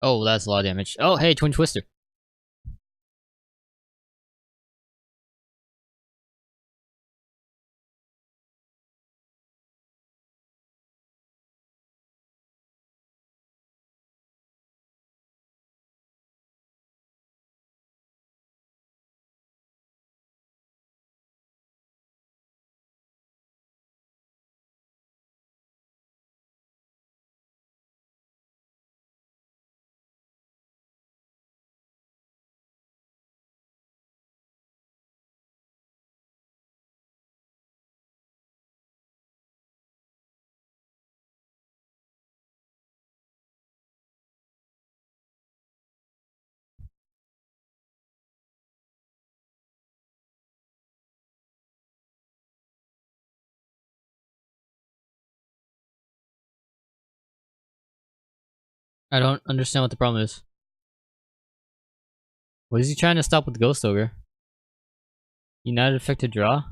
Oh, that's a lot of damage. Oh, hey, Twin Twister. I don't understand what the problem is. What is he trying to stop with the Ghost Ogre? United effective draw?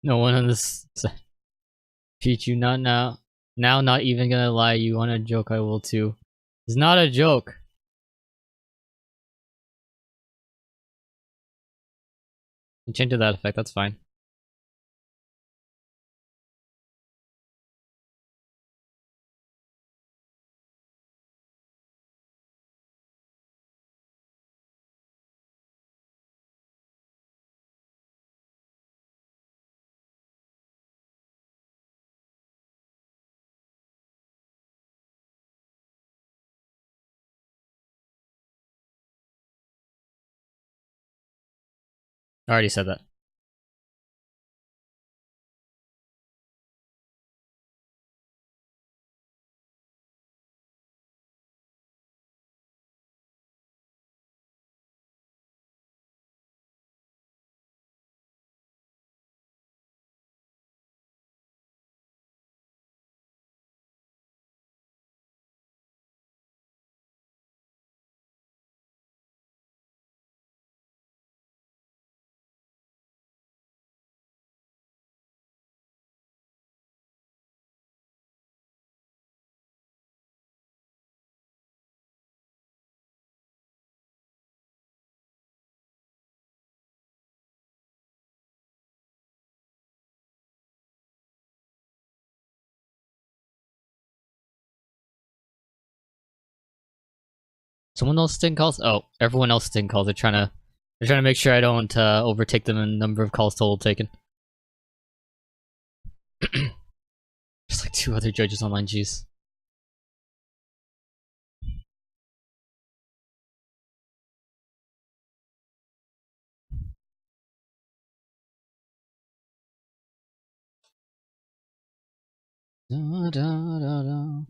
No one on this side. Pichu, not now. Now, not even gonna lie. You want a joke? I will too. It's not a joke. You change to that effect. That's fine. I already said that. Someone else sting calls? Oh, everyone else sting calls. They're trying to make sure I don't overtake them in number of calls total taken. There's like 2 other judges online, jeez. Da, da, da, da.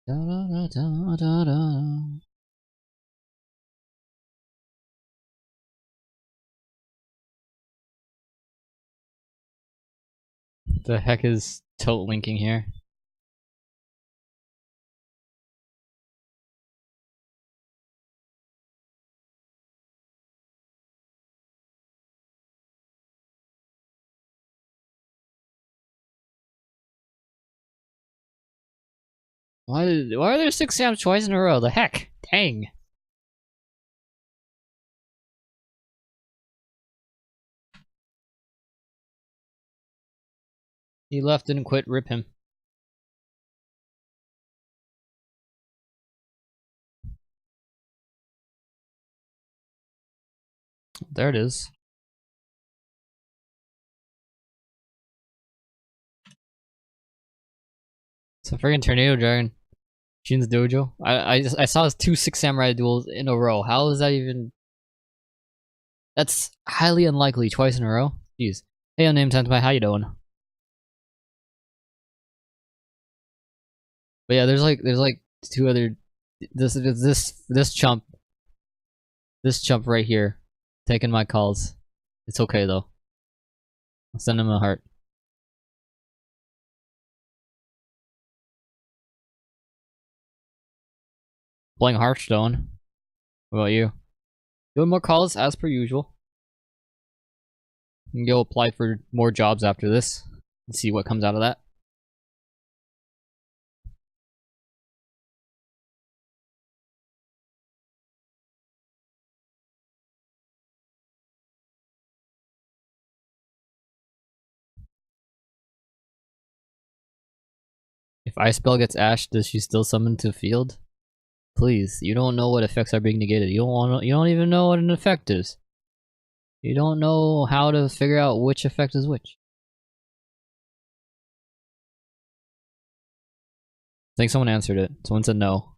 Da, da, da, da, da. The heck is tote linking here? Why are there 6 Sams twice in a row? The heck? Dang. He left, didn't quit, rip him. There it is. It's a friggin' tornado dragon. Shin's dojo. I saw 2 6 samurai duels in a row. How is that even? That's highly unlikely. Twice in a row. Jeez. Hey, unnamed senpai, how you doing? But yeah, there's like 2 other. This chump right here, taking my calls. It's okay though. I'll send him a heart. Playing Hearthstone. What about you? Doing more calls as per usual. You can go apply for more jobs after this and see what comes out of that. If Ice Spell gets Ash, does she still summon to field? Please, you don't know what effects are being negated. You don't even know what an effect is. You don't know how to figure out which effect is which. I think someone answered it. Someone said no.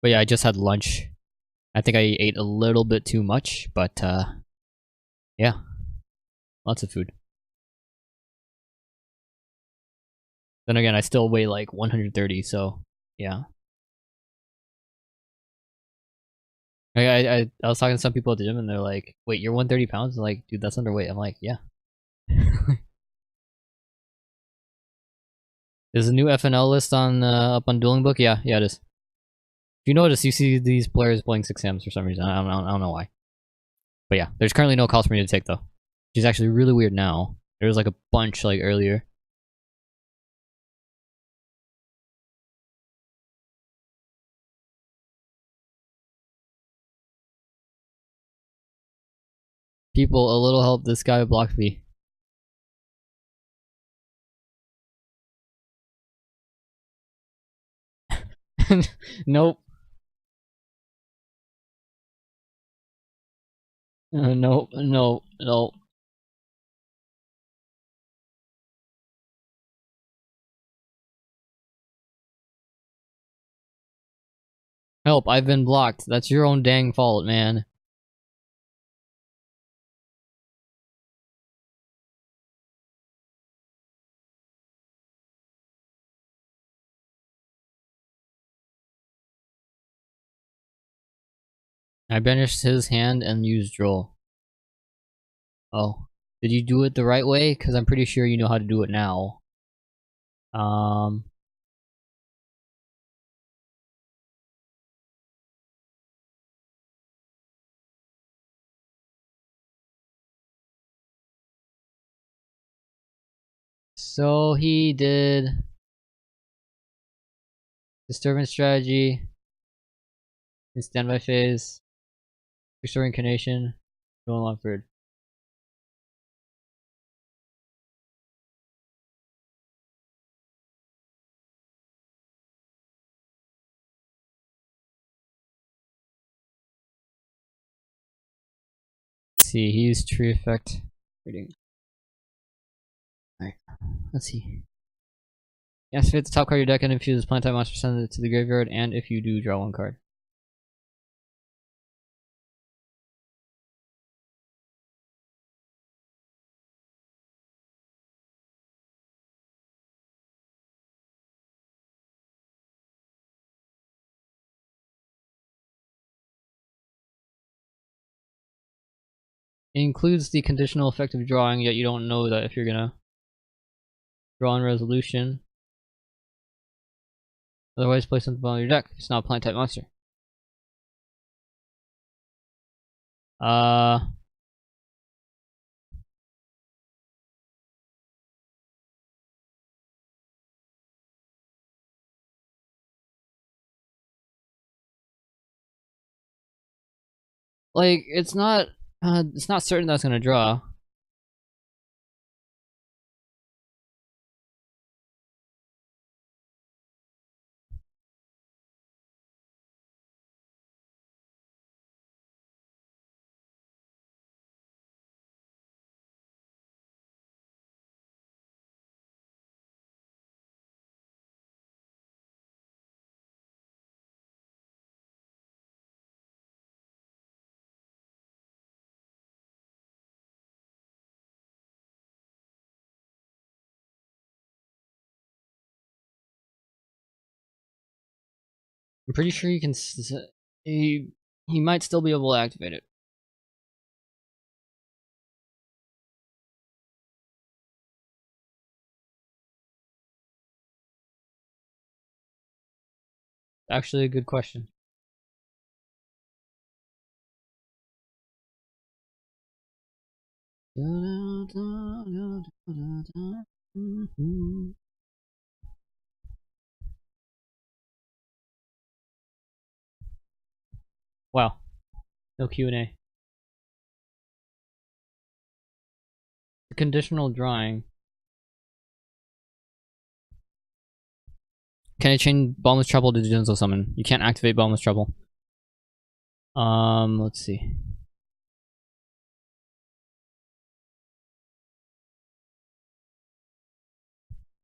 But yeah, I just had lunch. I think I ate a little bit too much, but yeah, lots of food. Then again, I still weigh like 130, so yeah. I was talking to some people at the gym and they're like, "Wait, you're 130 pounds?" I'm like, dude, that's underweight. I'm like, yeah. Is a new FNL list on up on Dueling Book? Yeah, yeah, it is. If you notice, you see these players playing 6Ms for some reason. I don't know why. But yeah, there's currently no calls for me to take though. Which is actually really weird now. There was like a bunch like earlier. People, a little help. This guy blocked me. Nope. Nope. No. No. Help! I've been blocked. That's your own dang fault, man. I banished his hand and used Droll. Oh. Did you do it the right way? Because I'm pretty sure you know how to do it now. So he did disturbance strategy in standby phase, restore incarnation, going Longford. Let's see, he used tree effect. Reading. Alright, let's see. Yes, fit the top card of your deck and infuse plant type monster, send it to the graveyard, and if you do, draw 1 card. It includes the conditional effect of drawing, yet you don't know that if you're gonna draw in resolution. Otherwise, play something on your deck. It's not a plant type monster. Like it's not certain that's gonna draw. I'm pretty sure you can. He might still be able to activate it. Actually, a good question. Wow, no Q&A. Conditional drawing. Can I change Balm's Trouble to Jinzo Summon? You can't activate Balm's Trouble. Let's see.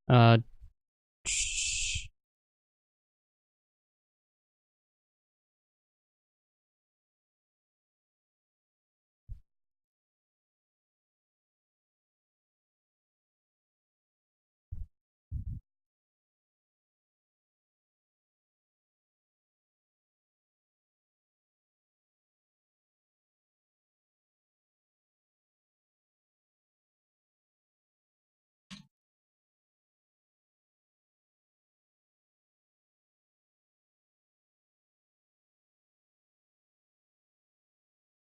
Uh,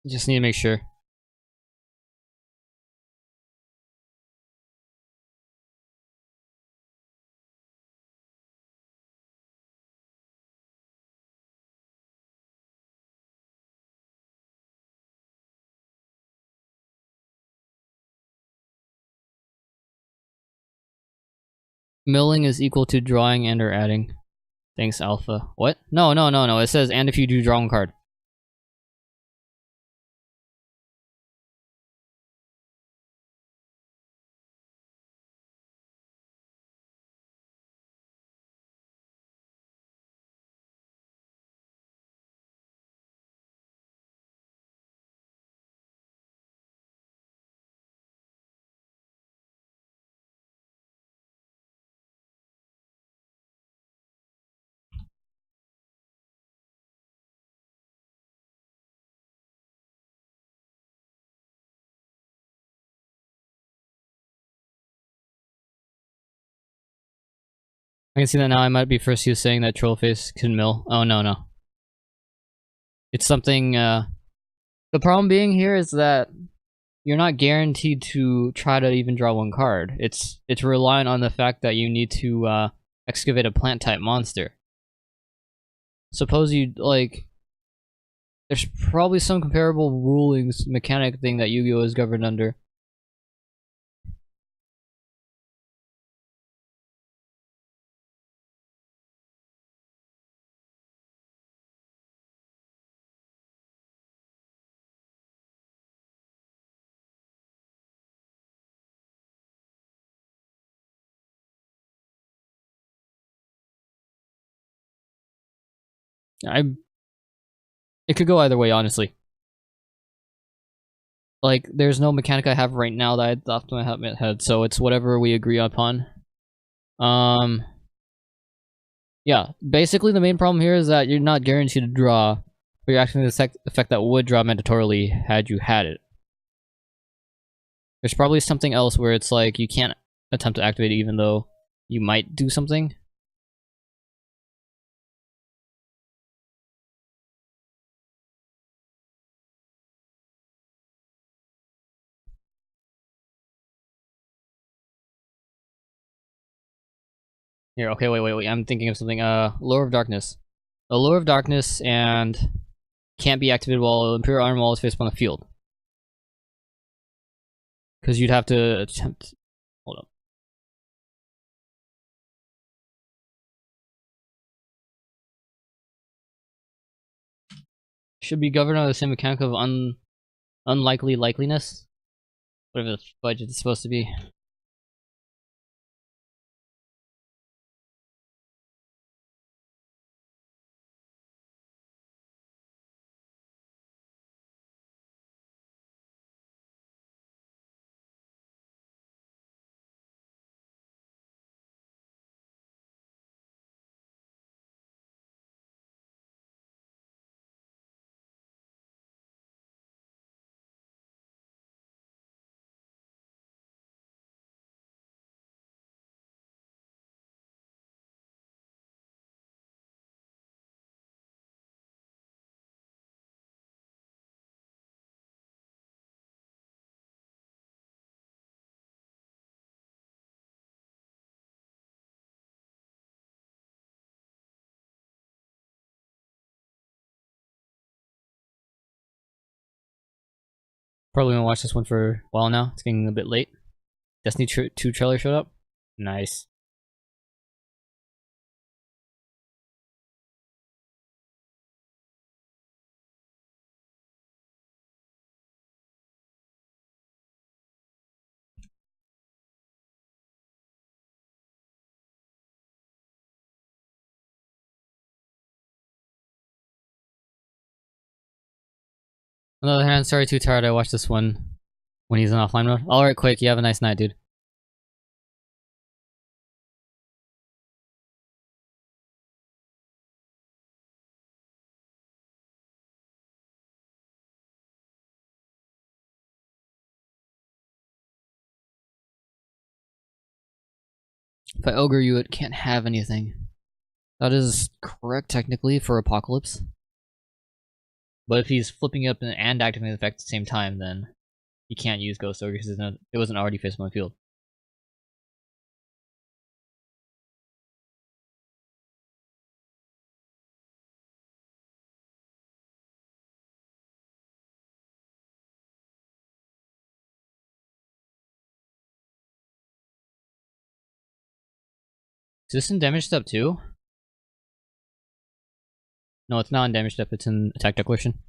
just need to make sure. Milling is equal to drawing and or adding. Thanks, Alpha. What? No. It says, and if you do draw one card. I can see that now. I might be first use saying that Trollface can mill. Oh, no. It's something, the problem being here is that you're not guaranteed to try to even draw one card. It's reliant on the fact that you need to, excavate a plant-type monster. Suppose you, like... There's probably some comparable rulings, mechanic thing that Yu-Gi-Oh! Is governed under. It could go either way, honestly. Like, there's no mechanic I have right now that I off my head, so it's whatever we agree upon. Yeah, basically the main problem here is that you're not guaranteed to draw, but you're activating the effect that would draw mandatorily had you had it. There's probably something else where it's like you can't attempt to activate it even though you might do something. Here, okay, wait. I'm thinking of something. Lure of Darkness. A Lure of Darkness and can't be activated while Imperial Iron Wall is faced upon the field. Because you'd have to attempt... Hold up. Should be governed on the same mechanic of unlikely likeliness. Whatever the budget is supposed to be. Probably gonna watch this one for a while now. It's getting a bit late. Destiny 2 trailer showed up. Nice. On the other hand, sorry, too tired. I watched this one when he's in offline mode. Alright, Quake, you have a nice night, dude. If I ogre you, it can't have anything. That is correct, technically, for Apocalypse. But if he's flipping up and activating the effect at the same time, then he can't use Ghost Ogre because it wasn't already facing my field. Is this in damage step too? No, it's not in damage step, it's in attack declaration.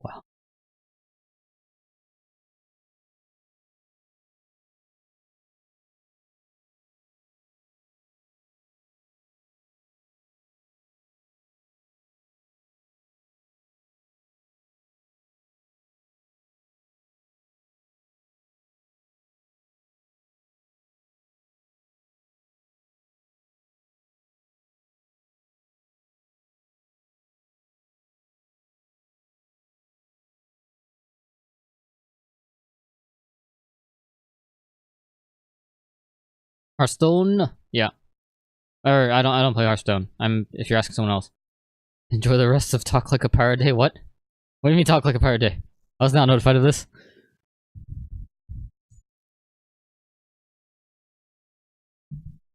Wow. Hearthstone? Yeah. Or I don't play Hearthstone. If you're asking someone else. Enjoy the rest of Talk Like a Pirate Day. What? What do you mean Talk Like a Pirate Day? I was not notified of this.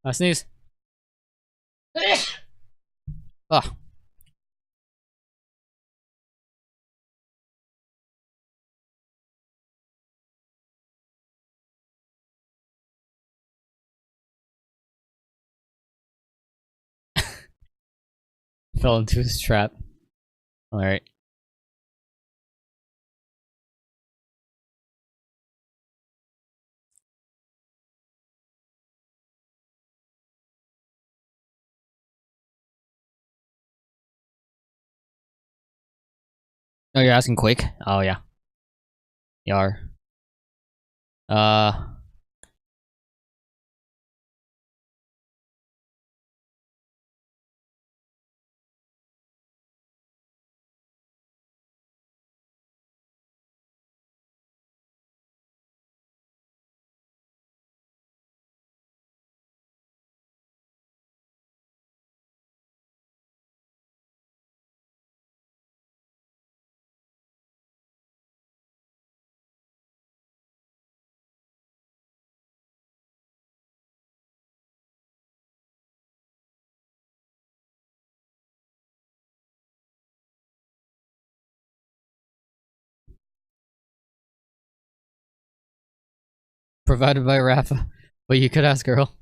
I sneeze. Ah. Fell into his trap. Alright. Oh, you're asking Quake? Oh, yeah. Yar. Uh... Provided by Rafa. But you could ask Girl.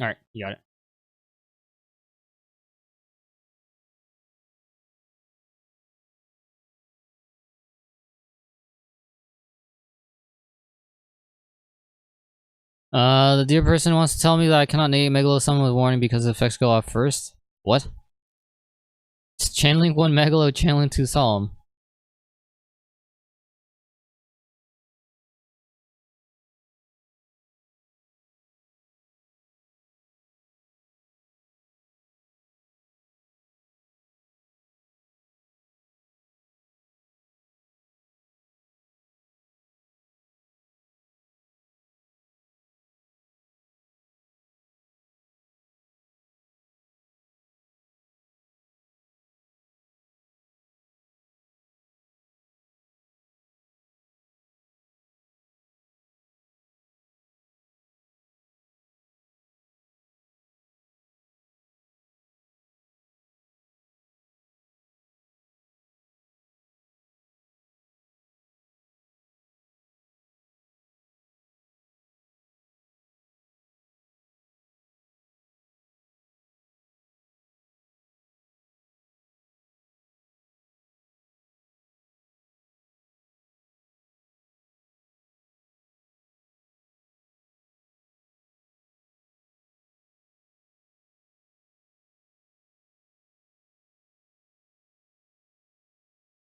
Alright, you got it. The dear person wants to tell me that I cannot negate Megalo summon with warning because the effects go off first. What? It's channeling 1 Megalo, channeling 2 Solemn.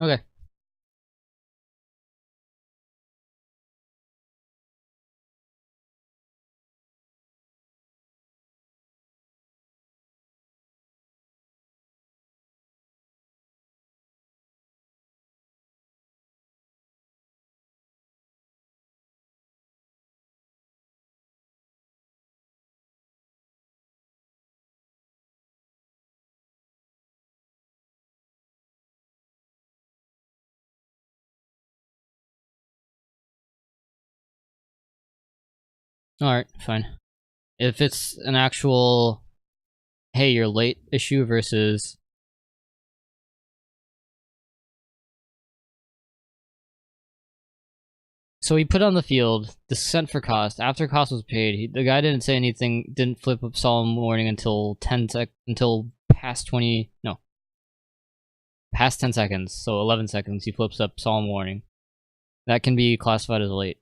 Okay. Alright, fine. If it's an actual, hey, you're late issue versus... So he put on the field, the sent for cost. After cost was paid, the guy didn't say anything, didn't flip up solemn warning until until past 20, no. Past 10 seconds, so 11 seconds, he flips up solemn warning. That can be classified as late.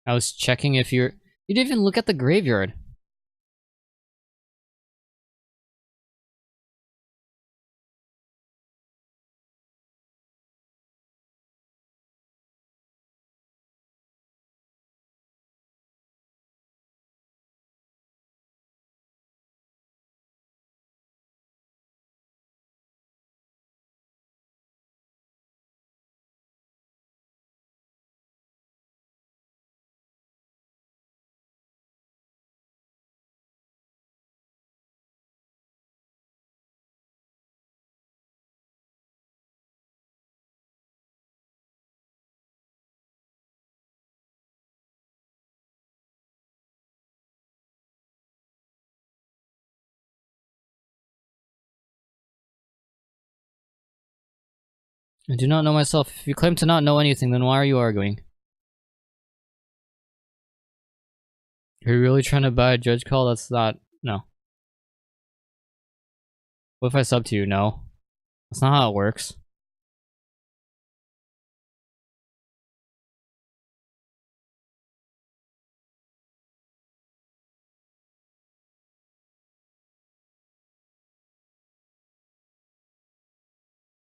I was checking if you're... You didn't even look at the graveyard. I do not know myself. If you claim to not know anything, then why are you arguing? Are you really trying to buy a judge call? That's not... No. What if I sub to you? No. That's not how it works.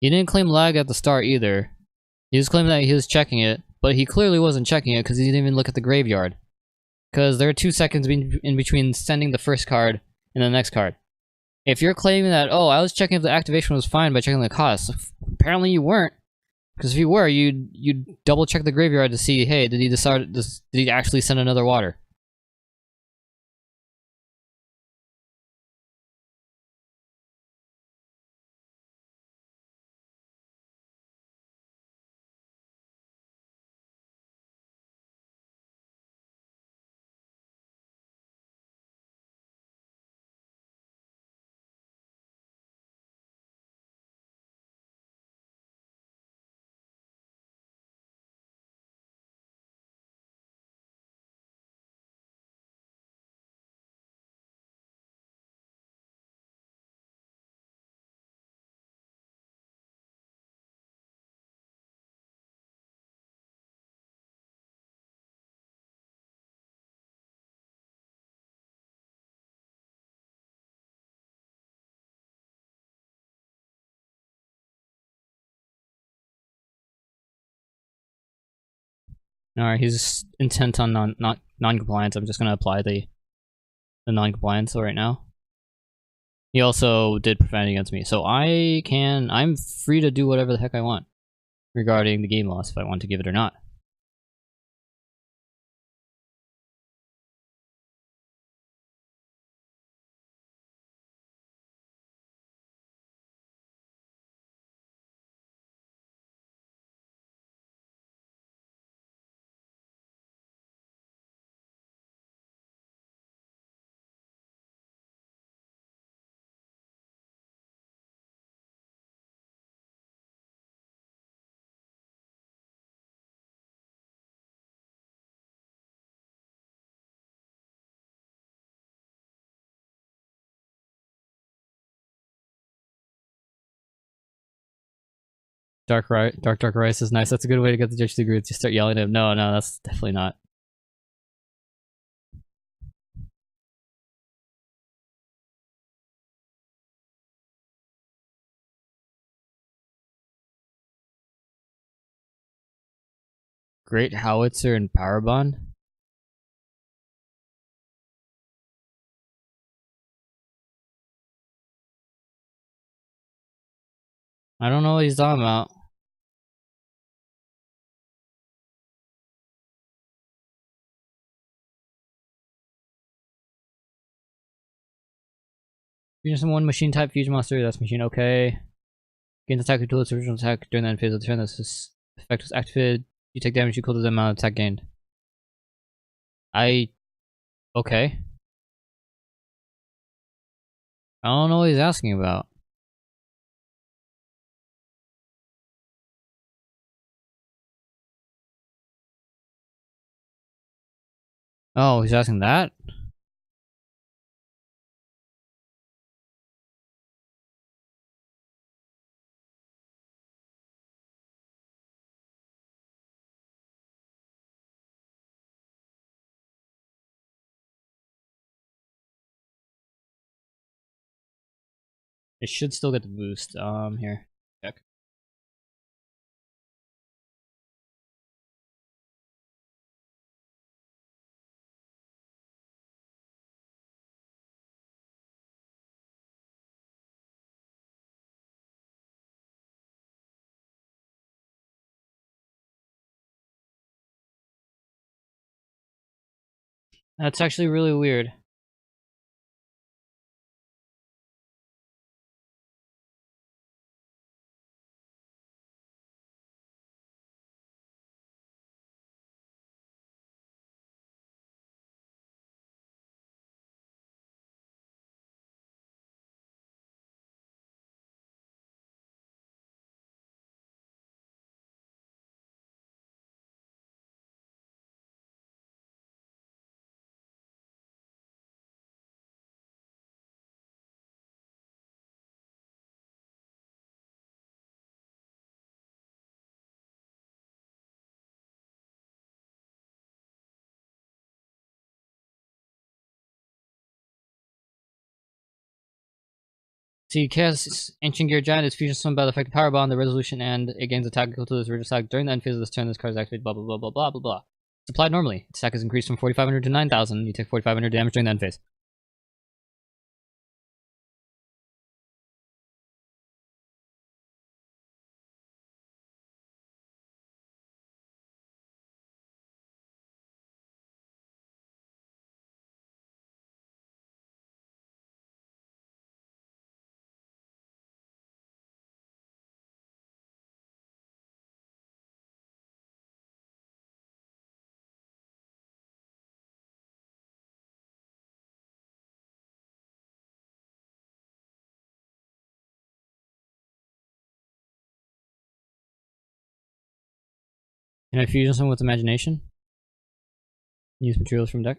He didn't claim lag at the start either. He was claiming that he was checking it, but he clearly wasn't checking it because he didn't even look at the graveyard. Because there are 2 seconds in between sending the first card and the next card. If you're claiming that, oh, I was checking if the activation was fine by checking the cost, apparently you weren't. Because if you were, you'd double check the graveyard to see, hey, did he actually send another water? Alright, he's intent on non-compliance. I'm just gonna apply the non-compliance right now. He also did profanity against me, so I'm free to do whatever the heck I want regarding the game loss if I want to give it or not. Dark Rice is nice. That's a good way to get the judge to agree with you. Start yelling at him. No, that's definitely not. Great Howitzer and Power Bond. I don't know what he's talking about. Fusion summon one machine type fusion monster. That's machine. Okay. Gains attack until its original attack during the end phase of the turn. This effect was activated. You take damage equal to the amount of attack gained. Okay. I don't know what he's asking about. Oh, he's asking that? It should still get the boost. Here. Check. That's actually really weird. So you cast Ancient Gear Giant, its fusion summoned by the effective Power Bond, the resolution, and it gains attack equal to this original attack. During the end phase of this turn, this card is activated, blah blah blah blah blah blah blah. It's applied normally. Its attack is increased from 4,500 to 9,000. You take 4,500 damage during the end phase. Can I fusion someone with imagination? Use materials from deck.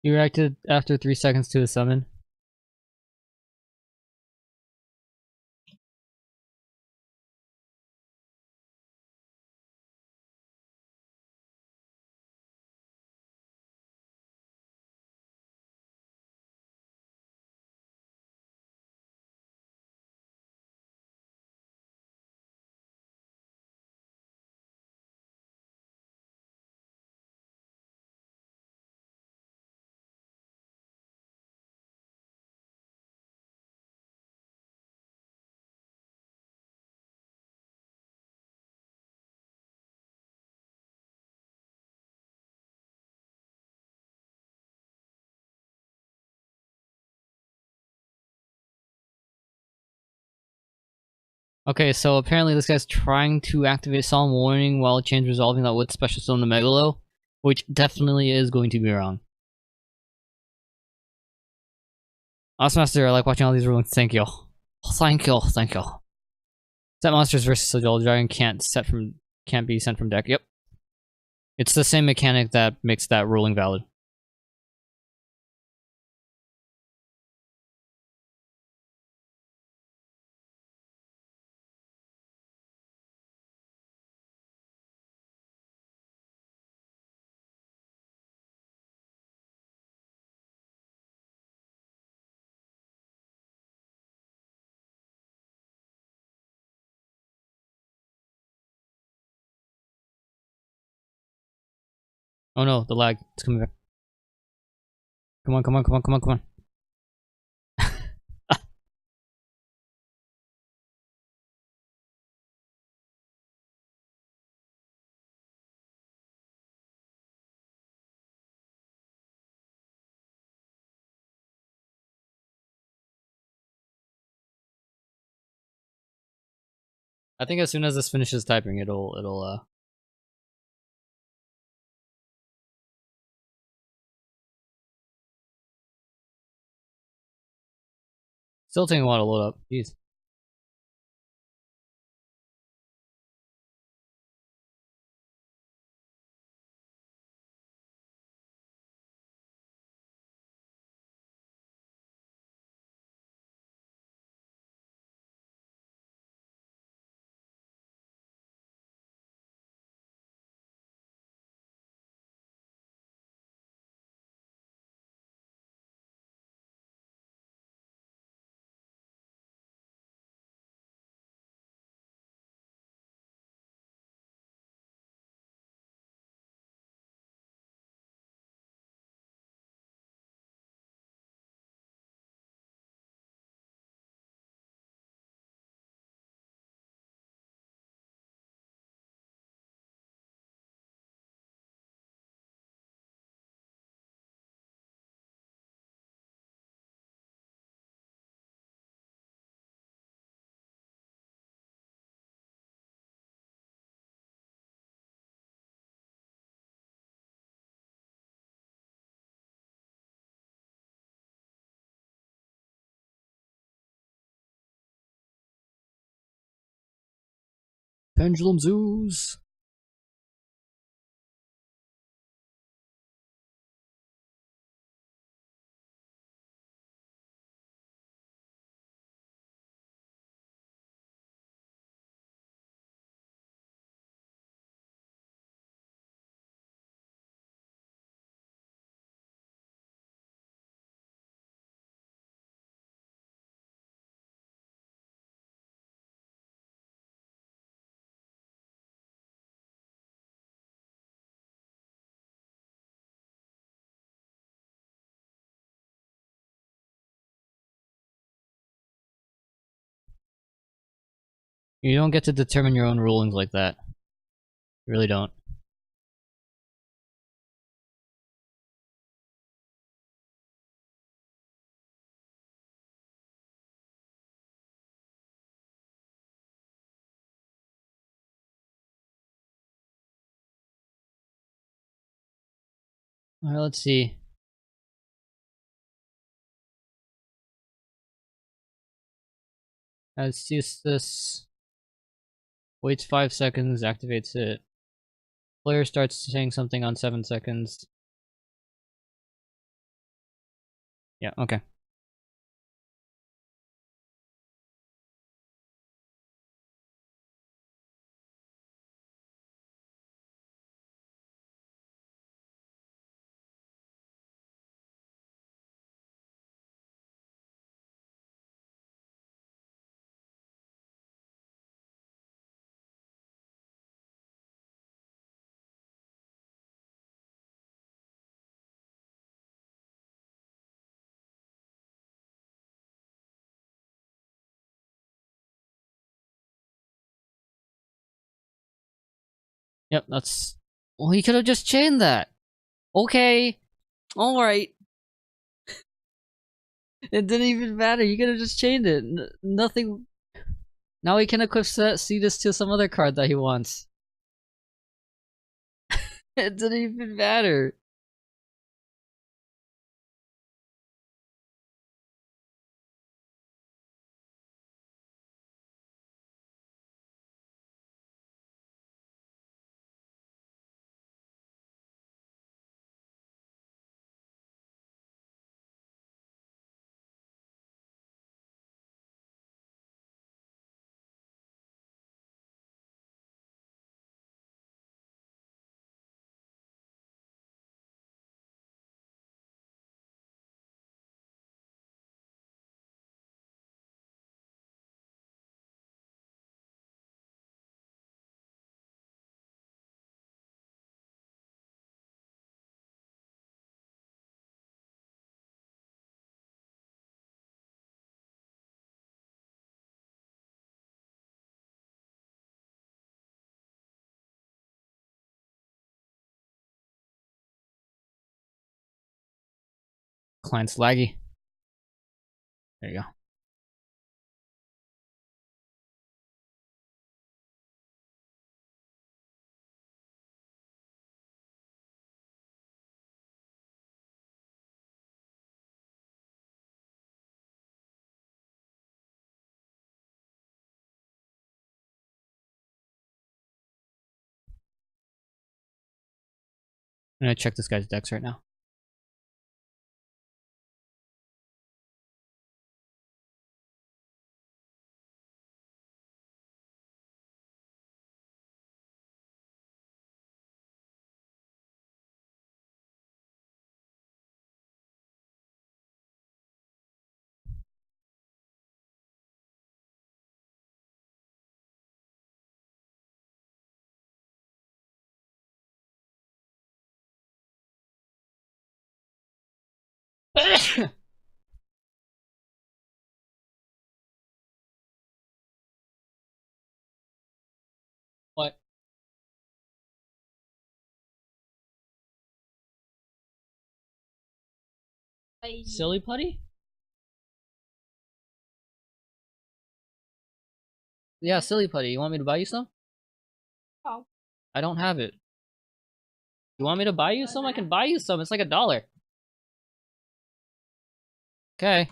You reacted after 3 seconds to a summon. Okay, so apparently this guy's trying to activate Solemn Warning while Chain's resolving that with Special Stone to Megalo, which definitely is going to be wrong. Master, I like watching all these rulings. Thank you. Thank you. Thank you. Set monsters versus the Dual Dragon can't be sent from deck. Yep. It's the same mechanic that makes that ruling valid. Oh no, the lag. It's coming back. Come on, come on, come on, come on, come on. I think as soon as this finishes typing, it'll still taking a while to load up. Jeez. Pendulum Zoos. You don't get to determine your own rulings like that. You really don't. Alright, let's see. As this waits 5 seconds, activates it. Player starts saying something on 7 seconds. Yeah, okay. Yep, that's... Well, he could have just chained that! Okay! Alright! It didn't even matter, you could have just chained it. Nothing... Now he can equip Cetus to some other card that he wants. It didn't even matter. Client's laggy. There you go. I'm gonna check this guy's decks right now. What? Silly putty? Yeah, silly putty. You want me to buy you some? Oh. I don't have it. You want me to buy you some? I can buy you some. It's like $1. Okay.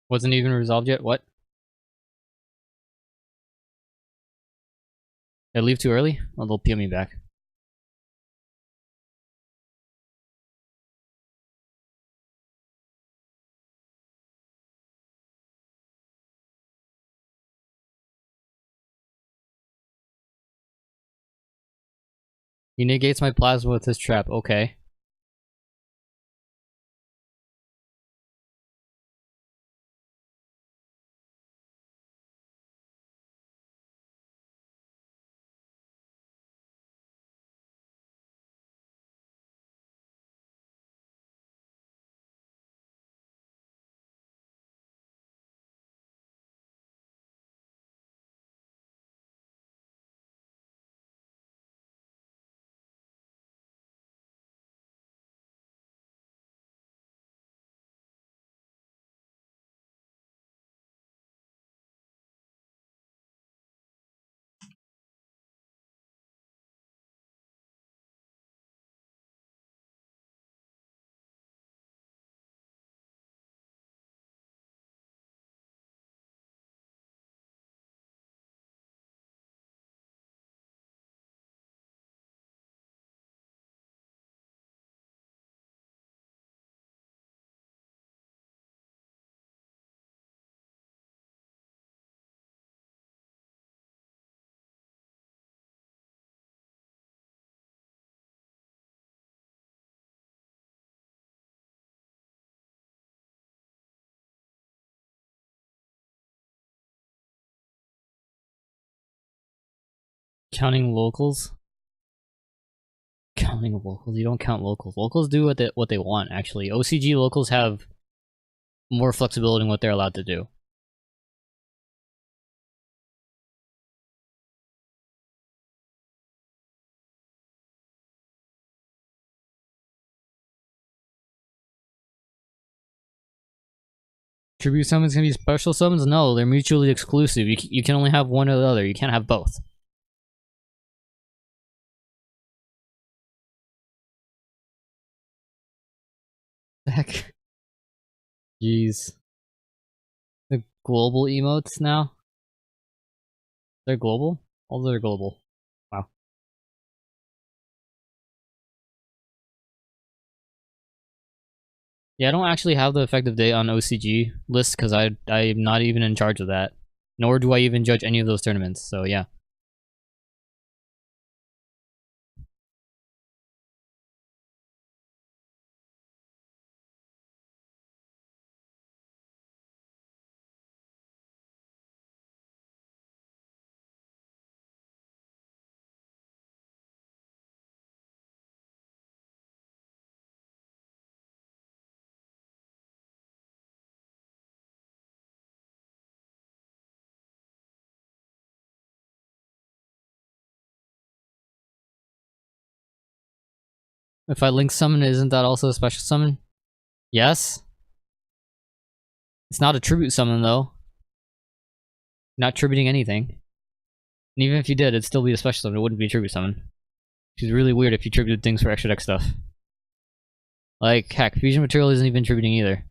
Wasn't even resolved yet? What? Did I leave too early? Oh, they'll peel me back. He negates my plasma with his trap. Okay. Counting locals? Counting locals? You don't count locals. Locals do what they want, actually. OCG locals have more flexibility in what they're allowed to do. Tribute summons can be special summons? No, they're mutually exclusive. You can only have one or the other. You can't have both. Heck. Jeez. The global emotes now? They're global? All they're global. Wow. Yeah, I don't actually have the effective date on OCG list because I'm not even in charge of that. Nor do I even judge any of those tournaments, so yeah. If I link summon, isn't that also a special summon? Yes? It's not a tribute summon, though. You're not tributing anything. And even if you did, it'd still be a special summon. It wouldn't be a tribute summon. Which is really weird if you tributed things for extra deck stuff. Like, heck, fusion material isn't even tributing either.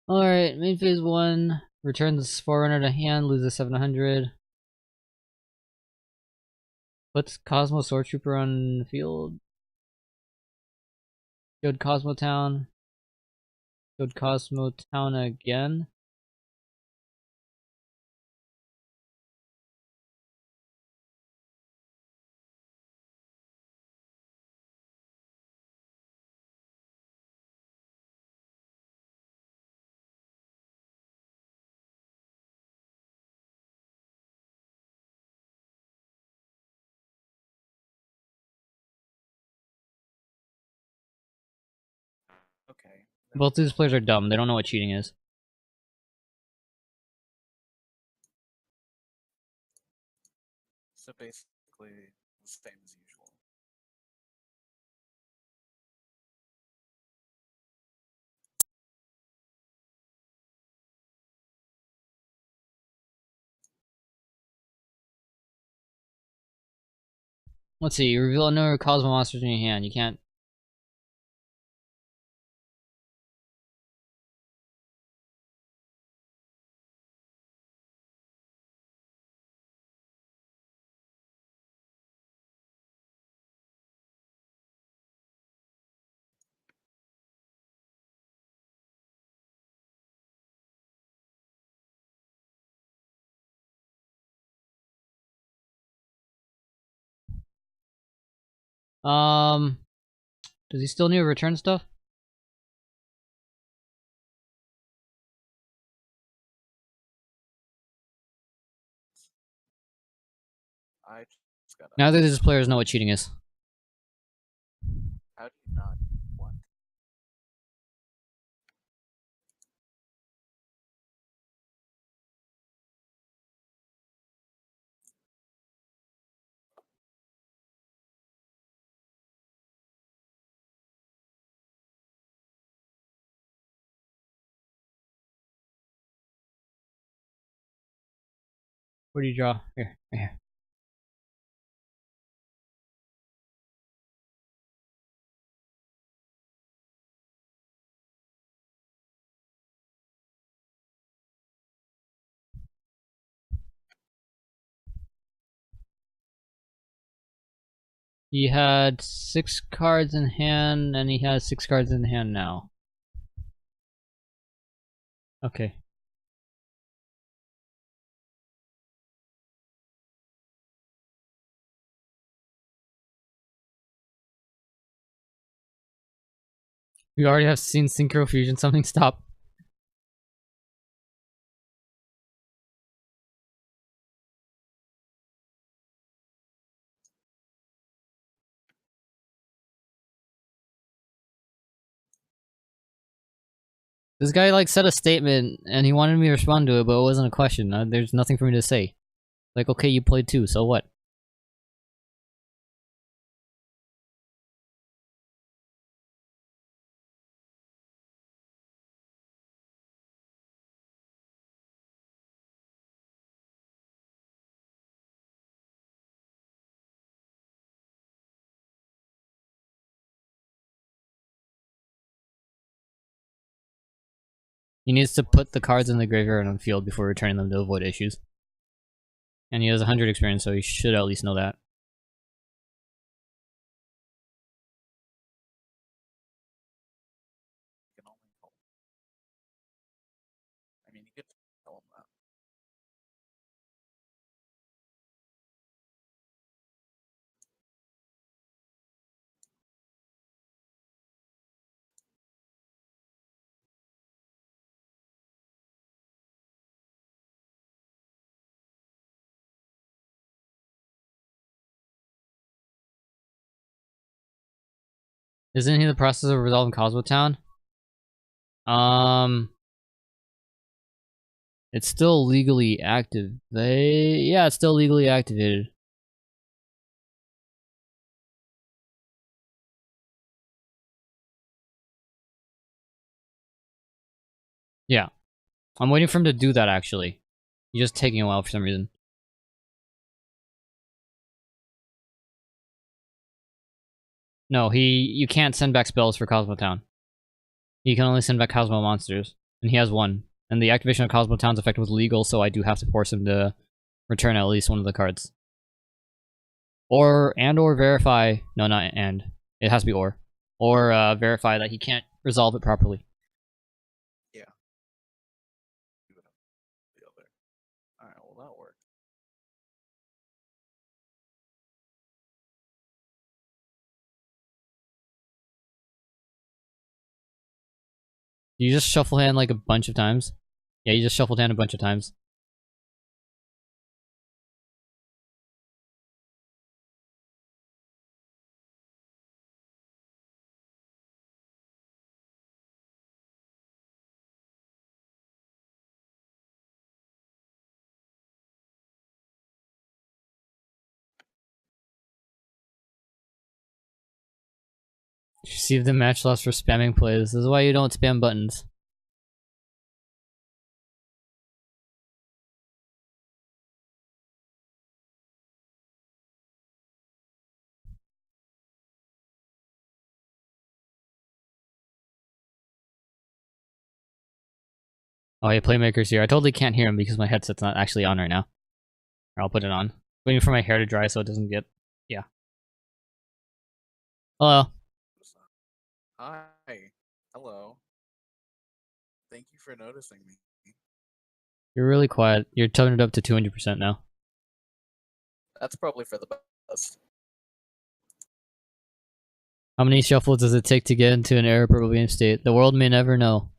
Alright, main phase 1. Return this Forerunner to hand, loses 700. Puts Cosmo Sword Trooper on the field. Showed Cosmo Town. Showed Cosmo Town again. Okay. Both these players are dumb. They don't know what cheating is. So basically, the same as usual. Let's see. You reveal a number of Cosmo monsters in your hand. You can't. Does he still need to return stuff? I just gotta. Neither of these players know what cheating is. How do you not? What? Where do you draw? Here, right here. He had 6 cards in hand, and he has 6 cards in hand now. Okay. We already have seen Synchro Fusion. Something stop. This guy like said a statement and he wanted me to respond to it, but it wasn't a question. There's nothing for me to say. Like, okay, you played too, so what? He needs to put the cards in the graveyard on the field before returning them to avoid issues. And he has 100 experience, so he should at least know that. You can only hope. I mean, you could tell him that. Isn't he in the process of resolving Cosmo Town? It's still legally active. Yeah, it's still legally activated. Yeah. I'm waiting for him to do that, actually. He's just taking a while for some reason. No, you can't send back spells for Cosmo Town. You can only send back Cosmo monsters. And he has one. And the activation of Cosmo Town's effect was legal, so I do have to force him to return at least one of the cards. Or verify... No, not and. It has to be or. Or verify that he can't resolve it properly. Yeah. You would have the other. Alright, well, that worked. You just shuffle hand like a bunch of times? Yeah, you just shuffled hand a bunch of times. Receive the match loss for spamming plays. This is why you don't spam buttons. Oh, yeah, Playmaker's here. I totally can't hear him because my headset's not actually on right now. Or I'll put it on. Waiting for my hair to dry so it doesn't get... Yeah. Hello. Hi. Hello. Thank you for noticing me. You're really quiet. You're toning it up to 200% now. That's probably for the best. How many shuffles does it take to get into an irreparable game state? The world may never know.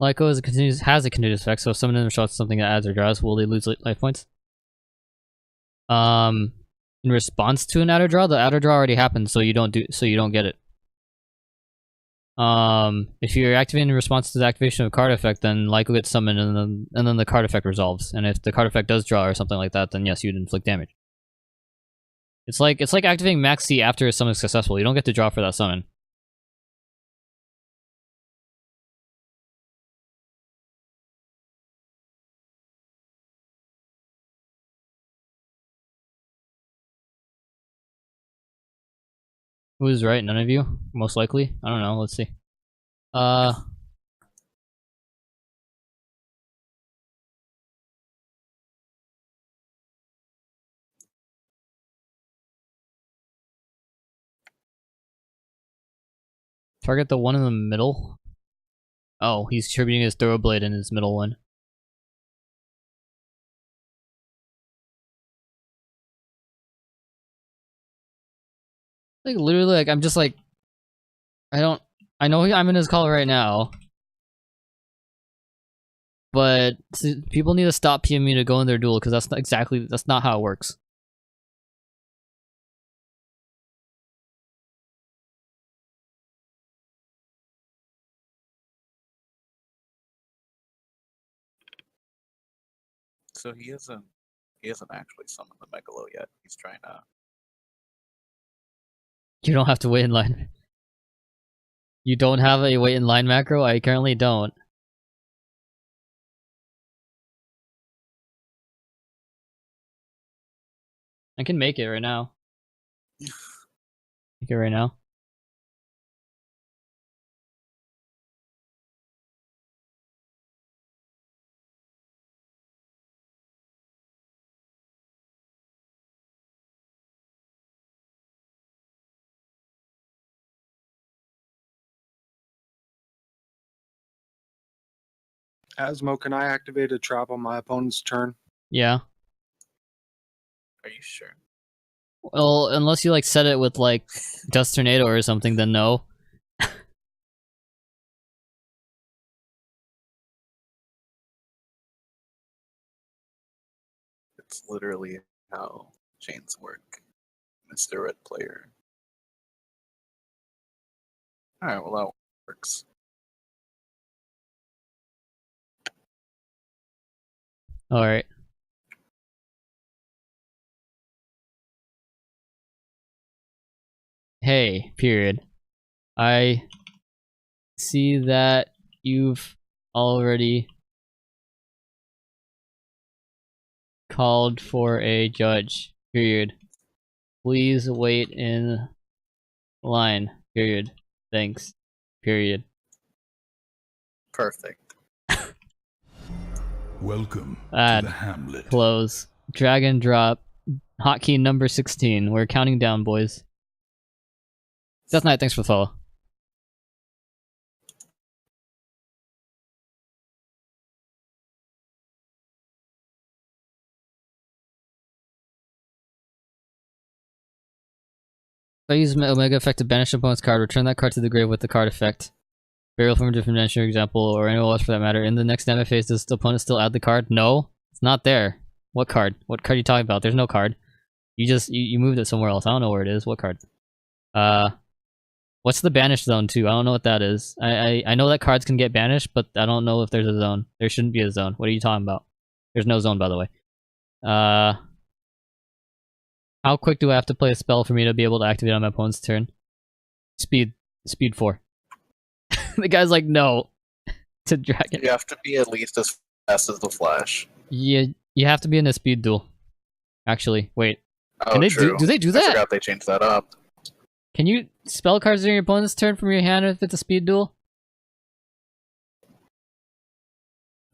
Lyco has a continuous effect, so if someone interrupts something that adds or draws, will they lose life points? In response to an add or draw, the add or draw already happened, so you don't get it. If you're activating in response to the activation of a card effect, then Lyco gets summoned, and then the card effect resolves. And if the card effect does draw or something like that, then yes, you'd inflict damage. It's like activating Max C after a summon is successful. You don't get to draw for that summon. Who's right? None of you? Most likely? I don't know. Let's see. Target the one in the middle. Oh, he's attributing his throw blade in his middle one. Like literally, like I'm just like, I know I'm in his call right now, but people need to stop PMing me to go in their duel because that's not how it works. So he hasn't actually summoned the Megalo yet. He's trying to. You don't have to wait in line. You don't have a wait in line macro? I currently don't. I can make it right now. Make it right now. Asmo, can I activate a trap on my opponent's turn? Yeah. Are you sure? Well, unless you like set it with like Dust Tornado or something, then no. It's literally how chains work, Mr. Red Player. Alright, well that works. Alright. Hey, period. I see that you've already called for a judge, period. Please wait in line, period. Thanks, period. Perfect. Welcome Add, to the Hamlet. close, drag and drop, hotkey number 16. We're counting down, boys. Death Knight, thanks for the follow. If I use Omega effect to banish opponent's card, return that card to the grave with the card effect. Burial from a different dimension, for example, or anyone else for that matter. In the next damage phase, does the opponent still add the card? No, it's not there. What card? What card are you talking about? There's no card. You just you moved it somewhere else. I don't know where it is. What card? What's the banish zone too? I don't know what that is. I know that cards can get banished, but I don't know if there's a zone. There shouldn't be a zone. What are you talking about? There's no zone, by the way. How quick do I have to play a spell for me to be able to activate on my opponent's turn? Speed 4. The guy's like, no. To dragon. You have to be at least as fast as the Flash. Yeah, you have to be in a speed duel. Actually, wait. Oh, Can they true. do they do I that? forgot they changed that up. Can you spell cards during your opponent's turn from your hand if it's a speed duel?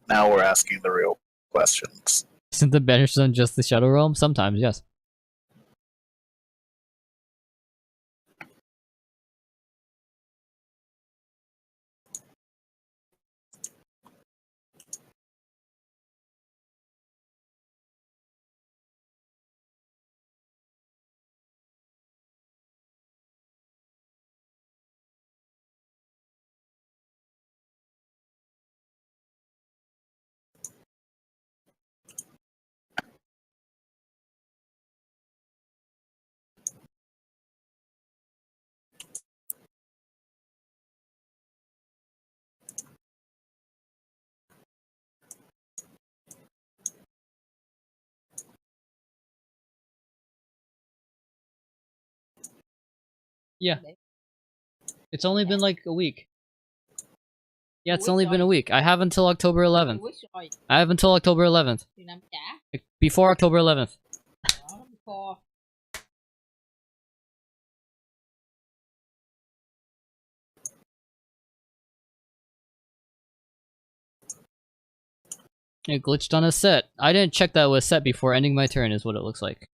Now we're asking the real questions. Isn't the banish zone just the Shadow Realm? Sometimes, yes. Yeah. It's only been like a week. Yeah, it's only been a week. I have until October 11th. I have until October 11th. Before October 11th. It glitched on a set. I didn't check that was set before ending my turn is what it looks like.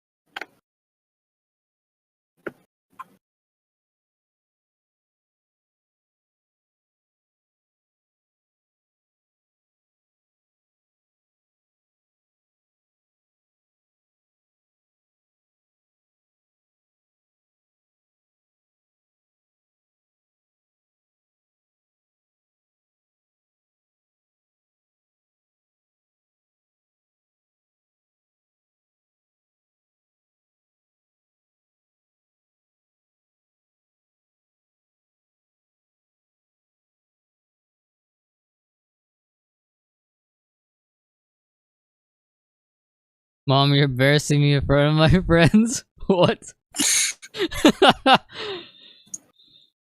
Mom, you're embarrassing me in front of my friends. What?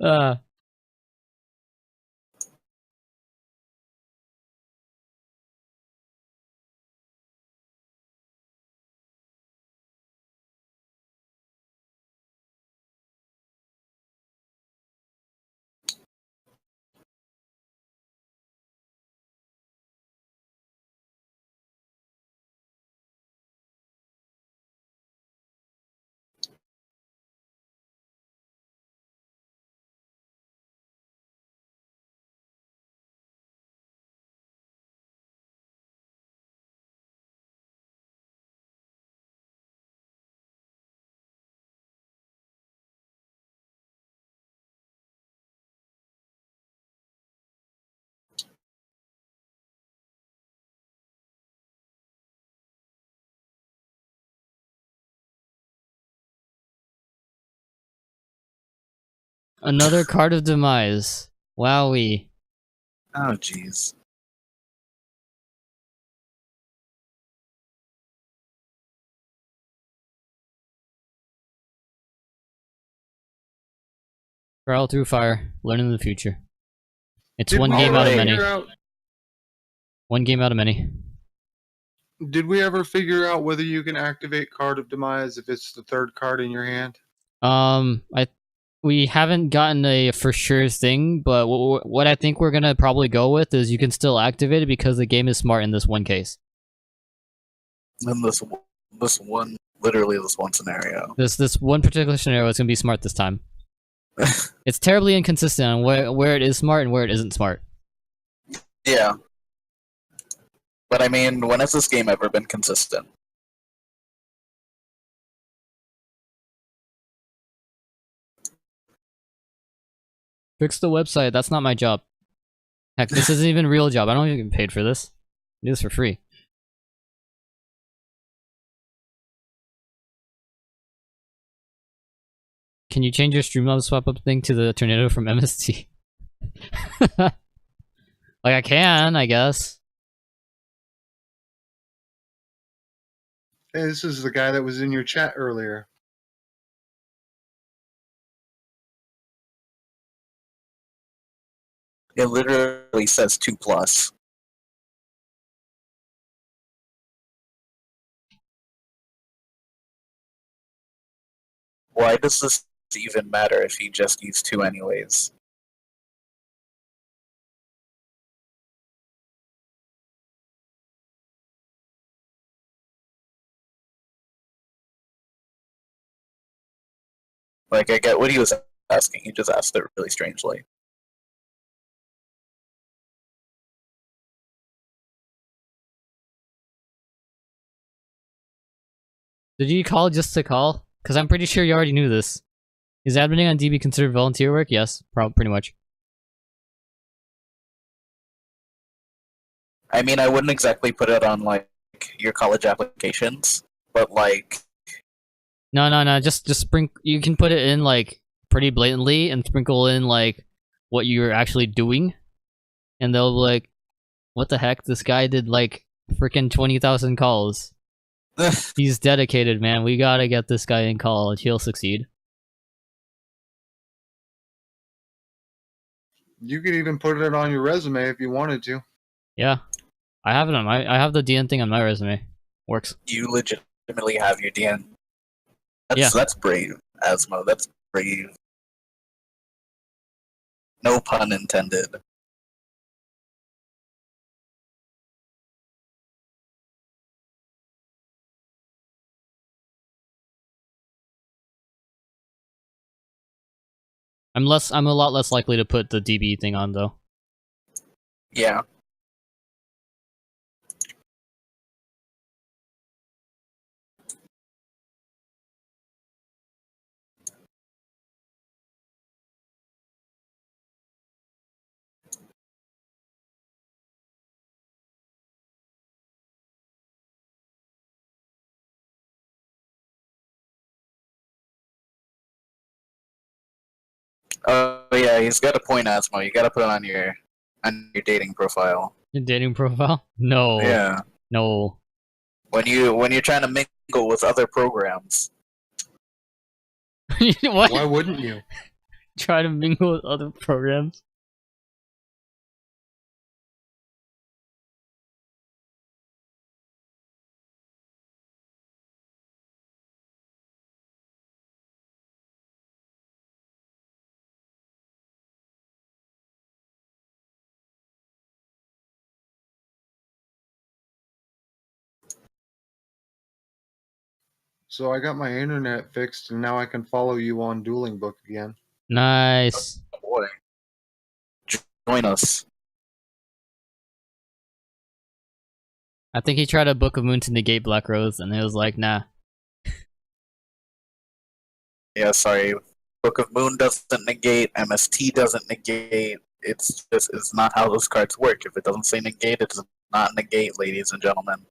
uh, another card of demise. Wowee. Oh, jeez. Trial through fire. Learning the future. It's Did one we game ever out of many. figure out- One game out of many. Did we ever figure out whether you can activate Card of Demise if it's the third card in your hand? We haven't gotten a for sure thing, but what I think we're gonna probably go with is you can still activate it because the game is smart in this one case. In this one, literally this one scenario. This one particular scenario is gonna be smart this time. It's terribly inconsistent on where it is smart and where it isn't smart. Yeah. But I mean, when has this game ever been consistent? Fix the website. That's not my job. Heck, this isn't even a real job. I don't even get paid for this. I do this for free. Can you change your Streamlabs swap up thing to the tornado from MST? Like I can, I guess. Hey, this is the guy that was in your chat earlier. It literally says 2+. Why does this even matter if he just used 2 anyways? Like, I get what he was asking. He just asked it really strangely. Did you call just to call? Because I'm pretty sure you already knew this. Is adminning on DB considered volunteer work? Yes, pretty much. I mean, I wouldn't exactly put it on, like, your college applications, but, like... No, just sprinkle. You can put it in, like, pretty blatantly and sprinkle in, like, what you're actually doing. And they'll be like, what the heck? This guy did, like, freaking 20,000 calls. He's dedicated, man. We gotta get this guy in college. He'll succeed. You could even put it on your resume if you wanted to. Yeah, I have it on my. I have the DN thing on my resume. Works. You legitimately have your DN. Yeah. That's brave, Asmo. That's brave. No pun intended. I'm a lot less likely to put the DB thing on though. Yeah. Oh yeah, he's got a point, Asmo. You gotta put it on your dating profile. Your dating profile? No. Yeah. No. When you're trying to mingle with other programs. What? Why wouldn't you? Try to mingle with other programs? So I got my internet fixed, and now I can follow you on Dueling Book again. Nice. Oh boy. Join us. I think he tried a Book of Moon to negate Black Rose, and it was like, nah. Yeah, sorry. Book of Moon doesn't negate, MST doesn't negate. It's not how those cards work. If it doesn't say negate, it does not negate, ladies and gentlemen.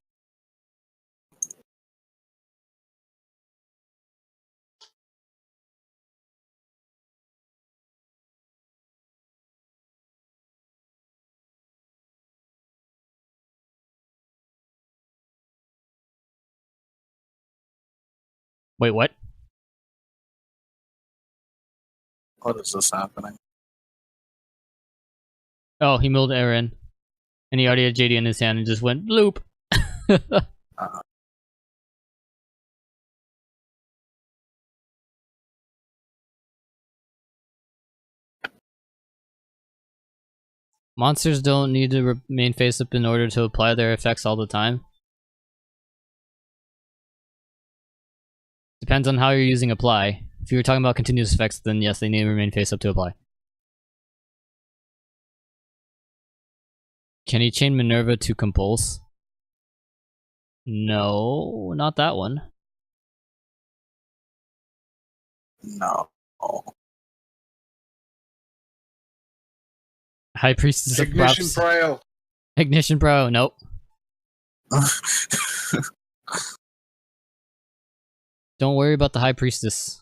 Wait, what? What is this happening? Oh, he milled Aaron. And he already had JD in his hand and just went bloop. Monsters don't need to remain face up in order to apply their effects all the time. Depends on how you're using apply. If you were talking about continuous effects, then yes, they need to remain face up to apply. Can he chain Minerva to compulse? No, not that one. No. High Priestess of Ignition Props. Prio. Ignition Pro, nope. Don't worry about the High Priestess.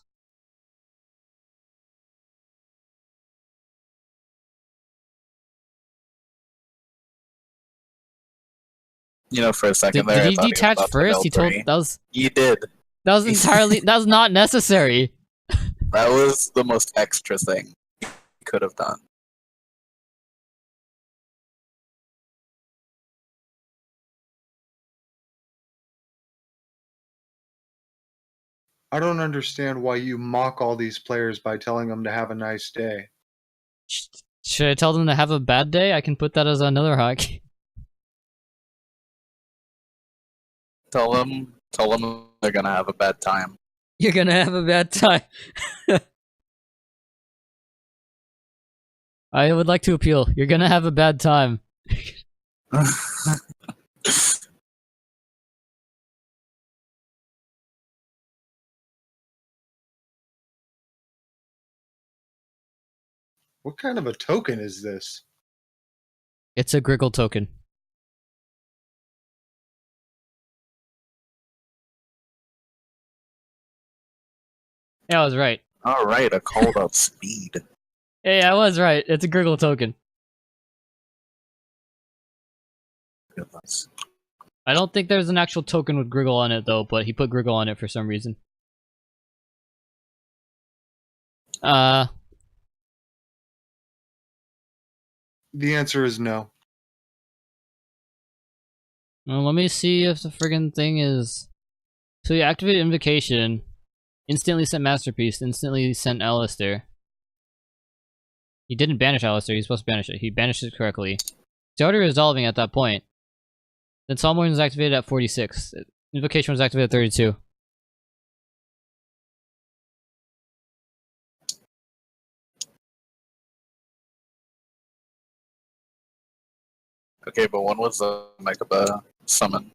You know, for a second Did there, he detach first? He told that was You did. that was entirely that was not necessary. That was the most extra thing he could have done. I don't understand why you mock all these players by telling them to have a nice day. Should I tell them to have a bad day? I can put that as another hack. Tell them they're gonna have a bad time. You're gonna have a bad time. I would like to appeal. You're gonna have a bad time. What kind of a token is this? It's a Griggle token. Yeah, I was right. All right, a called out speed. Hey, I was right. It's a Griggle token. Goodness. I don't think there's an actual token with Griggle on it though, but he put Griggle on it for some reason. The answer is no. Well, let me see if the friggin' thing is... So you activate Invocation, instantly sent Masterpiece, instantly sent Alistair. He didn't banish Alistair, he's supposed to banish it. He banished it correctly. It's already resolving at that point. Then Psalm was activated at 46. Invocation was activated at 32. Okay, but when was the Mechaba summon?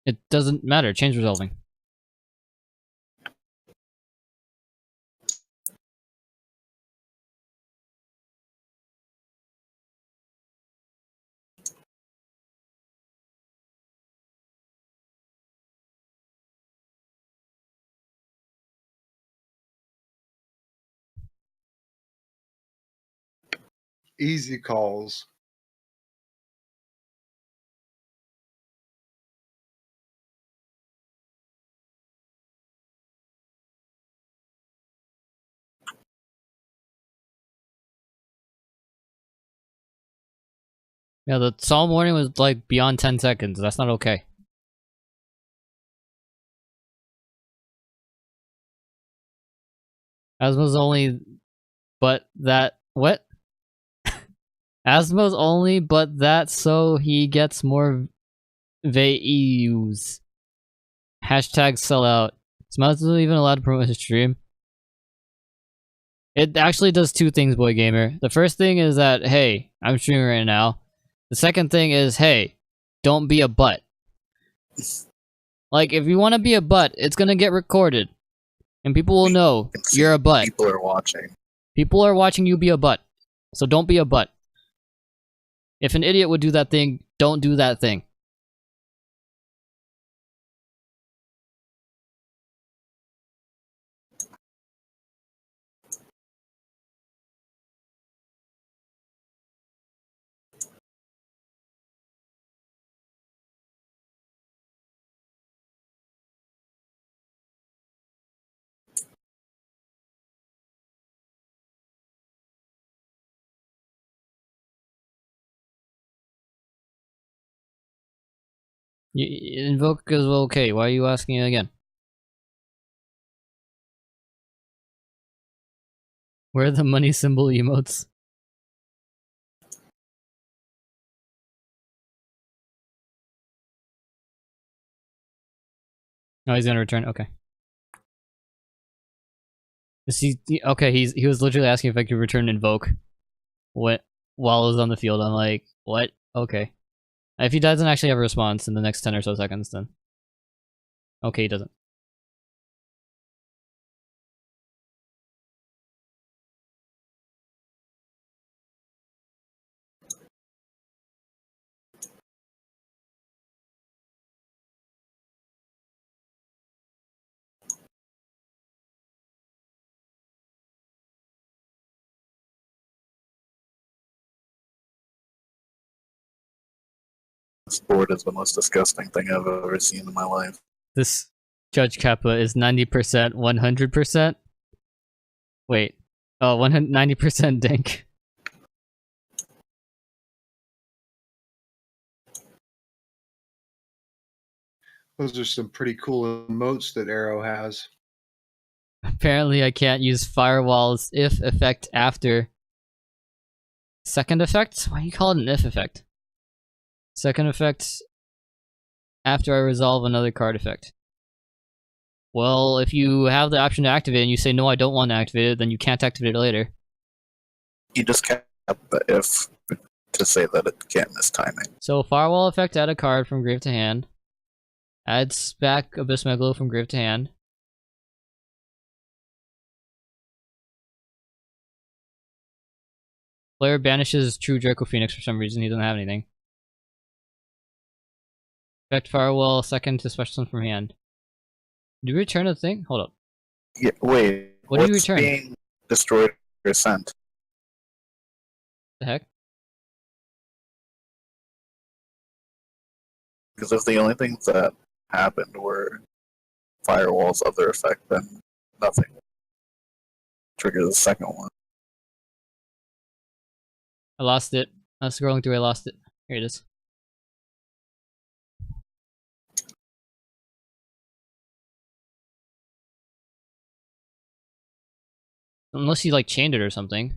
It doesn't matter, change resolving. Easy calls. Yeah, the Psalm warning was like beyond 10 seconds. That's not okay. Asmo's only, but that... What? Asmo's only, but that so he gets more VEUs. Hashtag sellout. Smiles isn't even allowed to promote his stream. It actually does two things, Boy Gamer. The first thing is that, hey, I'm streaming right now. The second thing is, hey, don't be a butt. Like, if you want to be a butt, it's gonna get recorded. And people will know you're a butt. People are watching. People are watching you be a butt. So don't be a butt. If an idiot would do that thing, don't do that thing. Invoke is okay. Why are you asking again? Where are the money symbol emotes? Oh, he's gonna return. Okay. Okay, he was literally asking if I could return Invoke. What? While I was on the field, I'm like, what? Okay. If he doesn't actually have a response in the next 10 or so seconds, then... Okay, he doesn't. This board is the most disgusting thing I've ever seen in my life. This Judge Kappa is 90%, 100%? Wait. Oh, 90% dink. Those are some pretty cool emotes that Arrow has. Apparently I can't use firewalls if effect after. Second effect? Why do you call it an if effect? Second effect after I resolve another card effect. Well, if you have the option to activate and you say, no, I don't want to activate it, then you can't activate it later. You just can't have the if to say that it can't miss timing. So, firewall effect, add a card from grave to hand. Adds back Abyss Megalo from grave to hand. Player banishes True Draco Phoenix for some reason, he doesn't have anything. Effect firewall, second to special summon from hand. Do you return a thing? Hold up. Yeah, wait. What do you what's return? being destroyed or sent? The heck? Because if the only things that happened were firewall's other effect, then nothing triggers the second one. I lost it. I was scrolling through, I lost it. Here it is. Unless he like chained it or something.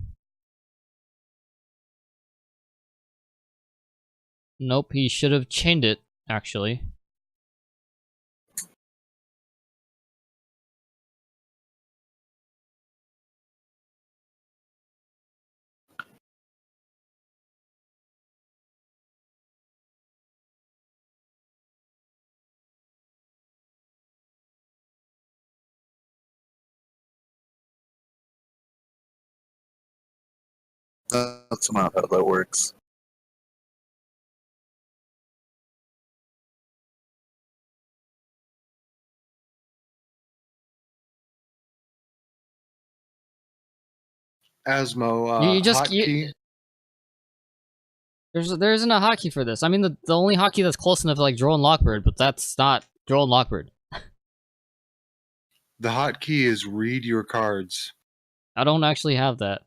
Nope, he should have chained it, actually. That's not how that works. Asmo, You just hotkey. there isn't a hotkey for this. I mean, the only hotkey that's close enough to like Droll and Lockbird, but that's not Droll and Lockbird. The hotkey is read your cards. I don't actually have that.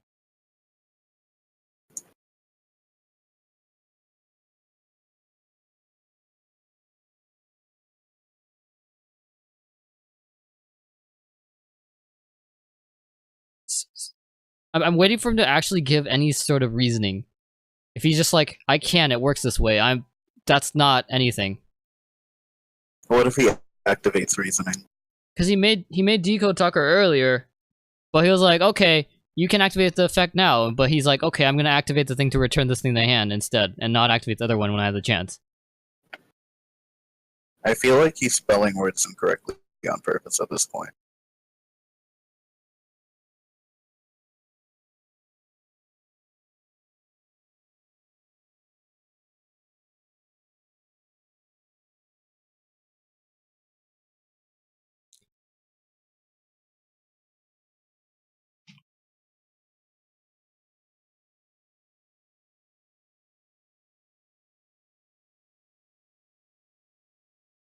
I'm waiting for him to actually give any sort of reasoning. If he's just like, I can, it works this way, that's not anything. What if he activates reasoning? Because he made Decode Tucker earlier, but he was like, okay, you can activate the effect now, but he's like, okay, I'm gonna activate the thing to return this thing to hand instead, and not activate the other one when I have the chance. I feel like he's spelling words incorrectly on purpose at this point.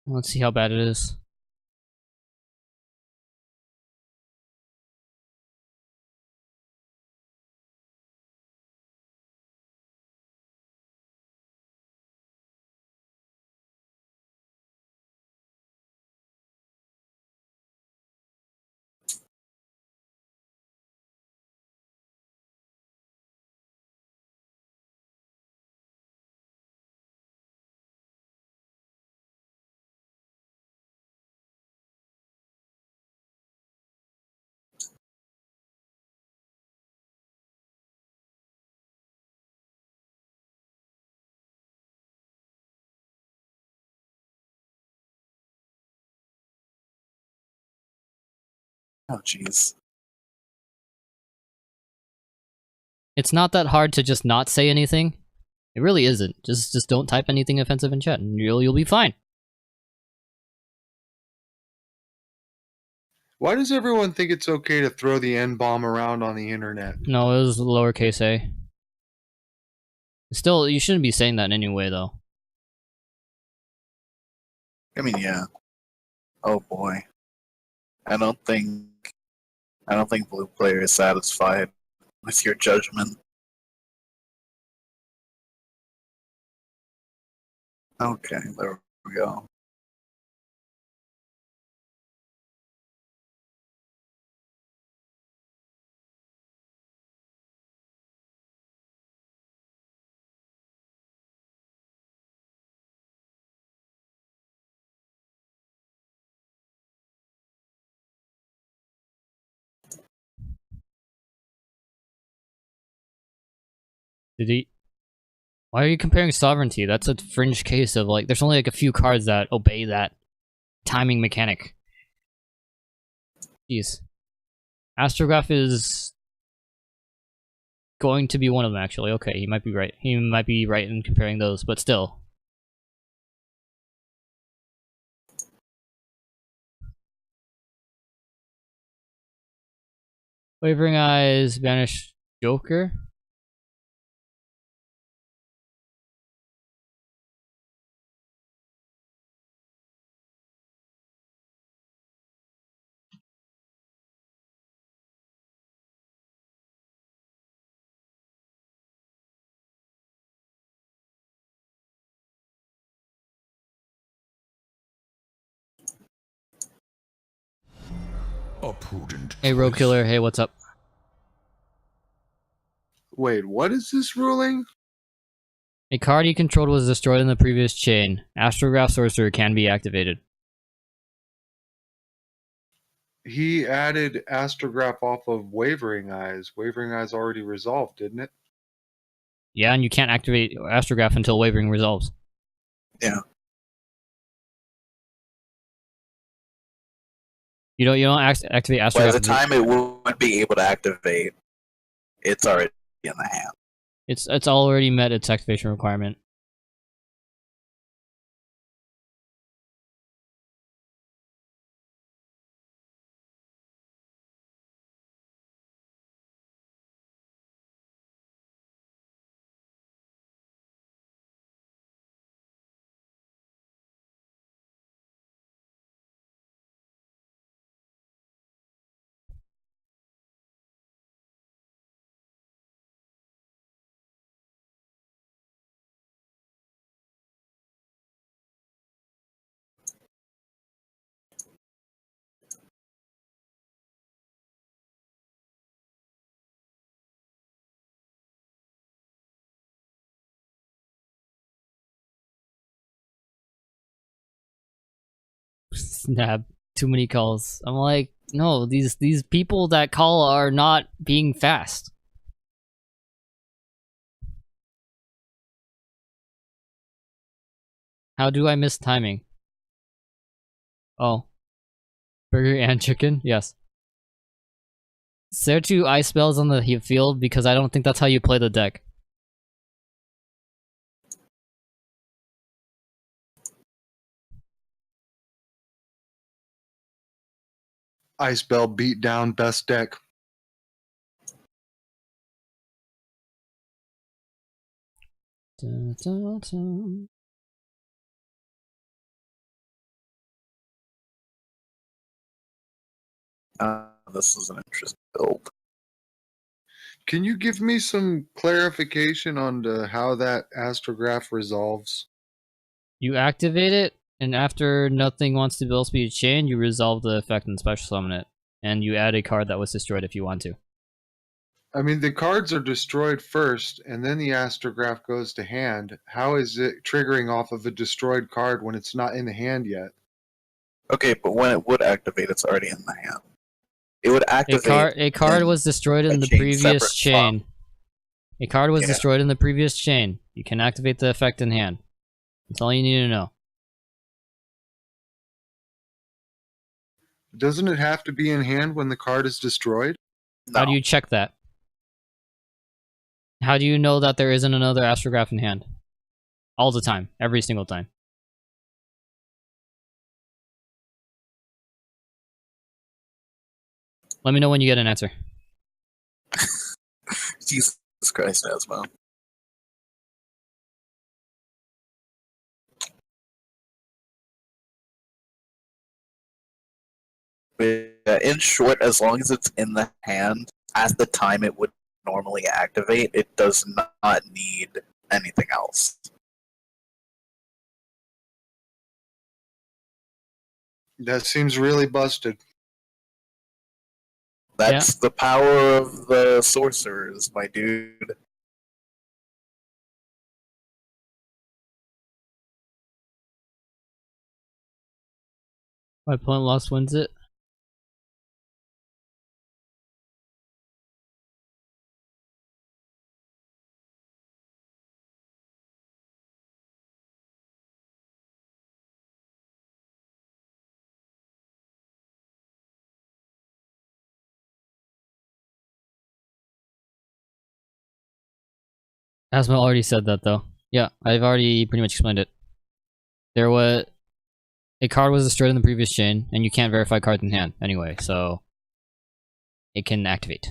Let's see how bad it is. Oh, jeez. It's not that hard to just not say anything. It really isn't. Just don't type anything offensive in chat, and you'll be fine. Why does everyone think it's okay to throw the N-bomb around on the internet? No, it was lowercase a. Still, you shouldn't be saying that anyway, though. I mean, yeah. Oh boy. I don't think blue player is satisfied with your judgment. Okay, there we go. Did he? Why are you comparing sovereignty? That's a fringe case of like, there's only like a few cards that obey that timing mechanic. Jeez. Astrograph is going to be one of them, actually. Okay, he might be right. He might be right in comparing those, but still. Wavering Eyes, Banished Joker. A prudent Hey, Road choice. Killer. Hey, what's up? Wait, what is this ruling? A card he controlled was destroyed in the previous chain. Astrograph Sorcerer can be activated. He added Astrograph off of Wavering Eyes. Wavering Eyes already resolved, didn't it? Yeah, and you can't activate Astrograph until Wavering resolves. Yeah. You don't activate Astrograph. By the time it would be able to activate, it's already in the hand. It's already met its activation requirement. Snap. Too many calls. I'm like, no, these people that call are not being fast. How do I miss timing? Oh. Burger and chicken? Yes. Is there 2 ice spells on the field? Because I don't think that's how you play the deck. Ice Bell beat down best deck. Dun, dun, dun. This is an interesting build. Can you give me some clarification on how that Astrograph resolves? You activate it, and after nothing wants to build speed chain, you resolve the effect and special summon it. And you add a card that was destroyed if you want to. I mean, the cards are destroyed first, and then the Astrograph goes to hand. How is it triggering off of a destroyed card when it's not in the hand yet? Okay, but when it would activate, it's already in the hand. It would activate. A card was destroyed in the previous chain. A card was destroyed in the previous chain. You can activate the effect in hand. That's all you need to know. Doesn't it have to be in hand when the card is destroyed? No. How do you check that? How do you know that there isn't another Astrograph in hand? All the time. Every single time. Let me know when you get an answer. Jesus Christ, Asmo. In short, as long as it's in the hand at the time it would normally activate, it does not need anything else. That seems really busted. That's the power of the sorcerers, my dude. My opponent lost wins it. Asma already said that though. Yeah, I've already pretty much explained it. There was a card was destroyed in the previous chain, and you can't verify cards in hand anyway, so it can activate.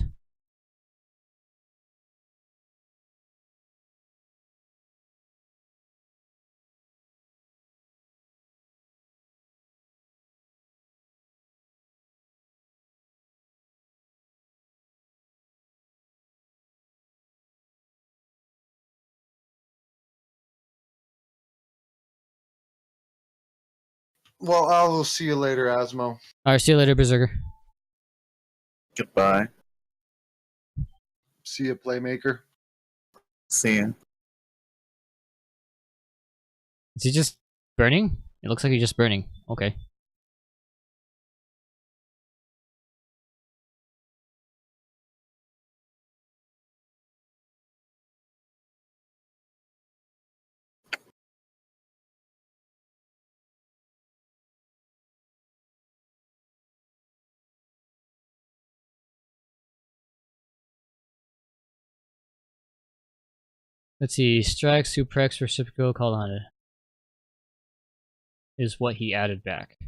Well, I will see you later, Asmo. Alright, see you later, Berserker. Goodbye. See ya, playmaker. See ya. Is he just burning? It looks like he's just burning. Okay. Let's see. Strike, suplex, reciprocal, called on it. Is what he added back.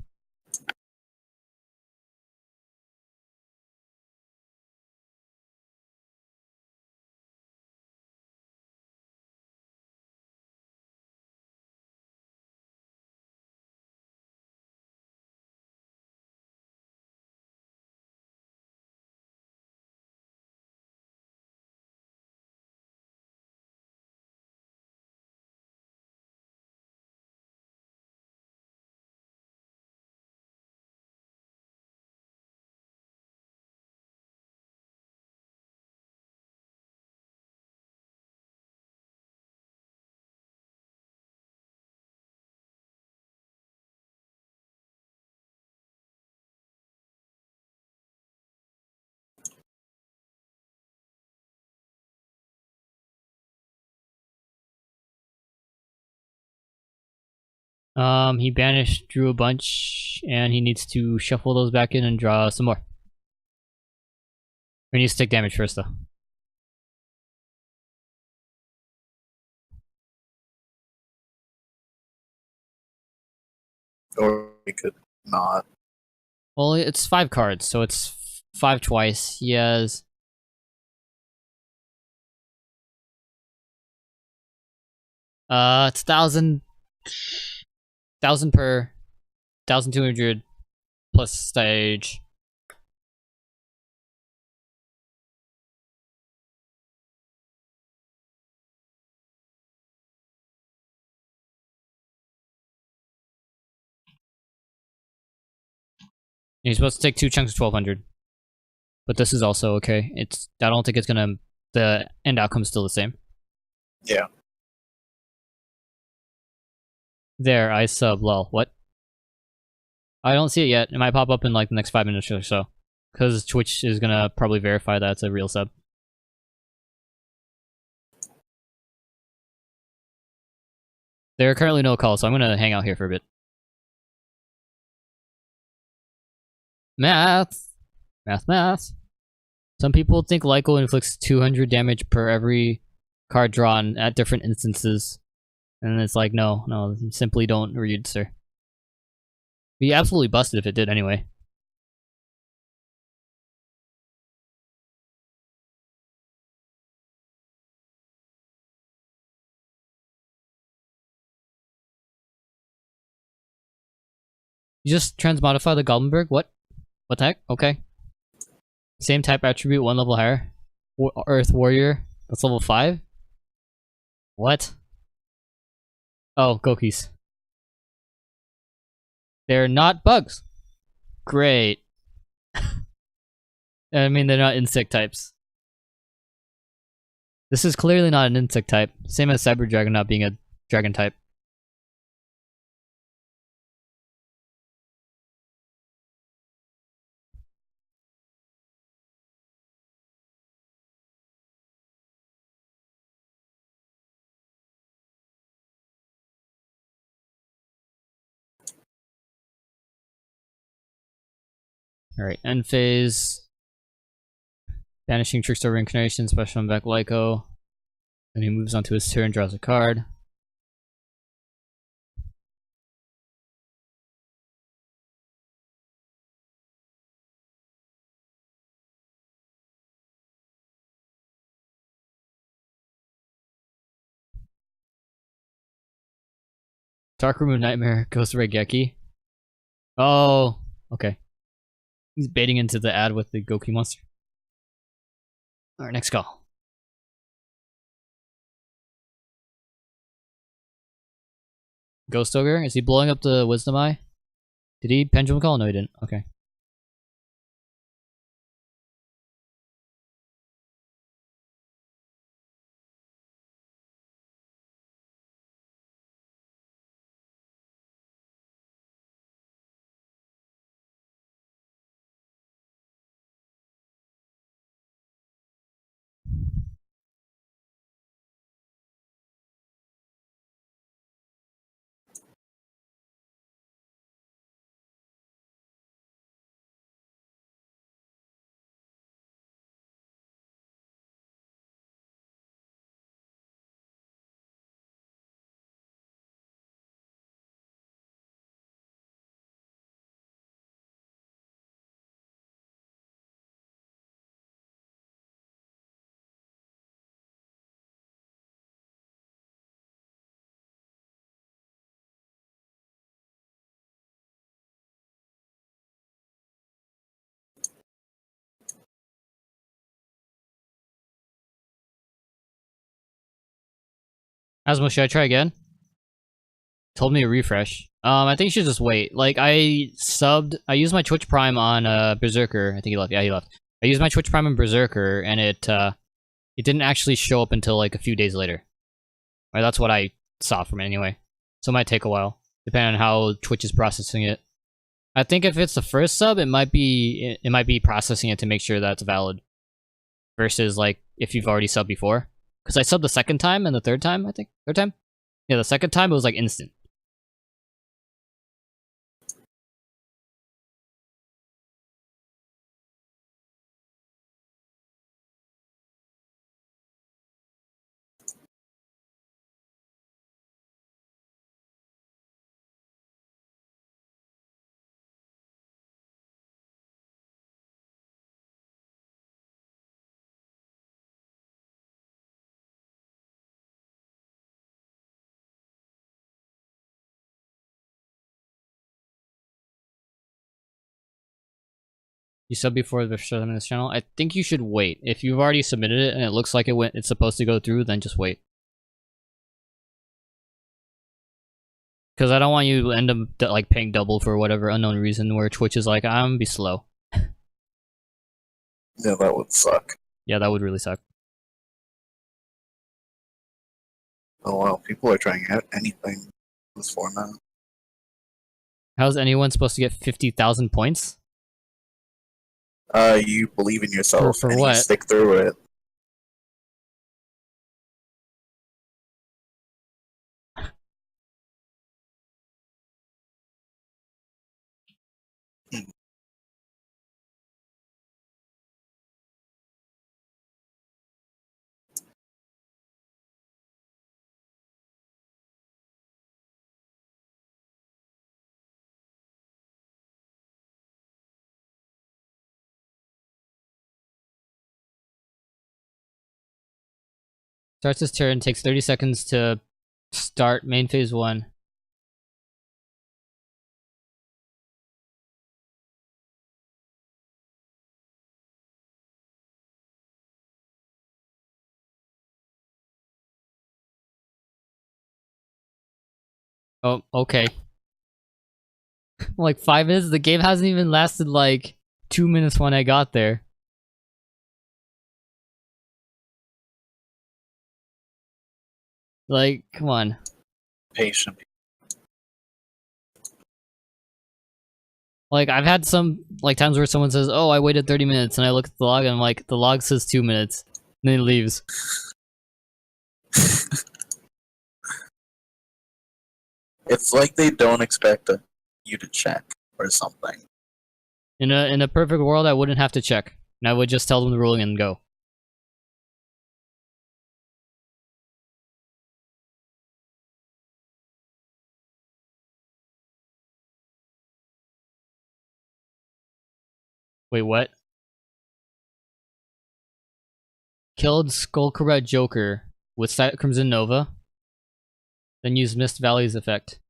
He banished, drew a bunch, and he needs to shuffle those back in and draw some more. He needs to take damage first, though. Or we could not. Well, it's 5 cards, so it's 5 twice. He has... it's 1,000 per 1,200 plus stage. You're supposed to take 2 chunks of 1,200, but this is also okay. It's I don't think it's gonna. The end outcome's still the same. Yeah. There, I sub lol. What? I don't see it yet. It might pop up in like the next 5 minutes or so, because Twitch is gonna probably verify that it's a real sub. There are currently no calls, so I'm gonna hang out here for a bit. Math! Math. Some people think Lyco inflicts 200 damage per every card drawn at different instances. And it's like, no, you simply don't read, sir. Be absolutely busted if it did anyway. You just transmodify the Goblinberg? What? What the heck? Okay. Same type attribute, 1 level higher. Earth Warrior, that's level 5? What? Oh, Gokis. They're not bugs. Great. I mean, they're not insect types. This is clearly not an insect type. Same as Cyber Dragon not being a dragon type. Alright, end phase. Banishing Trickster Reincarnation, special back Lyco. Then he moves on to his turn, draws a card. Darkroom Nightmare, Ghost Regeki. Oh, okay. He's baiting into the ad with the Goki monster. Alright, next call. Ghost Ogre? Is he blowing up the Wisdom Eye? Did he Pendulum Call? No, he didn't. Okay. Asmo, should I try again? Told me to refresh. I think you should just wait. Like, I used my Twitch Prime on, Berserker. I think he left. Yeah, he left. I used my Twitch Prime on Berserker, and it didn't actually show up until, like, a few days later. Right, that's what I saw from it anyway. So it might take a while, depending on how Twitch is processing it. I think if it's the first sub, it might be processing it to make sure that's valid. Versus, like, if you've already subbed before. Because I subbed the second time and the third time, I think. Third time? Yeah, the second time it was, like, instant. You sub before the start of this channel? I think you should wait. If you've already submitted it and it looks like it's supposed to go through, then just wait. Because I don't want you to end up like paying double for whatever unknown reason where Twitch is like, I'm gonna be slow. Yeah, that would suck. Yeah, that would really suck. Oh wow, people are trying out anything in this format. How's anyone supposed to get 50,000 points? You believe in yourself For and what? you stick through it. Starts his turn, takes 30 seconds to start main phase 1. Oh, okay. Like 5 minutes? The game hasn't even lasted like 2 minutes when I got there. Like, come on. Patient. Like, I've had some like times where someone says, oh, I waited 30 minutes, and I look at the log and I'm like, the log says 2 minutes. And then it leaves. It's like they don't expect you to check or something. In a perfect world, I wouldn't have to check. And I would just tell them the ruling and go. Wait, what? Killed Skullcrest Joker with Crimson Nova. Then used Mist Valley's effect.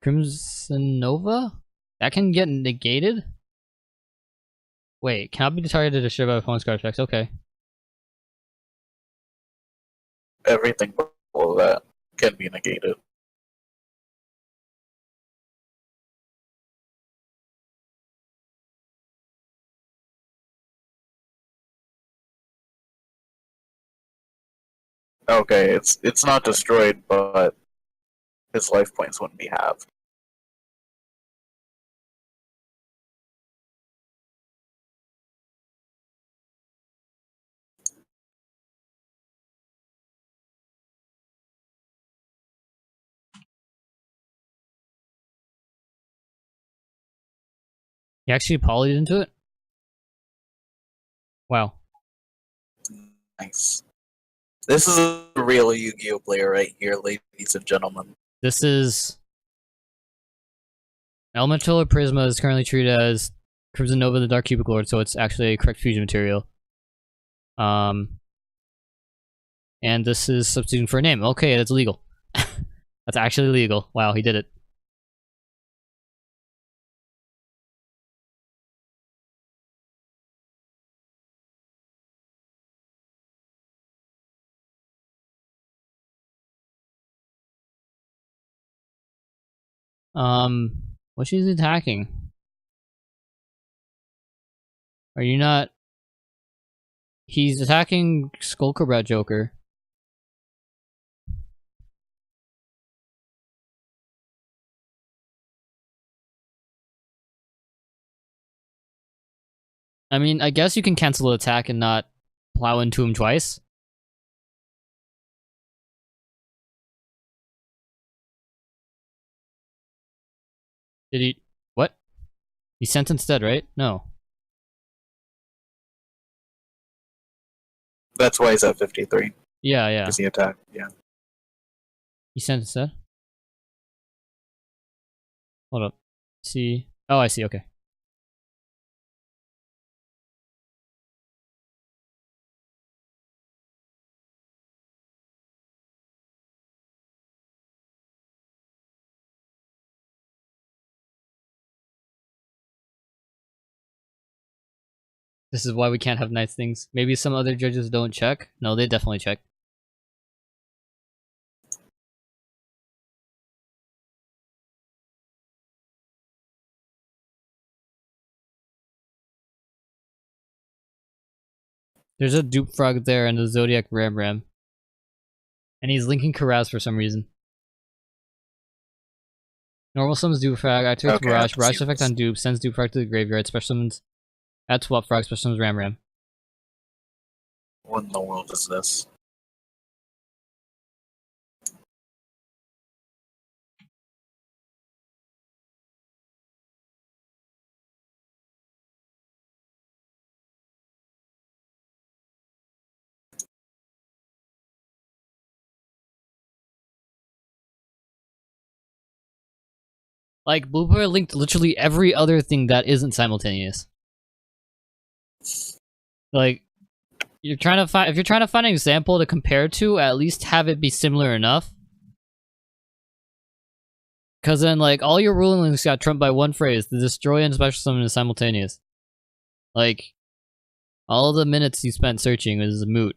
Crimson Nova? That can get negated? Wait, cannot be targeted or destroyed by opponent's card effects. Okay. Everything below that can be negated. Okay, it's not destroyed, but his life points wouldn't be halved. He actually polyed into it? Wow. Nice. This is a real Yu-Gi-Oh player right here, ladies and gentlemen. This is... Elemental or Prisma is currently treated as Crimson Nova the Dark Cubic Lord, so it's actually a correct fusion material. And this is substituting for a name. Okay, that's legal. That's actually legal. Wow, he did it. What she's attacking? Are you not? He's attacking Skull Cobra Joker. I mean, I guess you can cancel the attack and not plow into him twice. Did he? What? He sent instead, right? No. That's why he's at 53. Yeah, yeah. Because he attacked, yeah. He sent instead? Hold up. See. Oh, I see, okay. This is why we can't have nice things. Maybe some other judges don't check? No, they definitely check. There's a dupe frog there and a Zodiac Ram Ram. And he's linking Karaz for some reason. Normal summons dupe frog, activates Okay, barrage, barrage see effect this. on dupe, sends dupe frog to the graveyard, special summons, add swap frog, special summons Ram Ram. What in the world is this? Like, Blueprint linked literally every other thing that isn't simultaneous. Like, you're trying to find, if you're trying to find an example to compare to, at least have it be similar enough. Cause then, like, all your ruling links got trumped by one phrase: the destroy and special summon is simultaneous. Like, all the minutes you spent searching is moot.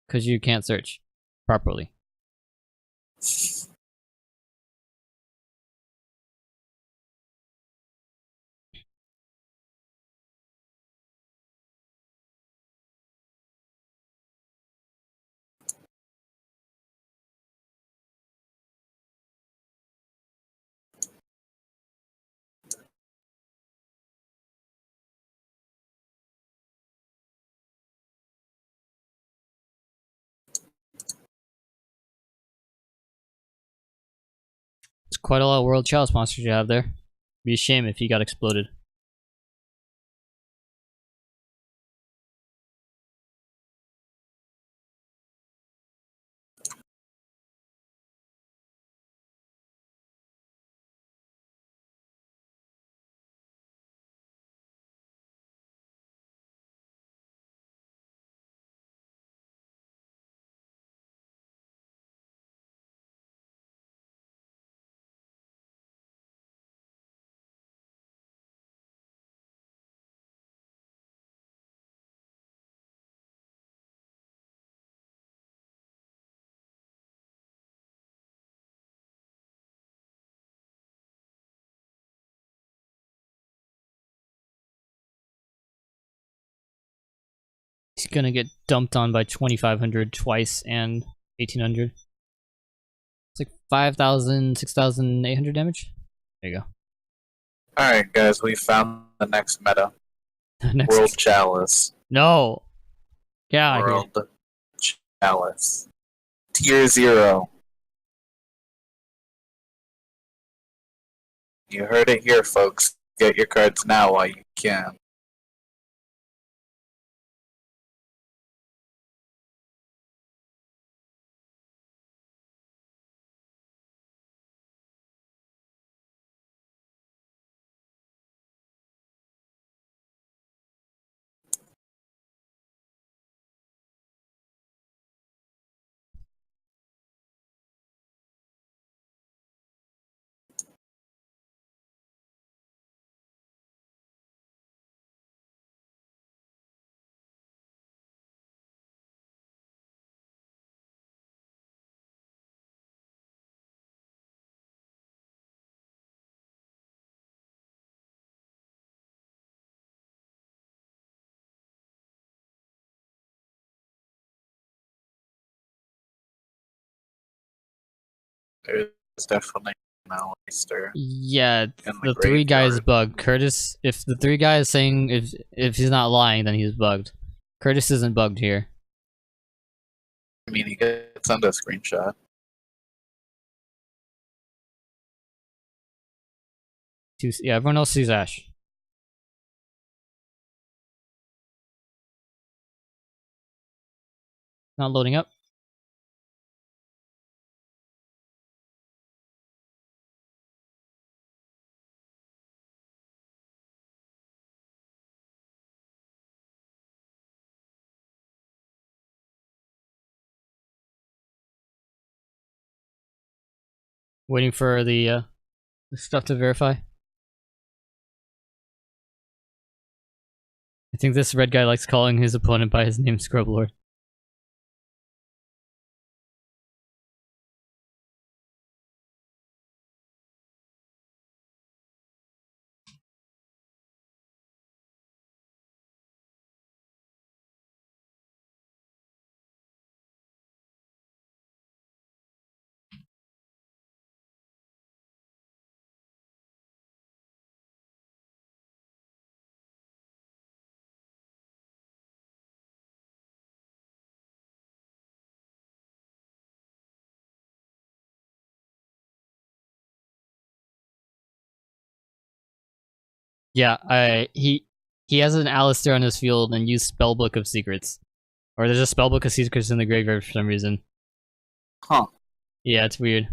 Cause you can't search properly. It's quite a lot of World Chalice monsters you have there. Be a shame if he got exploded. He's gonna get dumped on by 2,500 twice and 1,800. It's like 5,000, 6,800 damage. There you go. Alright, guys, we found the next meta. Next. World Chalice. No! Get out of here. World Chalice. Tier 0. You heard it here, folks. Get your cards now while you can. There's definitely an oyster. Yeah, In the the three guys graveyard. bugged. Curtis, if the three guys saying if he's not lying, then he's bugged. Curtis isn't bugged here. I mean, you can send a screenshot. Yeah, everyone else sees Ash. Not loading up. Waiting for the stuff to verify. I think this red guy likes calling his opponent by his name, Scrublord. Yeah, he has an Alistair on his field and used Spellbook of Secrets. Or there's a Spellbook of Secrets in the graveyard for some reason. Huh. Yeah, it's weird.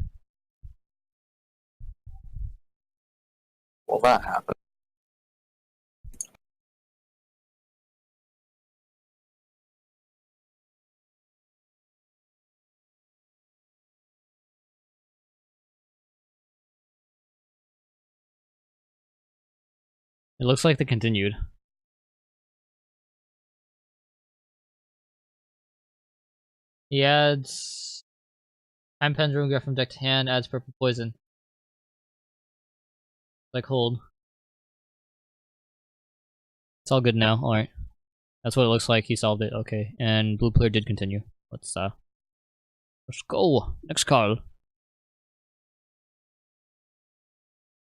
Well, that happened. It looks like they continued. He adds Time Pendulum Graph from deck to hand, adds purple poison. Like hold. It's all good now. Alright. That's what it looks like. He solved it. Okay. And blue player did continue. Let's go. Next call.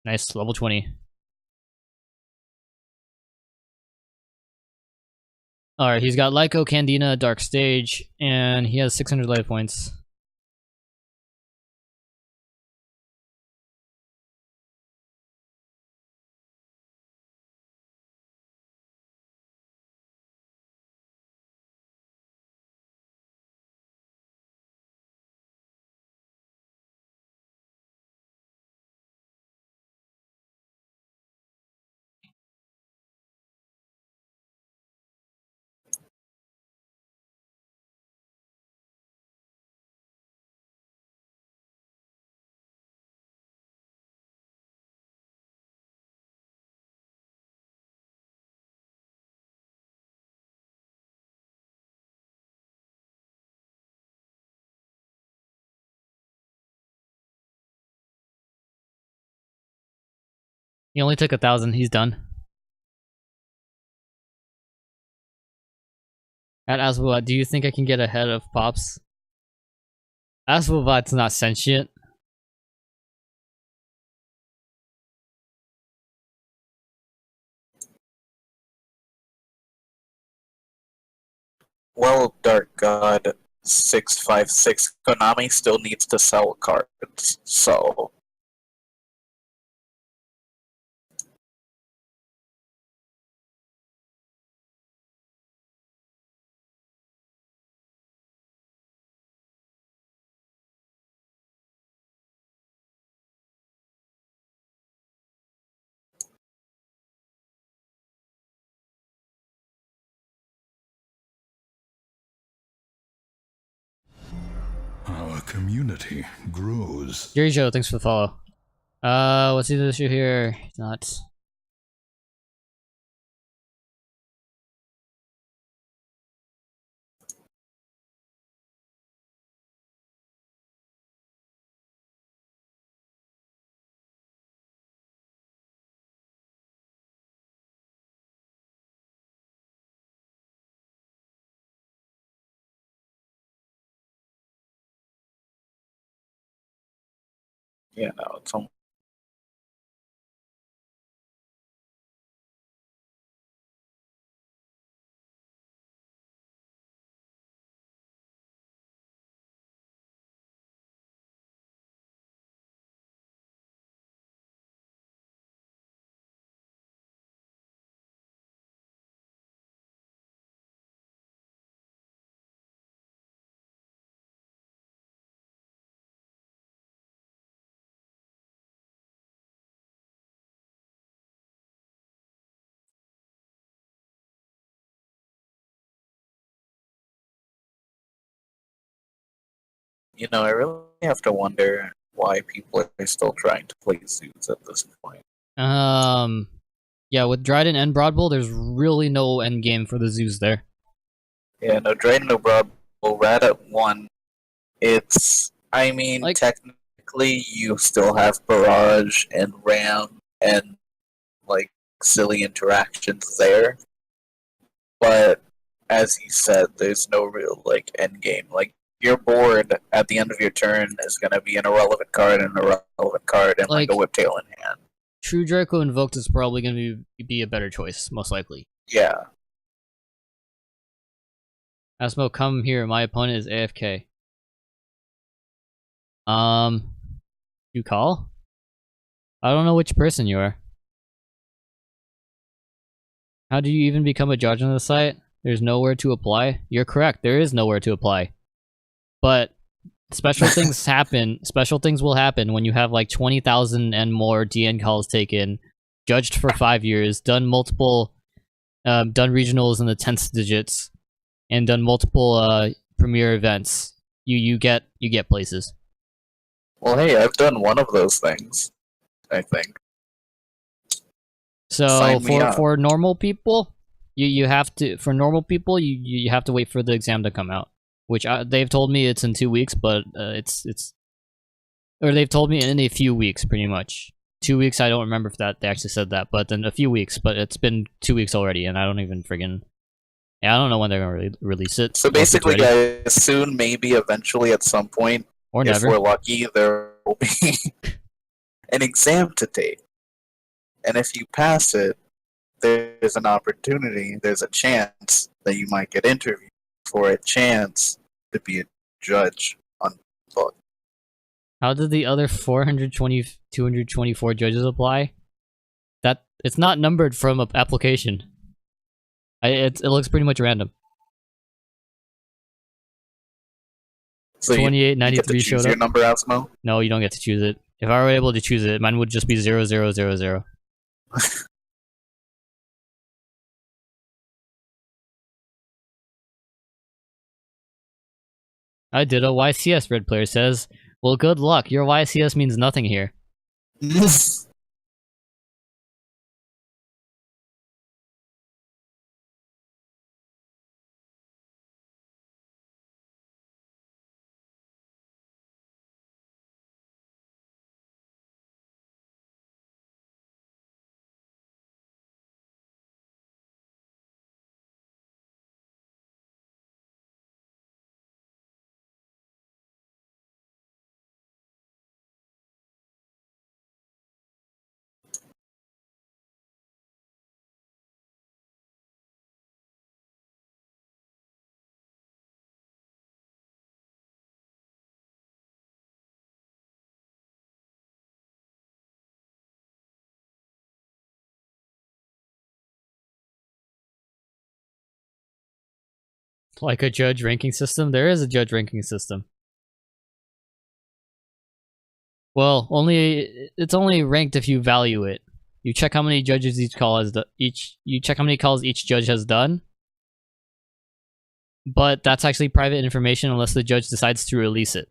Nice. Level 20. Alright, he's got Lyco, Candina, Dark Stage, and he has 600 life points. He only took 1,000. He's done. At Aswabot, do you think I can get ahead of Pops? Aswabot's not sentient. Well, Dark God 656 Konami still needs to sell cards, so Our community grows. Jerry Joe, thanks for the follow. What's the issue here? It's not. Yeah, no, it's almost. I really have to wonder why people are still trying to play zoos at this point. Yeah, with Dryden and Broadbull, there's really no end game for the zoos there. Yeah, no, Dryden, no Broad, Rat at 1. I mean, technically, you still have Barrage and Ram and, silly interactions there. But, as you said, there's no real, end game. Your board at the end of your turn is going to be an irrelevant card and a relevant card and, a Whiptail in hand. True Draco Invoked is probably going to be a better choice, most likely. Yeah. Asmo, come here. My opponent is AFK. You call? I don't know which person you are. How do you even become a judge on the site? There's nowhere to apply? You're correct, there is nowhere to apply. But special things happen. Special things will happen when you have 20,000 and more DN calls taken, judged for 5 years, done multiple, done regionals in the 10th digits, and done multiple premier events. You get places. Well, hey, I've done one of those things, I think. So for normal people, you have to you have to wait for the exam to come out, which they've told me it's in 2 weeks, but or they've told me in a few weeks, pretty much. 2 weeks, I don't remember if they actually said that, but then a few weeks, but it's been 2 weeks already, and I don't even friggin'. Yeah, I don't know when they're gonna release it. So basically, guys, soon, maybe, eventually, at some point, or if never, we're lucky, there will be an exam to take. And if you pass it, there's an opportunity, there's a chance that you might get interviewed for a chance to be a judge on book. How did the other 224 judges apply? That it's not numbered from an application. It looks pretty much random. So 2893 you showed up. Your number, Asmo? No, you don't get to choose it. If I were able to choose it, mine would just be 0000. I did a YCS, Red Player says. Well, good luck. Your YCS means nothing here. Like a judge ranking system? There is a judge ranking system. Well, it's only ranked if you value it. You check how many judges each call has you check how many calls each judge has done. But that's actually private information unless the judge decides to release it.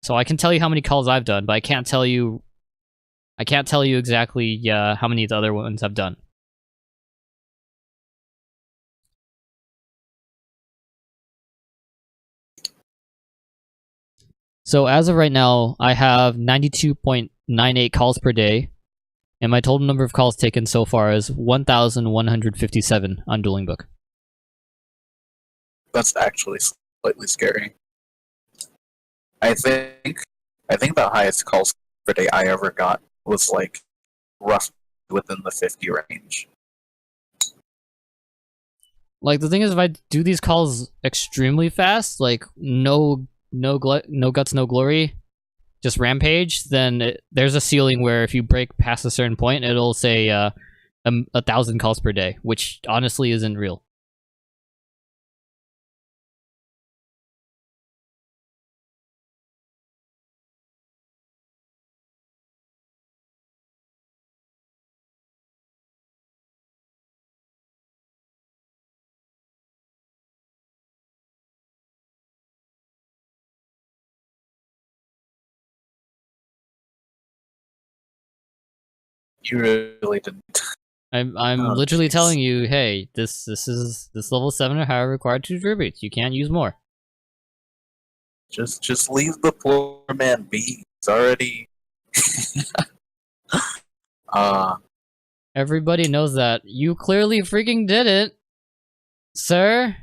So I can tell you how many calls I've done, but I can't tell you exactly how many the other ones have done. So as of right now, I have 92.98 calls per day, and my total number of calls taken so far is 1,157 on Dueling Book. That's actually slightly scary. I think the highest call per day I ever got was like roughly within the 50 range. Like, the thing is, if I do these calls extremely fast, like no guts, no glory, just rampage, then there's a ceiling where if you break past a certain point, it'll say 1,000 calls per day, which honestly isn't real. You really didn't. I'm literally telling you, hey, this level 7 or higher required 2 tributes. You can't use more. Just leave the poor man be. He's already. Everybody knows that. You clearly freaking did it, sir.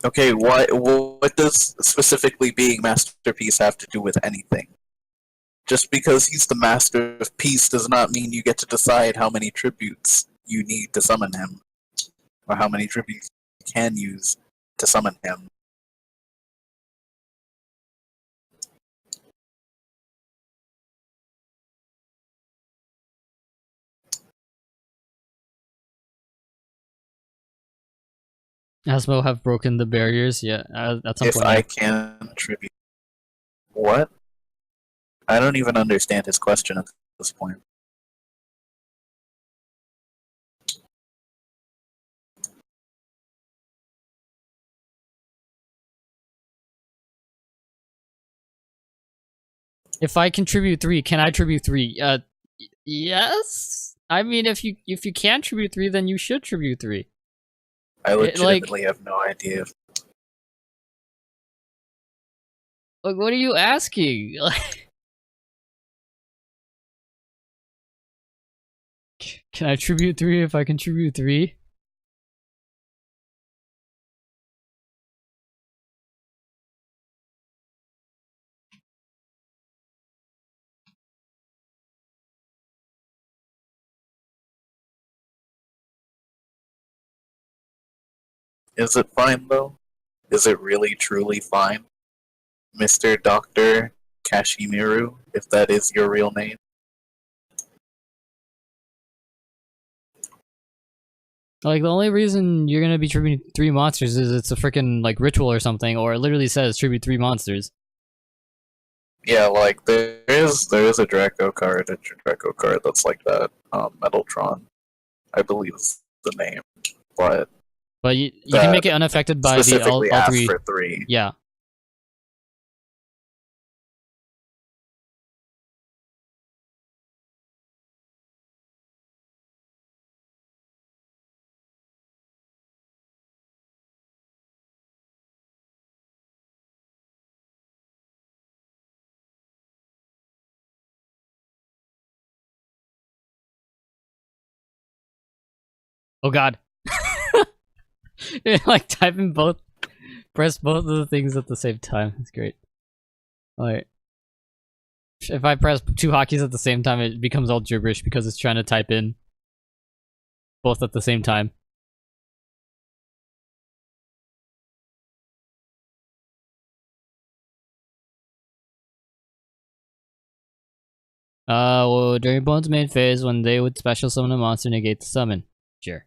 Okay, what does specifically being Masterpiece have to do with anything? Just because he's the Master of Peace does not mean you get to decide how many tributes you need to summon him, or how many tributes you can use to summon him. Asmo have broken the barriers, yeah, at some If point. I can tribute... What? I don't even understand his question at this point. If I contribute 3, can I tribute 3? Yes? I mean, if you can tribute 3, then you should tribute 3. I legitimately have no idea. Like, what are you asking? Can I tribute 3 if I contribute 3? Is it fine, though? Is it really, truly fine? Mr. Dr. Kashimiru, if that is your real name? Like, the only reason you're gonna be tributing 3 monsters is it's a freaking, like, ritual or something, or it literally says tribute 3 monsters. Yeah, like, there is a Draco card, that's like that. Metaltron, I believe is the name. But you can make it unaffected by the all 3. For 3. Yeah. Oh god. Like, type in both, press both of the things at the same time. That's great. Alright. If I press 2 hotkeys at the same time, it becomes all gibberish because it's trying to type in both at the same time. Well, during Bone's main phase, when they would special summon a monster, negate the summon. Sure.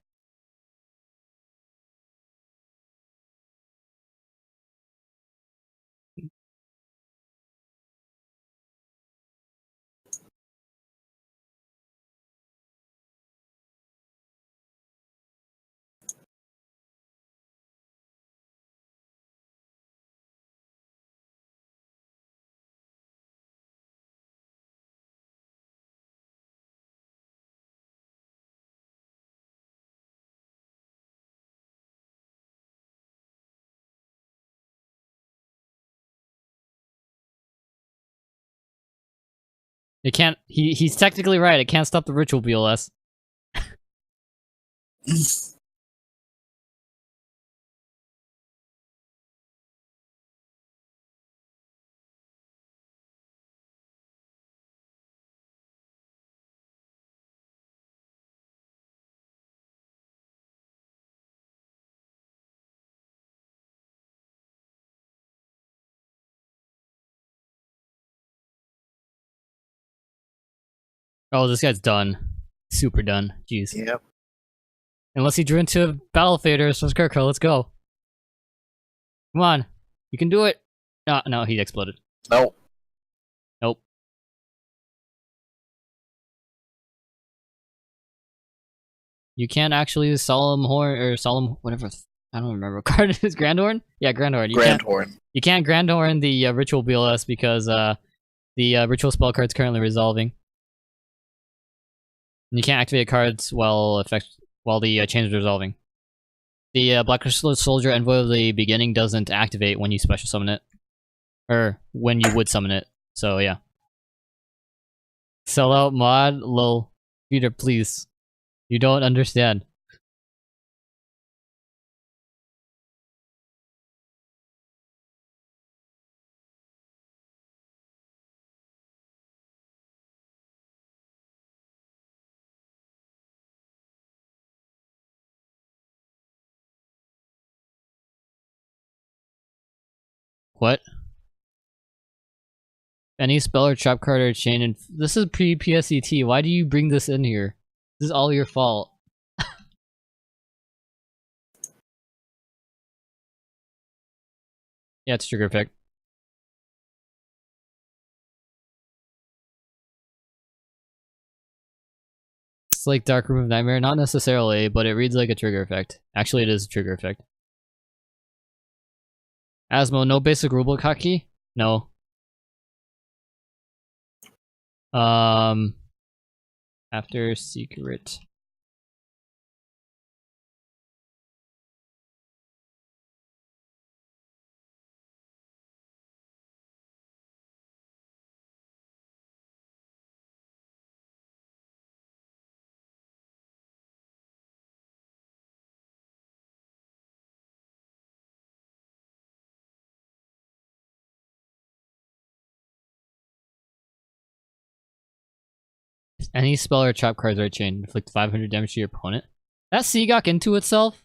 It can't. He's technically right. It can't stop the ritual BLS. Oh, this guy's done. Super done. Jeez. Yep. Unless he drew into a battle theater, so Skirko, let's go. Come on. You can do it. No, he exploded. Nope. Nope. You can't actually use Solemn Horn or Solemn whatever. I don't remember what card it is. Grandhorn? Yeah, Grandhorn. You can't Grandhorn the Ritual BLS because the Ritual spell card's currently resolving. And you can't activate cards while the change is resolving. The Black Crystal Soldier Envoy of the Beginning doesn't activate when you special summon it. Or when you would summon it. So yeah. Sell out mod, lol. Peter, please. You don't understand. What? Any spell or trap card or chain and this is pre-PSET. Why do you bring this in here? This is all your fault. Yeah, it's trigger effect. It's like Dark Room of Nightmare, not necessarily, but it reads like a trigger effect. Actually, it is a trigger effect. Asmo, no basic rulebook hotkey? No. After secret. Any spell or trap cards are chained. Inflict 500 damage to your opponent. That Seagok into itself?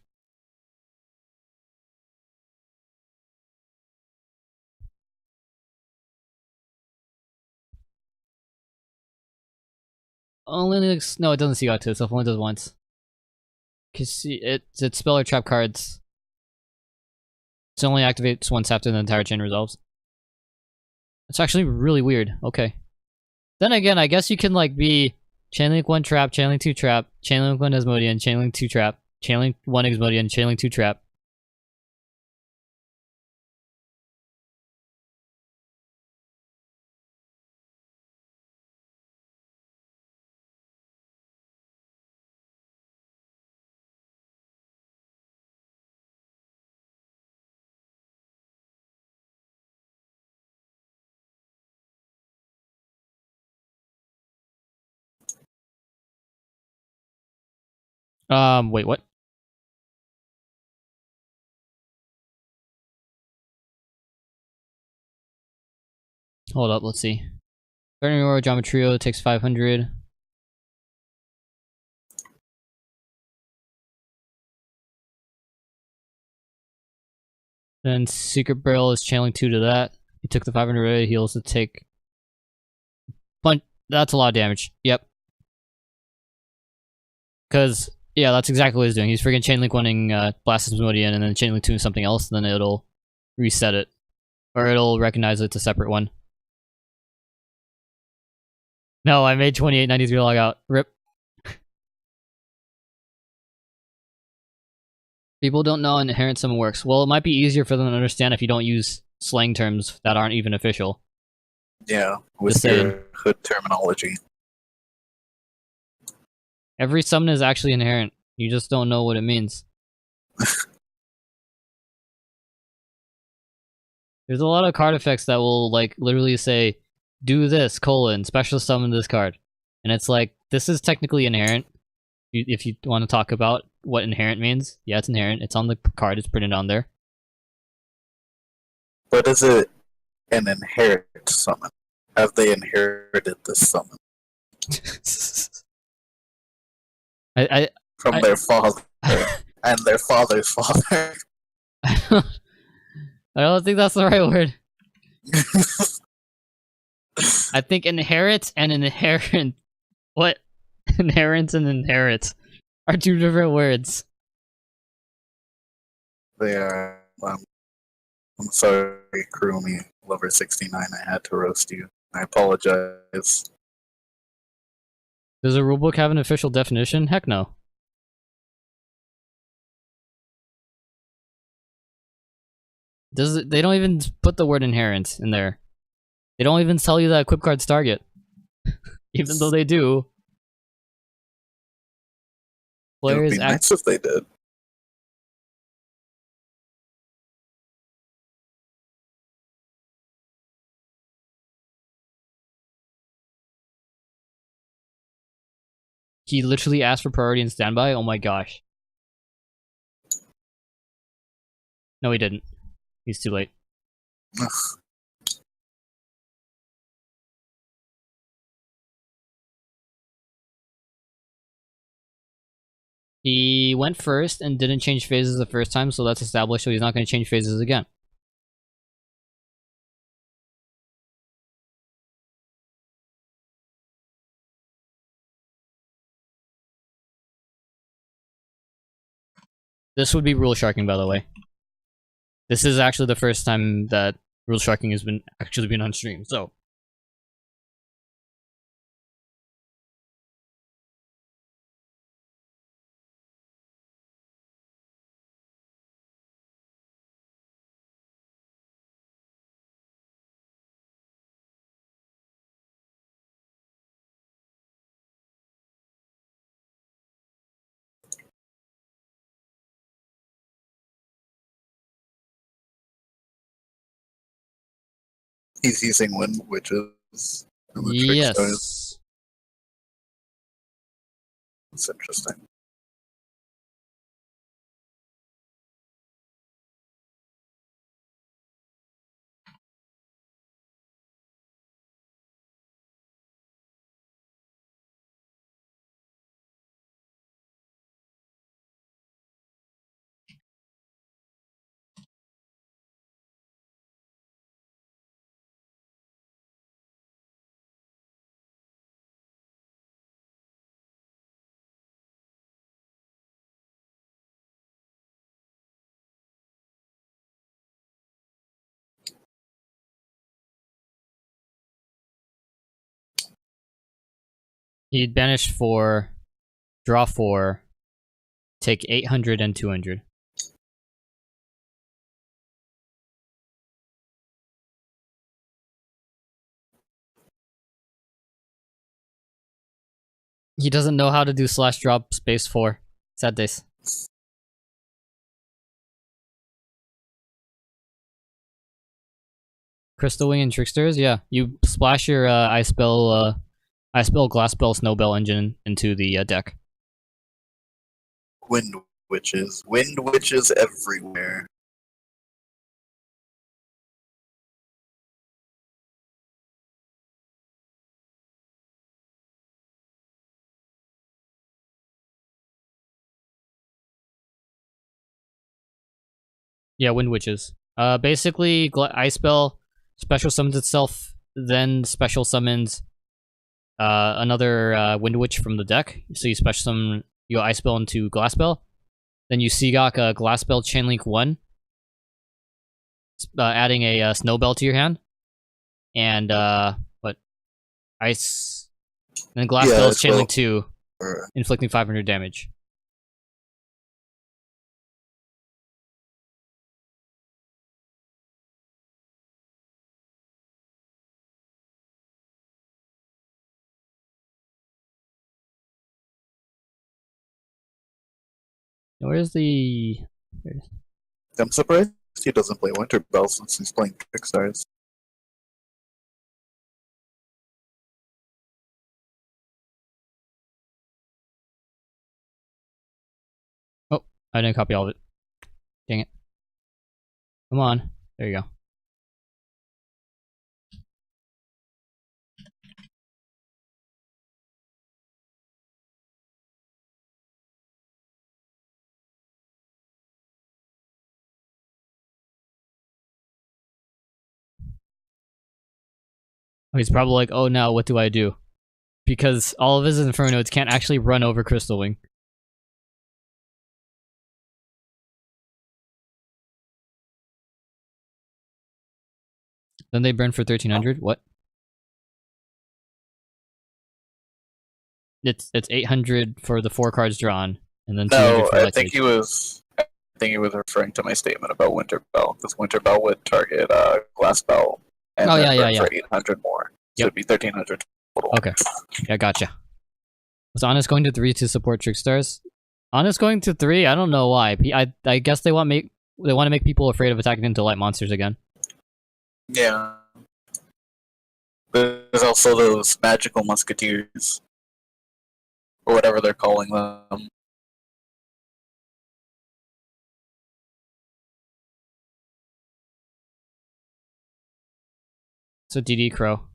Only no, it doesn't Seagok to itself. Only does once. Cause it's spell or trap cards. It only activates once after the entire chain resolves. It's actually really weird. Okay. Then again, I guess you can like be Chainlink 1 trap, Chainlink 2 trap, Chainlink 1 Asmodean, Chainlink 2 trap, Chainlink 1 Asmodean, Chainlink 2 trap. Wait, what? Hold up, let's see. Burning Aurora Geometrio takes 500. Then Secret Barrel is channeling 2 to that. He took the 500 away, he also take... That's a lot of damage. Yep. Because, yeah, that's exactly what he's doing. He's freaking Chainlink 1ing Blast Asmodean and then Chainlink 2ing something else, then it'll reset it. Or it'll recognize it's a separate one. No, I made 2893 logout. RIP. People don't know how inherent summon works. Well, it might be easier for them to understand if you don't use slang terms that aren't even official. Yeah, with your hood terminology. Every summon is actually inherent. You just don't know what it means. There's a lot of card effects that will, like, literally say, do this, special summon this card. And it's like, this is technically inherent. If you want to talk about what inherent means, yeah, it's inherent. It's on the card, it's printed on there. But is it an inherent summon? Have they inherited this summon? From their father and their father's father. I don't think that's the right word. I think inherit and inherent What? Inherent and inherit are two different words. They are. I'm sorry, Kurumi, Lover 69. I had to roast you. I apologize. Does a rulebook have an official definition? Heck no. They don't even put the word inherent in there. They don't even tell you that equip card's target. Even though they do. It would Players be nice if they did. He literally asked for priority and standby? Oh my gosh. No, he didn't. He's too late. He went first and didn't change phases the first time, so that's established, so he's not going to change phases again. This would be rule sharking, by the way. This is actually the first time that rule sharking has been on stream, so. He's using wind witches. Yes. That's interesting. He'd banish 4, draw 4, take 800 and 200. He doesn't know how to do slash drop space 4. Sad days. Crystal Wing and Tricksters? Yeah. You splash your Ice Spell, Glass Spell, Snow Bell engine into the deck. Wind witches. Wind witches everywhere. Yeah, Wind Witches. Basically, Ice Spell special summons itself, then special summons another Wind Witch from the deck. So you special summon your Ice Spell into Glass Spell. Then you Seagok Glass Spell Chainlink 1, adding a Snow Bell to your hand. And, what? Ice. Then Glass Spell is Chainlink 2, inflicting 500 damage. Where's the... I'm surprised he doesn't play Winter Bell since he's playing Trickstars. Oh, I didn't copy all of it. Dang it. Come on. There you go. He's probably like, oh no, what do I do? because all of his Infernos can't actually run over Crystal Wing. Then they burn for 1300. What? It's 800 for the 4 cards drawn, and then 200 No, for I Light think Stage. I think he was referring to my statement about Winter Bell, because Winter Bell would target Glass Bell, and Oh, then yeah, burn yeah. for 800 more. So Yep. it'd be 1300 total. Okay. Yeah, gotcha. Was Honest going to 3 to support Trickstars? Honest going to 3? I don't know why. I guess they want to make people afraid of attacking into light monsters again. Yeah. There's also those magical musketeers, or whatever they're calling them. So DD Crow.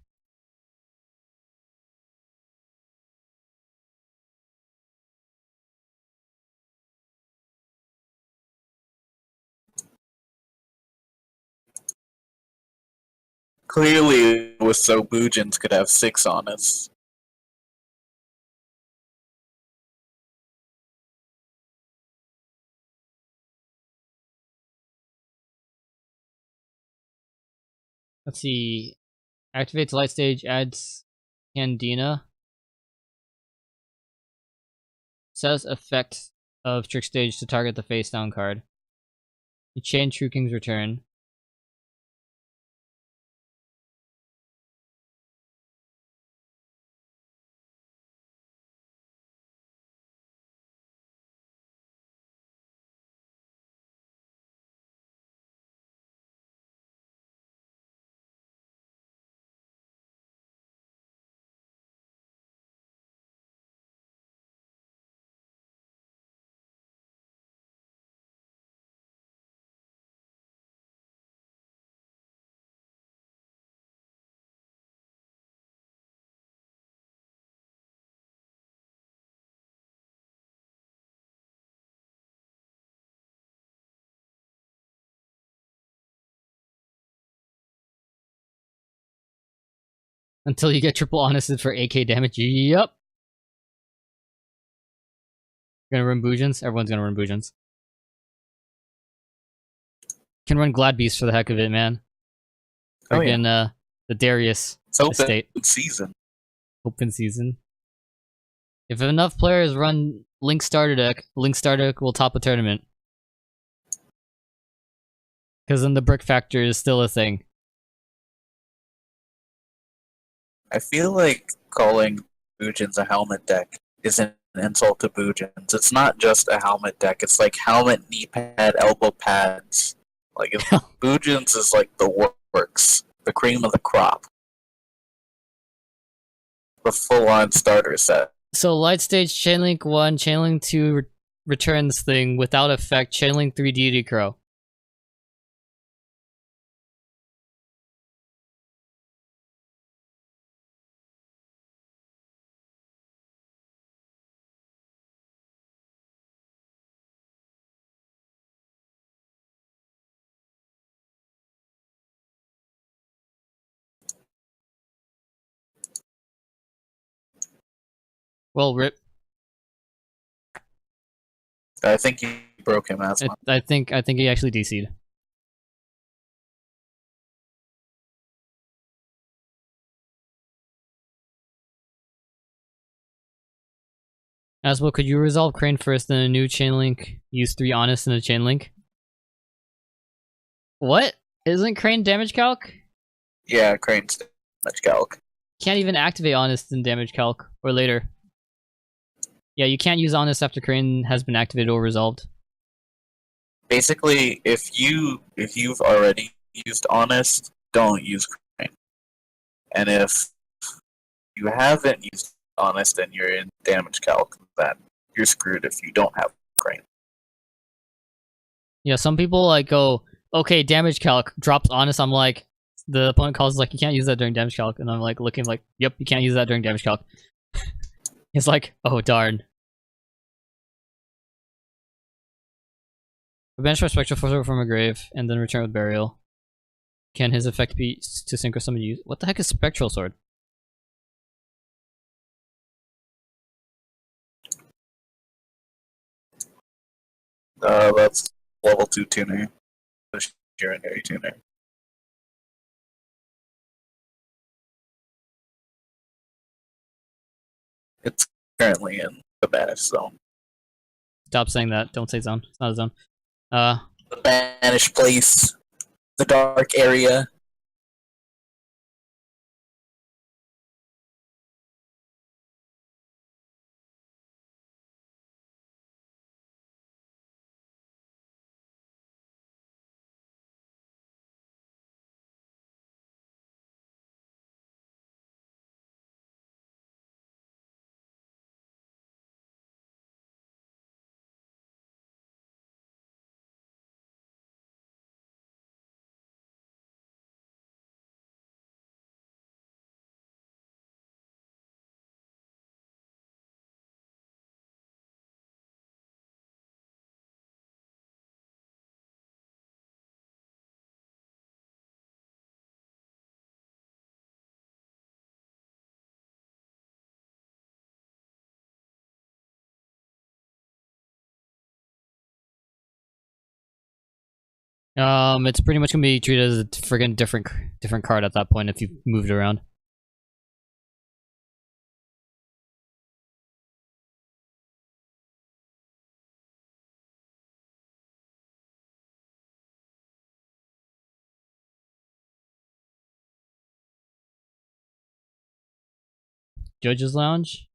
Clearly, it was so Boojins could have 6 on us. Let's see. Activates Light Stage, adds Candina. Says effect of Trick Stage to target the face down card. You chain True King's Return. Until you get triple honested for AK damage. Yep. Gonna run Boojins? Everyone's gonna run Boojins. Can run Glad Beast for the heck of it, man. Oh, yeah. Friggin', the Darius It's open estate. season. Open season. If enough players run Link starter deck will top a tournament. Because then the brick factor is still a thing. I feel like calling Boojins a helmet deck is an insult to Boojins. It's not just a helmet deck, it's like helmet, knee pad, elbow pads. Like, Boojins is like the works, the cream of the crop. The full-on starter set. So Light Stage, Chainlink 1, Chainlink 2 returns thing without effect, Chainlink 3 Deity Crow. Well, rip. I think you broke him as well. I think he actually DC'd. As well, could you resolve Crane first, then a new Chainlink? Use 3 Honest in a Chainlink? What? Isn't Crane damage calc? Yeah, Crane's damage calc. Can't even activate Honest in damage calc, or later. Yeah, you can't use Honest after Crane has been activated or resolved. Basically, if you've already used Honest, don't use Crane. And if you haven't used Honest and you're in damage calc, then you're screwed if you don't have Crane. Yeah, some people like go, okay, damage calc, drops Honest. I'm like, the opponent calls like, you can't use that during damage calc. And I'm like, looking like, yep, you can't use that during damage calc. It's like, oh darn. Banish my Spectral Force from a grave, and then return with Burial. Can his effect be to synchro summon use? What the heck is Spectral Sword? That's level 2 tuner. The urinary tuner. It's currently in the banished zone. Stop saying that. Don't say zone. It's not a zone. The banished place. The dark area. It's pretty much gonna be treated as a friggin' different card at that point if you moved it around. Judge's Lounge?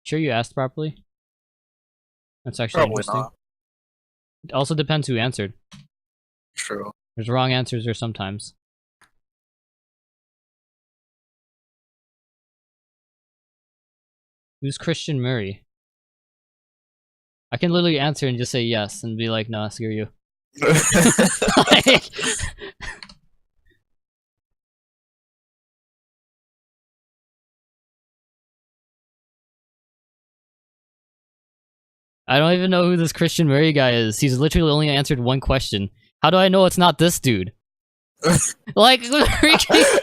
Sure you asked properly? That's actually Probably interesting. not. It also depends who answered. True. There's wrong answers there sometimes. Who's Christian Murray? I can literally answer and just say yes and be like, no, screw you. Like, I don't even know who this Christian Murray guy is. He's literally only answered one question. How do I know it's not this dude? Like, freaking...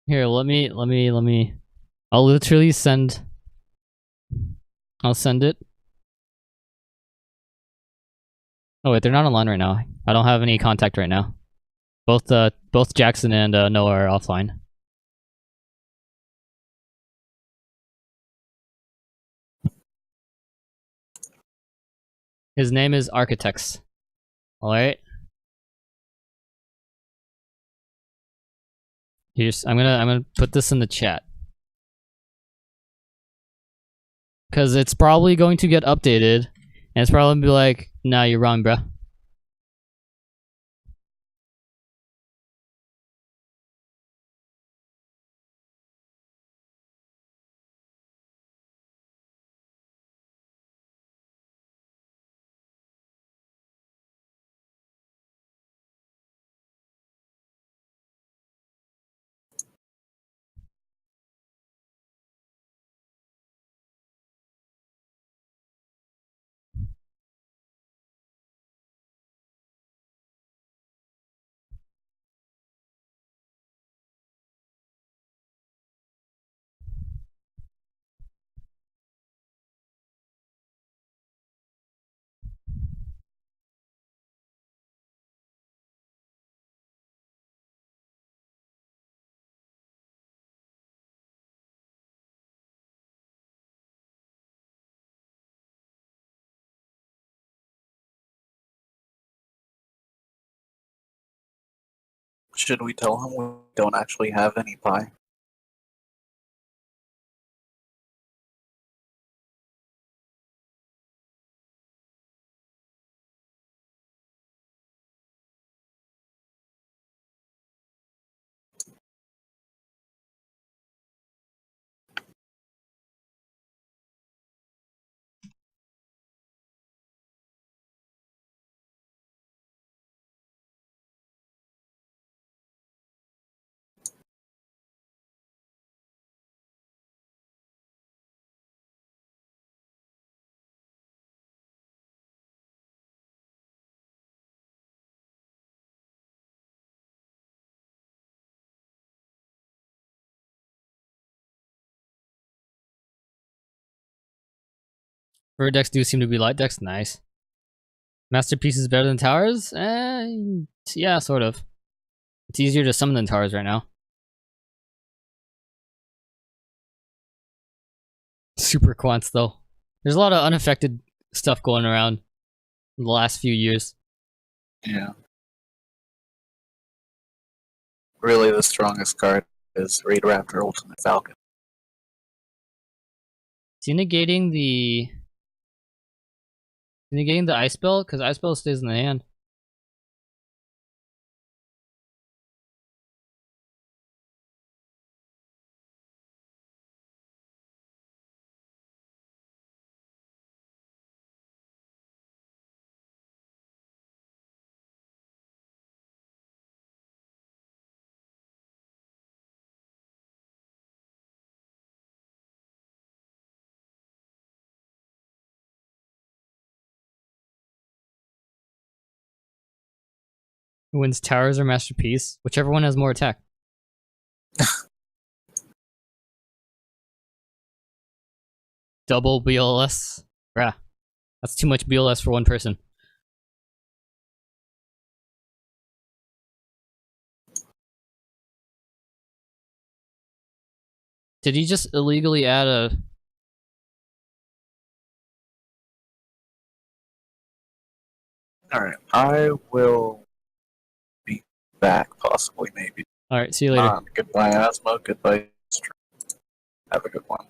Here, let me. I'll literally send. I'll send it. Oh wait, they're not online right now. I don't have any contact right now. Both Jackson and Noah are offline. His name is Architects. All right. Here's I'm gonna put this in the chat because it's probably going to get updated, and it's probably gonna be like, "Nah, you're wrong, bruh." Should we tell him we don't actually have any pie? River decks do seem to be light decks. Nice. Masterpiece is better than towers? Yeah, sort of. It's easier to summon than towers right now. Super quants though. There's a lot of unaffected stuff going around in the last few years. Yeah. Really, the strongest card is Raid Raptor Ultimate Falcon. Is he negating the Ice Spell? Because Ice Spell stays in the hand. Who wins, towers or masterpiece? Whichever one has more attack. Double BLS? Bruh. That's too much BLS for one person. Did he just illegally add a... Alright, I will be back, possibly, maybe. Alright, see you later. Goodbye, Asmo. Goodbye, Stream. Have a good one.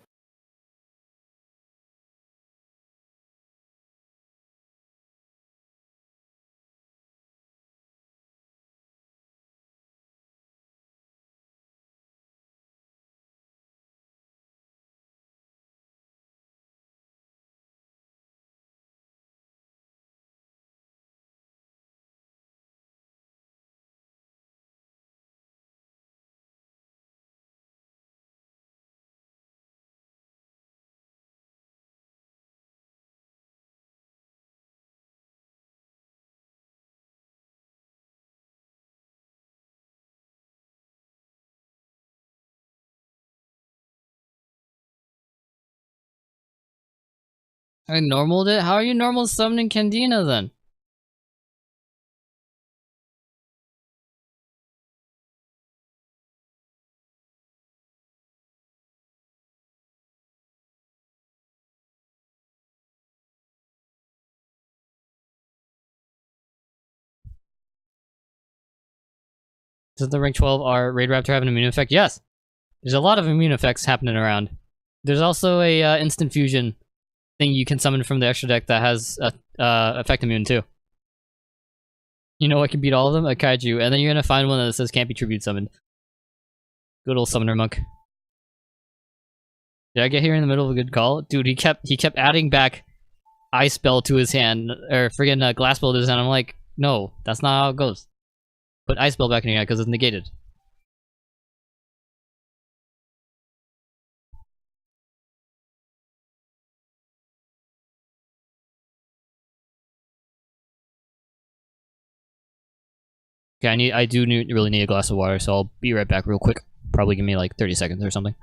I normaled it? How are you normal summoning Candina then? Does the rank 12 our Raid Raptor have an immune effect? Yes! There's a lot of immune effects happening around. There's also a instant fusion thing you can summon from the extra deck that has effect immune too. You know what can beat all of them? A kaiju, and then you're gonna find one that says can't be tribute summoned. Good old summoner monk. Did I get here in the middle of a good call? Dude, he kept adding back Ice Spell to his hand, or friggin' Glass Spell to his hand. I'm like, no, that's not how it goes. Put Ice Spell back in your hand because it's negated. Okay, I do really need a glass of water, so I'll be right back real quick. Probably give me like 30 seconds or something.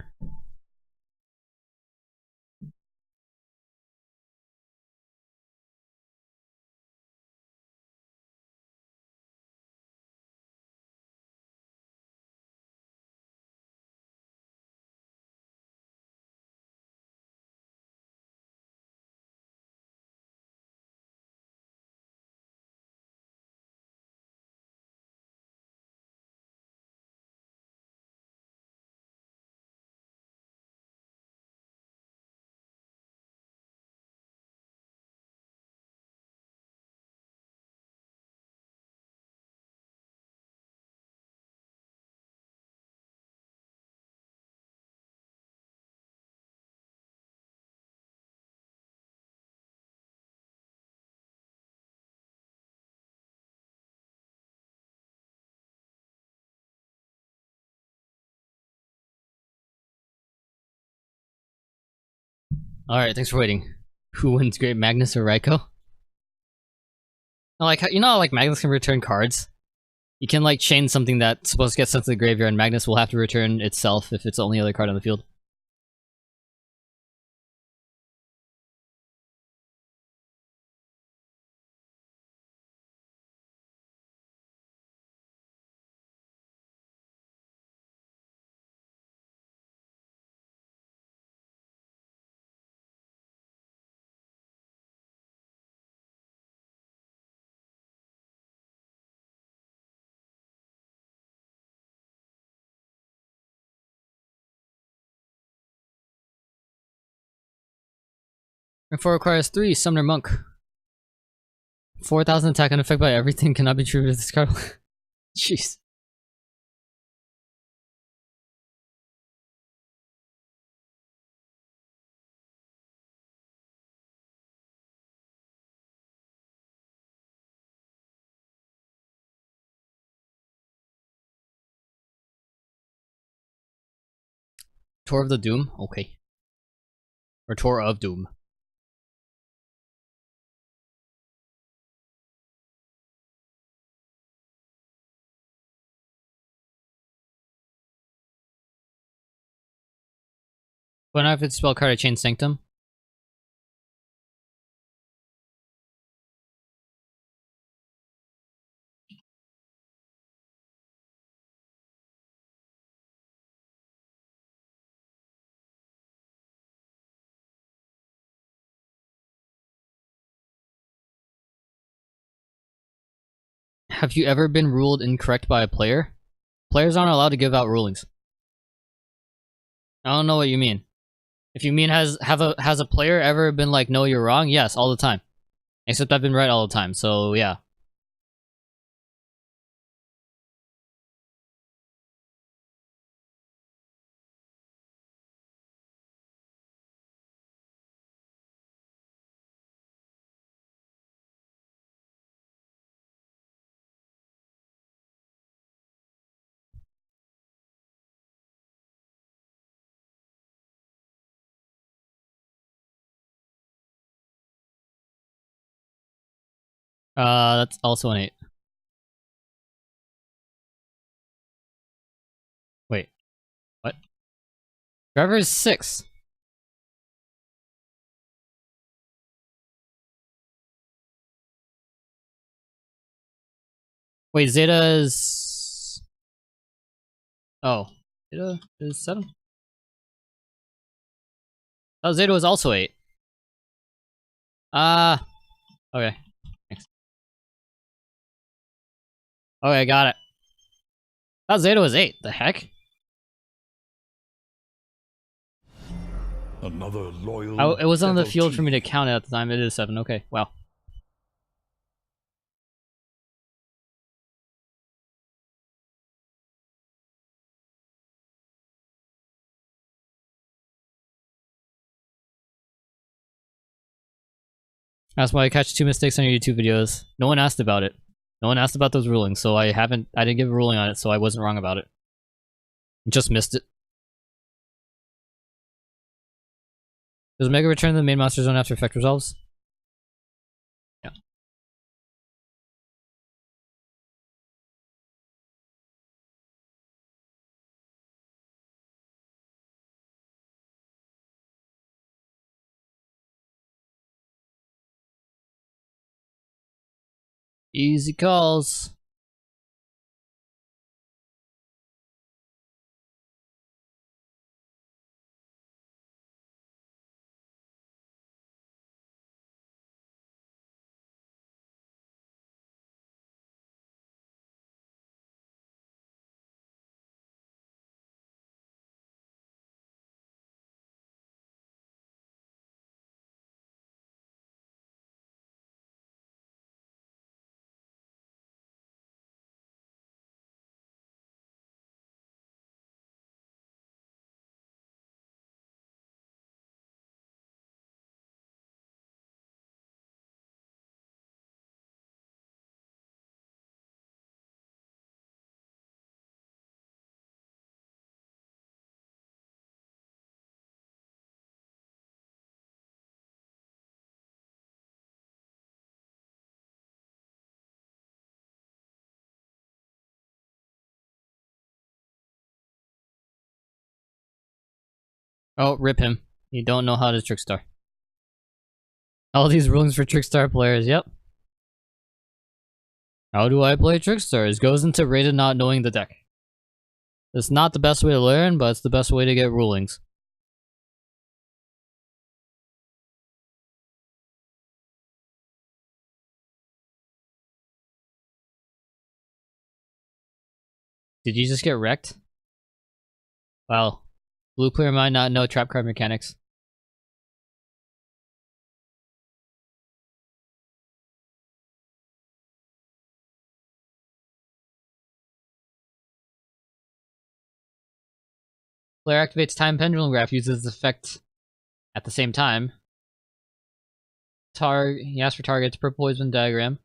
Alright, thanks for waiting. Who wins Great, Magnus or Raikou? Like, you know how like Magnus can return cards? You can like chain something that's supposed to get sent to the graveyard and Magnus will have to return itself if it's the only other card on the field. Rank 4 requires 3, Summoner Monk. 4,000 attack unaffected by everything cannot be true to this card. Jeez. Tour of the Doom? Okay. Or Tour of Doom. When I have its spell card, I chain Sanctum. Have you ever been ruled incorrect by a player? Players aren't allowed to give out rulings. I don't know what you mean. If you mean has a player ever been like, no, you're wrong? Yes, all the time. Except I've been right all the time, so yeah. That's also an 8. Wait, what? Driver is 6. Wait, Zeta is... Oh, Zeta is 7? Oh, Zeta was also 8. Okay. Thanks. Okay, got it. I thought Zeta was 8. The heck? Another loyal. It was on the field devotee. for me to count it at the time. It is 7. Okay, wow. That's why I catch 2 mistakes on your YouTube videos. No one asked about it. No one asked about those rulings, so I didn't give a ruling on it, so I wasn't wrong about it. Just missed it. Does Mega return to the main monster zone after effect resolves? Yeah. Easy calls. Oh, rip him. You don't know how to Trickstar. All these rulings for Trickstar players, yep. How do I play Trickstars? Goes into rated not knowing the deck. It's not the best way to learn, but it's the best way to get rulings. Did you just get wrecked? Well, blue player might not know trap card mechanics. Player activates time pendulum graph, uses this effect at the same time. He asks for targets, purple poison diagram.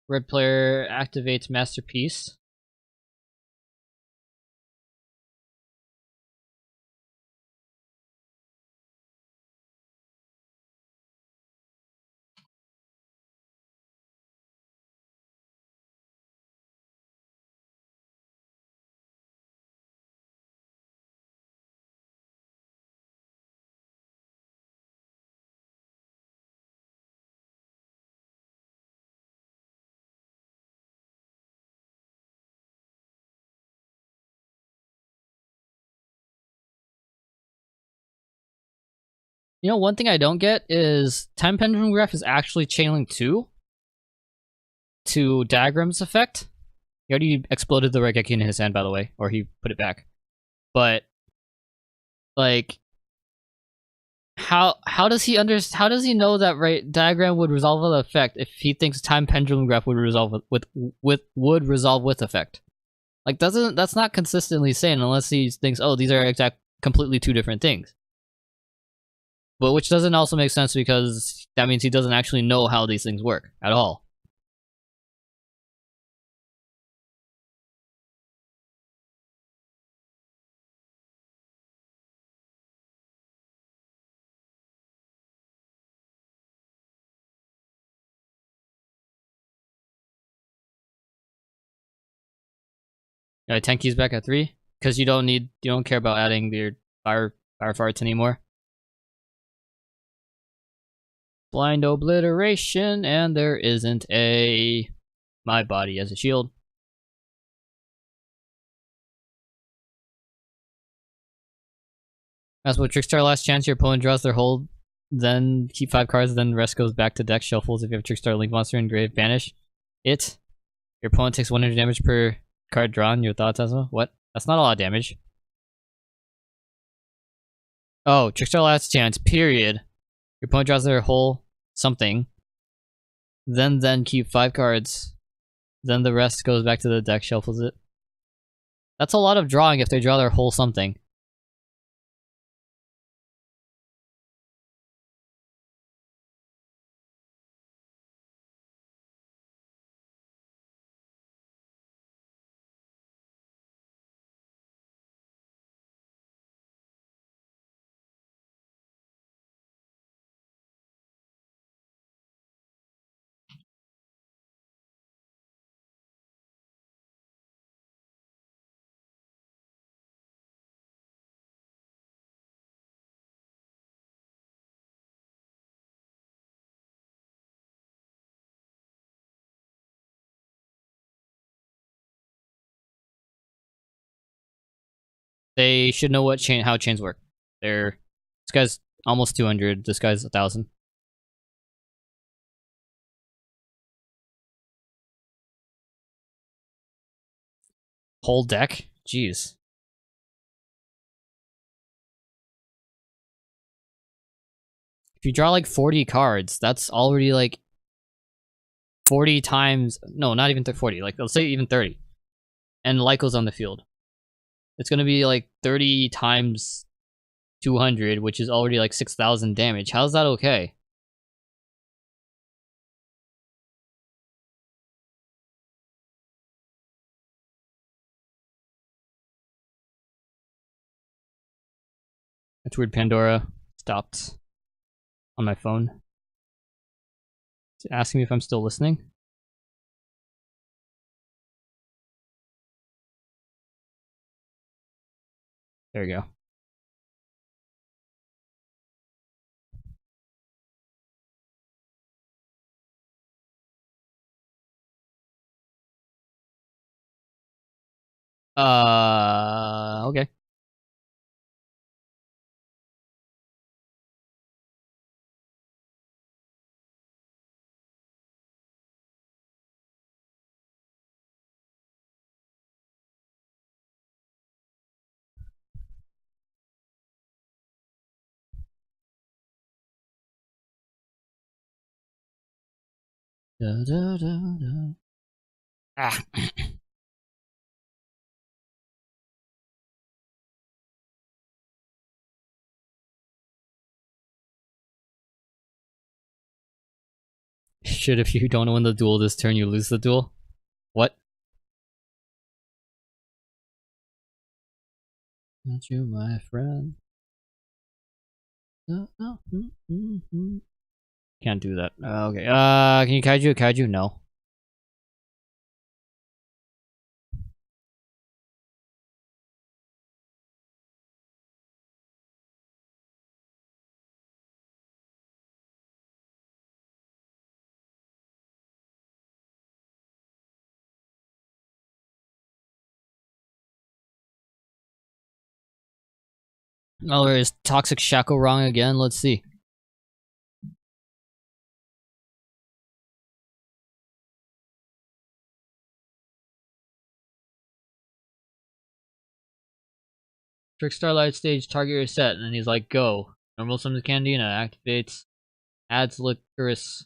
Red player activates masterpiece. You know, one thing I don't get is time pendulum graph is actually channeling 2 to Diagram's effect. He already exploded the Regeki in his hand, by the way, or he put it back. But like, how does he how does he know that Diagram would resolve with effect if he thinks time pendulum graph would resolve would resolve with effect? Like, that's not consistently saying unless he thinks, oh, these are completely 2 different things. But which doesn't also make sense because that means he doesn't actually know how these things work at all. Tenki's back at 3 because you don't care about adding your fire farts anymore. Blind obliteration, and there isn't a my body as a shield. That's what Trickstar last chance. Your opponent draws their hold, then keep 5 cards, then the rest goes back to deck shuffles. If you have Trickstar Link Monster in grave, banish it. Your opponent takes 100 damage per card drawn. Your thoughts, Asma? What? That's not a lot of damage. Oh, Trickstar last chance, period. Your opponent draws their whole something. Then keep 5 cards. Then the rest goes back to the deck, shuffles it. That's a lot of drawing if they draw their whole something. They should know how chains work. This guy's almost 200. This guy's 1,000. Whole deck? Jeez. If you draw like 40 cards, that's already like 40 times. No, not even 40. Like, let's say even 30. And Lyco's on the field. It's gonna be like 30 times 200, which is already like 6,000 damage. How's that okay? That's weird. Pandora stopped on my phone. Is it asking me if I'm still listening? There we go. Okay. Da, da, da, da. Ah. shit, if you don't win the duel this turn, you lose the duel. What? Not you, my friend. No. Can't do that. Okay. Can you kaiju a kaiju? No. Oh, is Toxic Shackle wrong again? Let's see. Trick Starlight stage, target your set, and he's like, go. Normal summons Candina, activates, adds Licorice.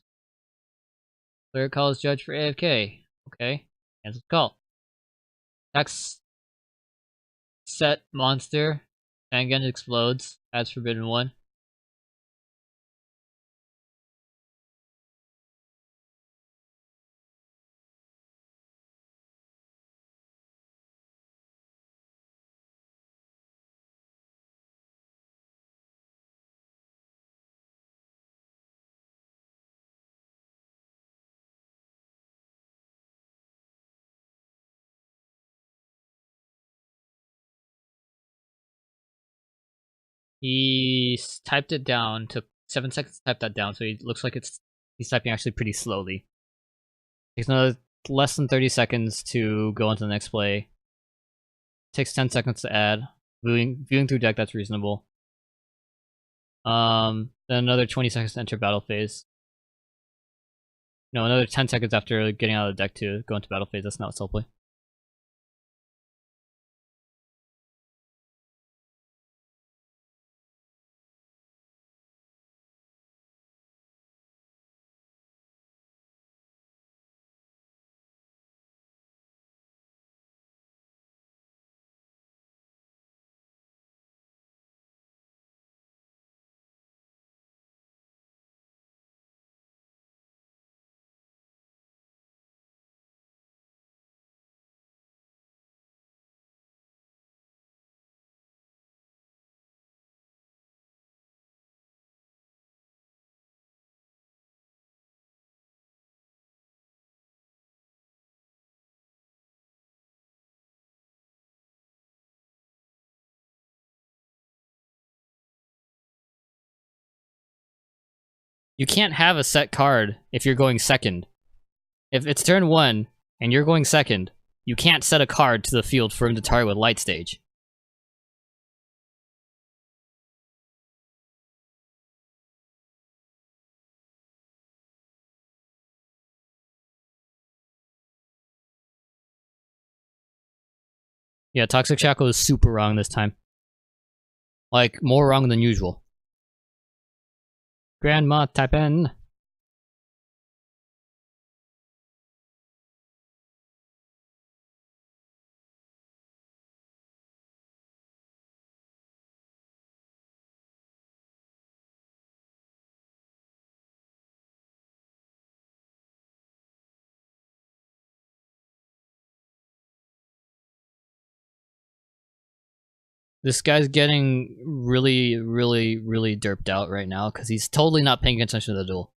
Player calls Judge for AFK. Okay, cancels call. Attacks set monster, Tangen explodes, adds Forbidden One. He typed it down, took 7 seconds to type that down, so it looks like he's typing actually pretty slowly. Takes another less than 30 seconds to go into the next play. Takes 10 seconds to add. Viewing through deck, that's reasonable. Then another 20 seconds to enter battle phase. No, another 10 seconds after getting out of the deck to go into battle phase, that's not self play. You can't have a set card if you're going second. If it's turn 1 and you're going second, you can't set a card to the field for him to target with Light Stage. Yeah, Toxic Shackle is super wrong this time. Like, more wrong than usual. Grandma, type in. This guy's getting really derped out right now because he's totally not paying attention to the duel.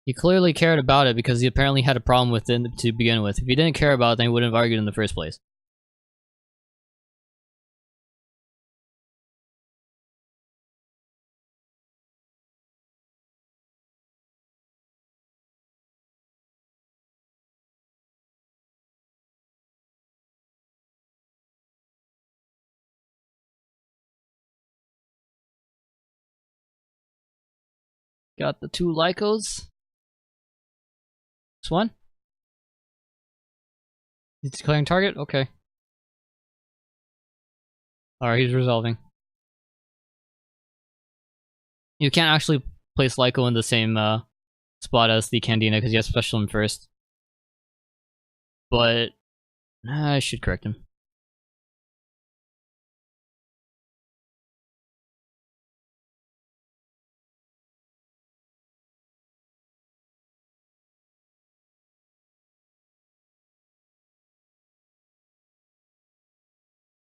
He clearly cared about it because he apparently had a problem with it to begin with. If he didn't care about it, then he wouldn't have argued in the first place. Got the 2 Lycos. This one? He's declaring target? Okay. Alright, he's resolving. You can't actually place Lyco in the same spot as the Candina because you have to special him first. But I should correct him.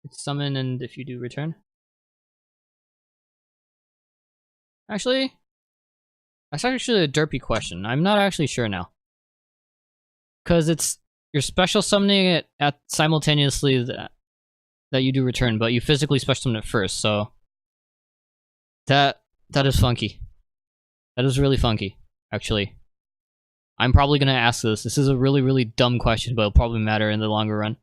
It's summon, and if you do, return. Actually, that's actually a derpy question. I'm not actually sure now. Because it's you're special summoning it at simultaneously that you do return, but you physically special summon it first, so that is funky. That is really funky, actually. I'm probably gonna ask this. This is a really, really dumb question, but it'll probably matter in the longer run.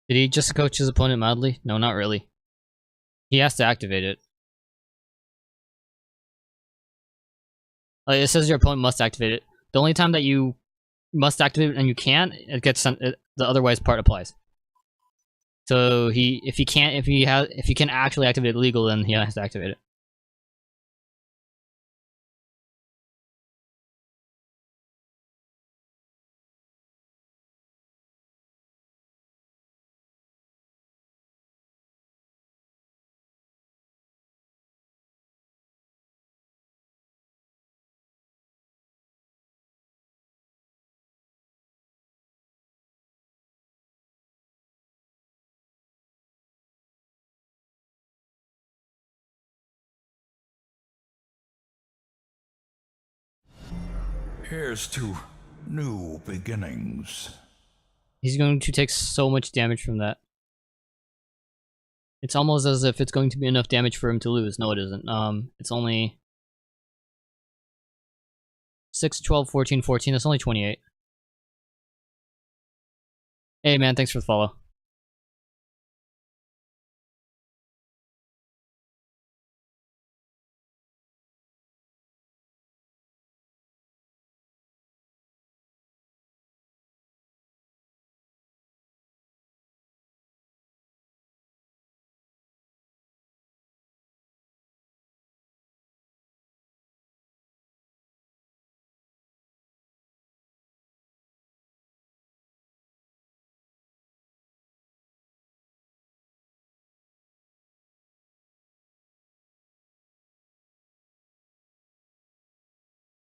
Did he just coach his opponent mildly? No, not really. He has to activate it. Like, it says your opponent must activate it. The only time that you must activate it and you can't, it gets sent. The otherwise part applies. So if he can actually activate it legal, then he has to activate it. Here's to new beginnings. He's going to take so much damage from that. It's almost as if it's going to be enough damage for him to lose. No, it isn't. It's only 6, 12, 14, 14. That's only 28. Hey, man, thanks for the follow.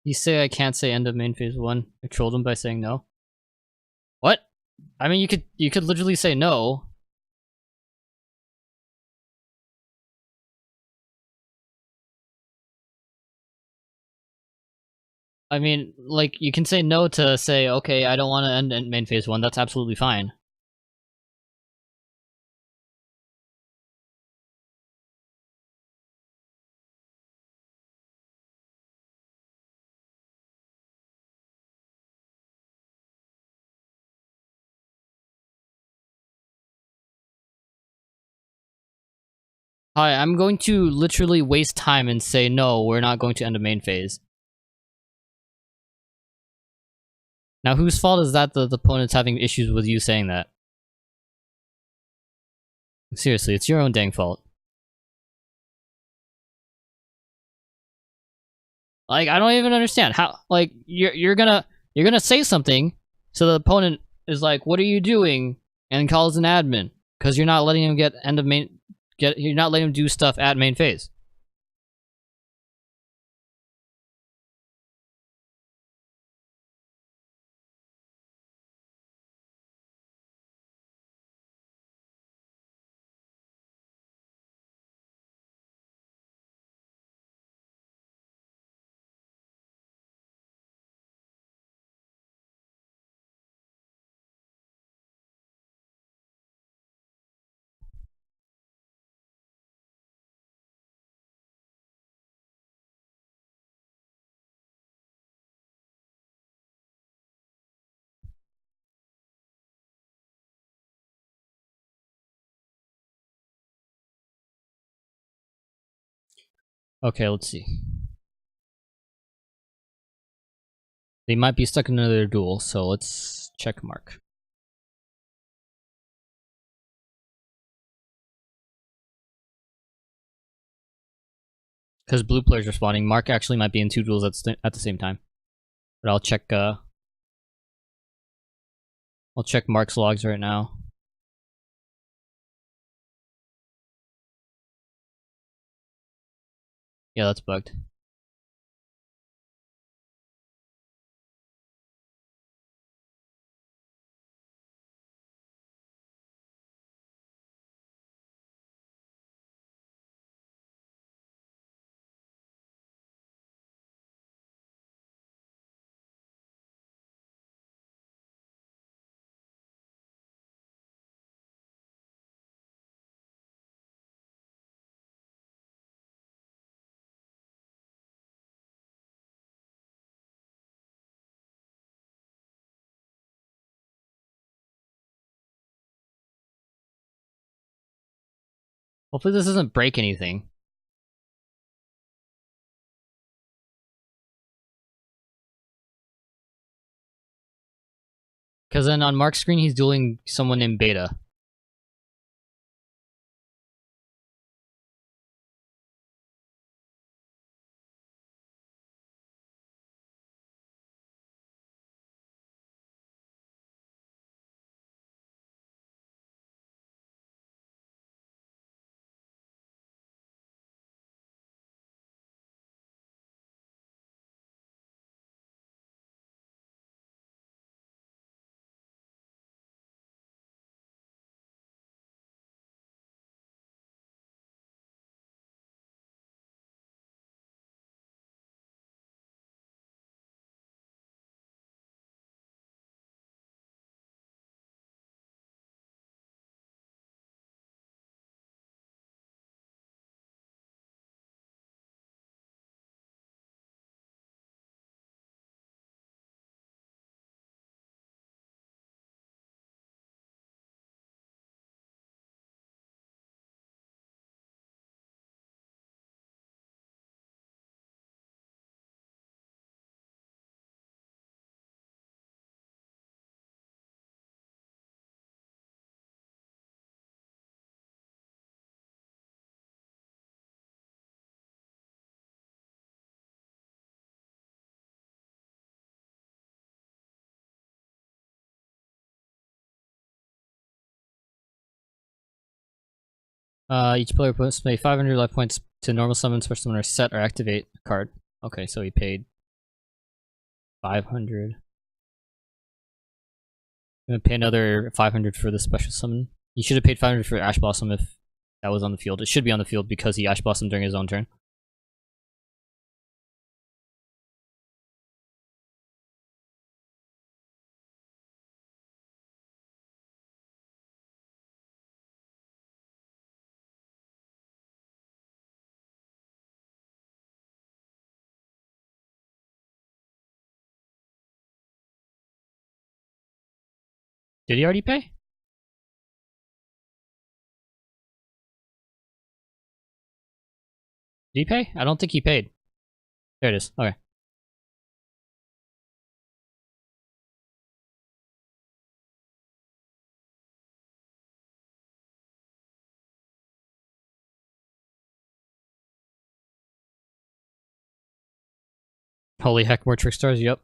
You say I can't say end of main phase 1. I trolled him by saying no. What? I mean, you could literally say no. I mean, like, you can say no to say, okay, I don't want to end in main phase 1. That's absolutely fine. Hi, I'm going to literally waste time and say no, we're not going to end a main phase. Now, whose fault is that the opponent's having issues with you saying that? Seriously, it's your own dang fault. Like, I don't even understand how. Like, you're gonna say something, so the opponent is like, "What are you doing?" and calls an admin because you're not letting him get end of main. You're not letting him do stuff at main phase. Okay, let's see. They might be stuck in another duel, so let's check Mark. Because blue player's responding, Mark actually might be in 2 duels at the same time. But I'll check Mark's logs right now. Yeah, that's bugged. Hopefully this doesn't break anything. Because then on Mark's screen, he's dueling someone in beta. Each player must pay 500 life points to normal summon, special summon, or set or activate a card. Okay, so he paid 500. I'm gonna pay another 500 for the special summon. He should have paid 500 for Ash Blossom if that was on the field. It should be on the field because he Ash Blossomed during his own turn. Did he already pay? Did he pay? I don't think he paid. There it is. Okay. Holy heck, more trick stars, yep.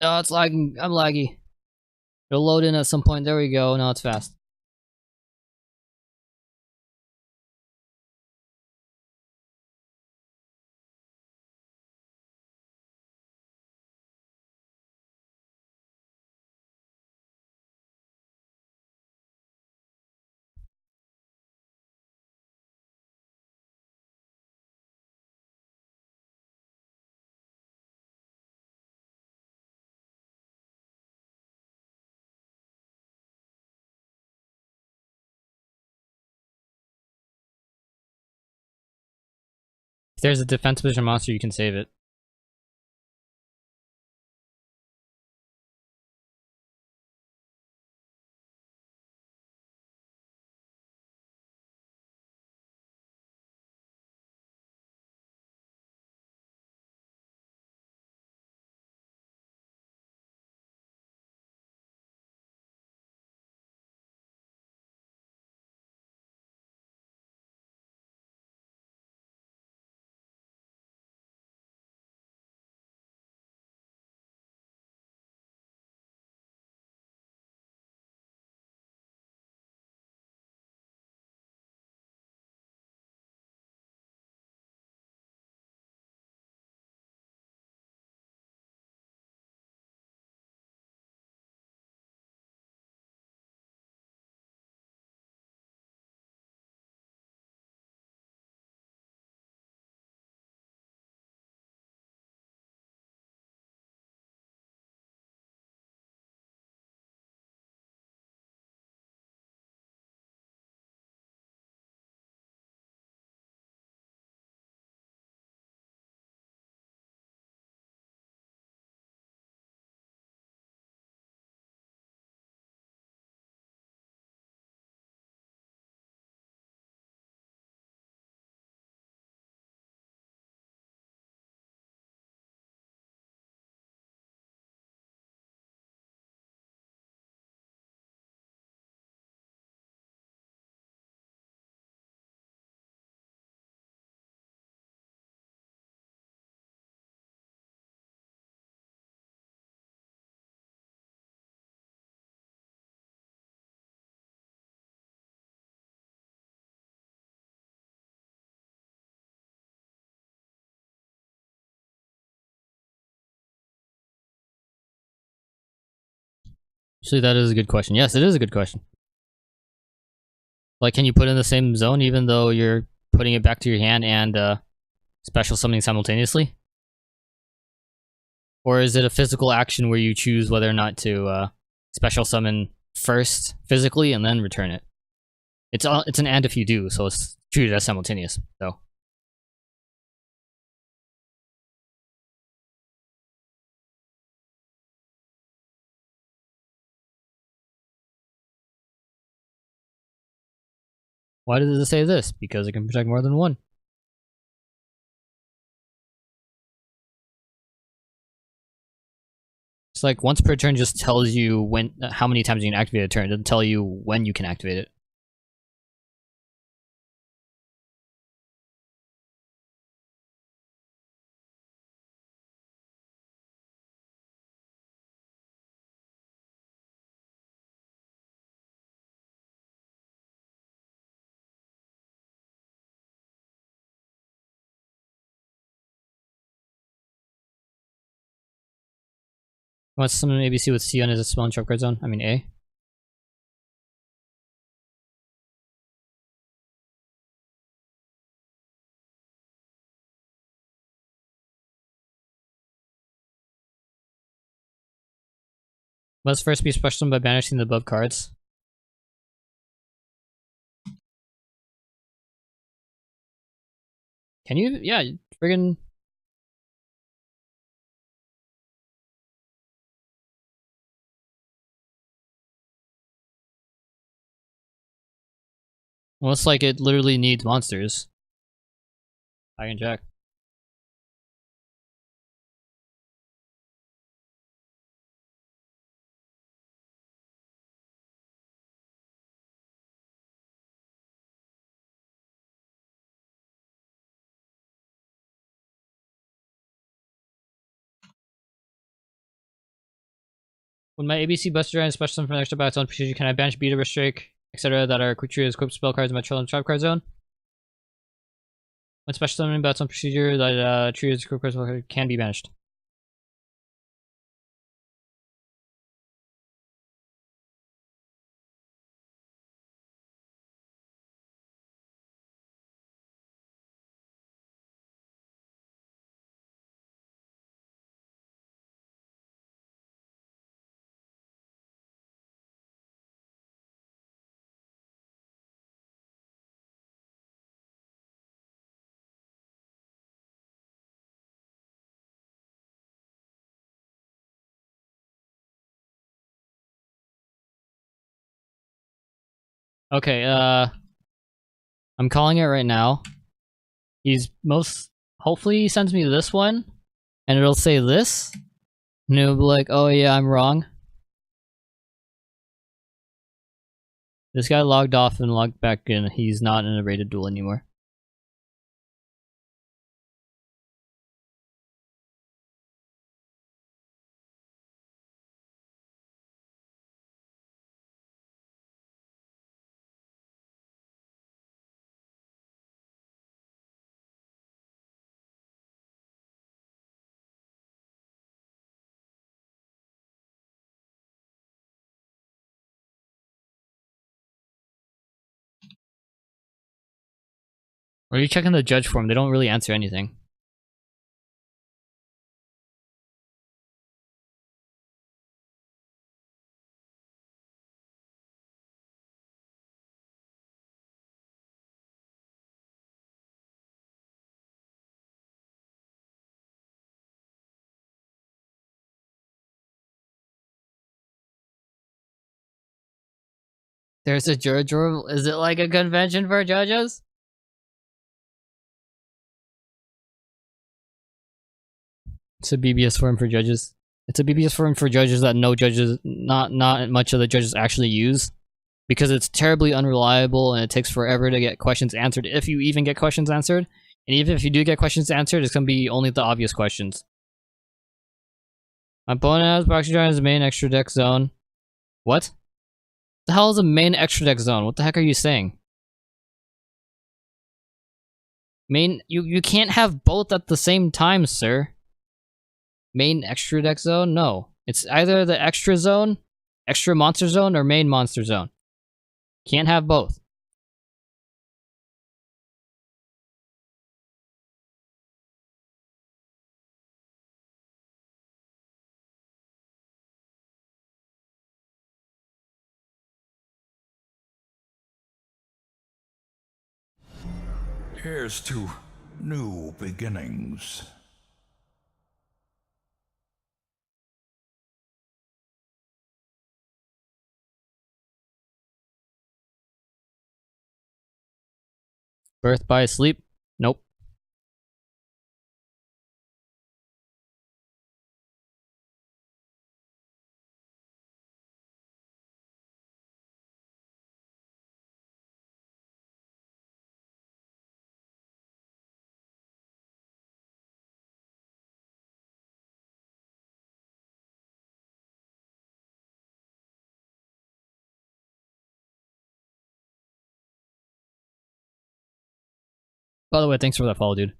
Oh, it's lagging. I'm laggy. It'll load in at some point. There we go. Now it's fast. If there's a defense position monster, you can save it. Actually, that is a good question. Yes, it is a good question. Like, can you put in the same zone even though you're putting it back to your hand and special summoning simultaneously? Or is it a physical action where you choose whether or not to special summon first physically and then return it? It's an and if you do, so it's treated as simultaneous. So. Why does it say this? Because it can protect more than one. It's like once per turn just tells you when, how many times you can activate a turn. It doesn't tell you when you can activate it. What's summon ABC with C on his spell and trap card zone? I mean A. Let's first be special summoned by banishing the above cards. Can you? Yeah, friggin'. Well, it's like it literally needs monsters. I can check. When my ABC Buster and special summon from an extra by its own procedure, can I banish Beta, Restrike, etc. that are treated as equipped spell cards in my children's trap card zone? When special summoning by its own procedure that treated as equipped cards can be banished. Okay, I'm calling it right now. Hopefully he sends me this one, and it'll say this, and it'll be like, oh yeah, I'm wrong. This guy logged off and logged back in. He's not in a rated duel anymore. Or are you checking the judge form? They don't really answer anything. There's a judge room? Is it like a convention for judges? It's a BBS forum for judges. It's a BBS forum for judges that no judges, not much of the judges actually use. Because it's terribly unreliable and it takes forever to get questions answered, if you even get questions answered. And even if you do get questions answered, it's going to be only the obvious questions. My opponent has Proxy Giant as a main extra deck zone. What? The hell is a main extra deck zone? What the heck are you saying? Main, you can't have both at the same time, sir. Main extra deck zone? No. It's either the extra zone, Extra monster zone or main monster zone? Can't have both. Here's to new beginnings. Birth by sleep? Nope. By the way, thanks for that follow, dude.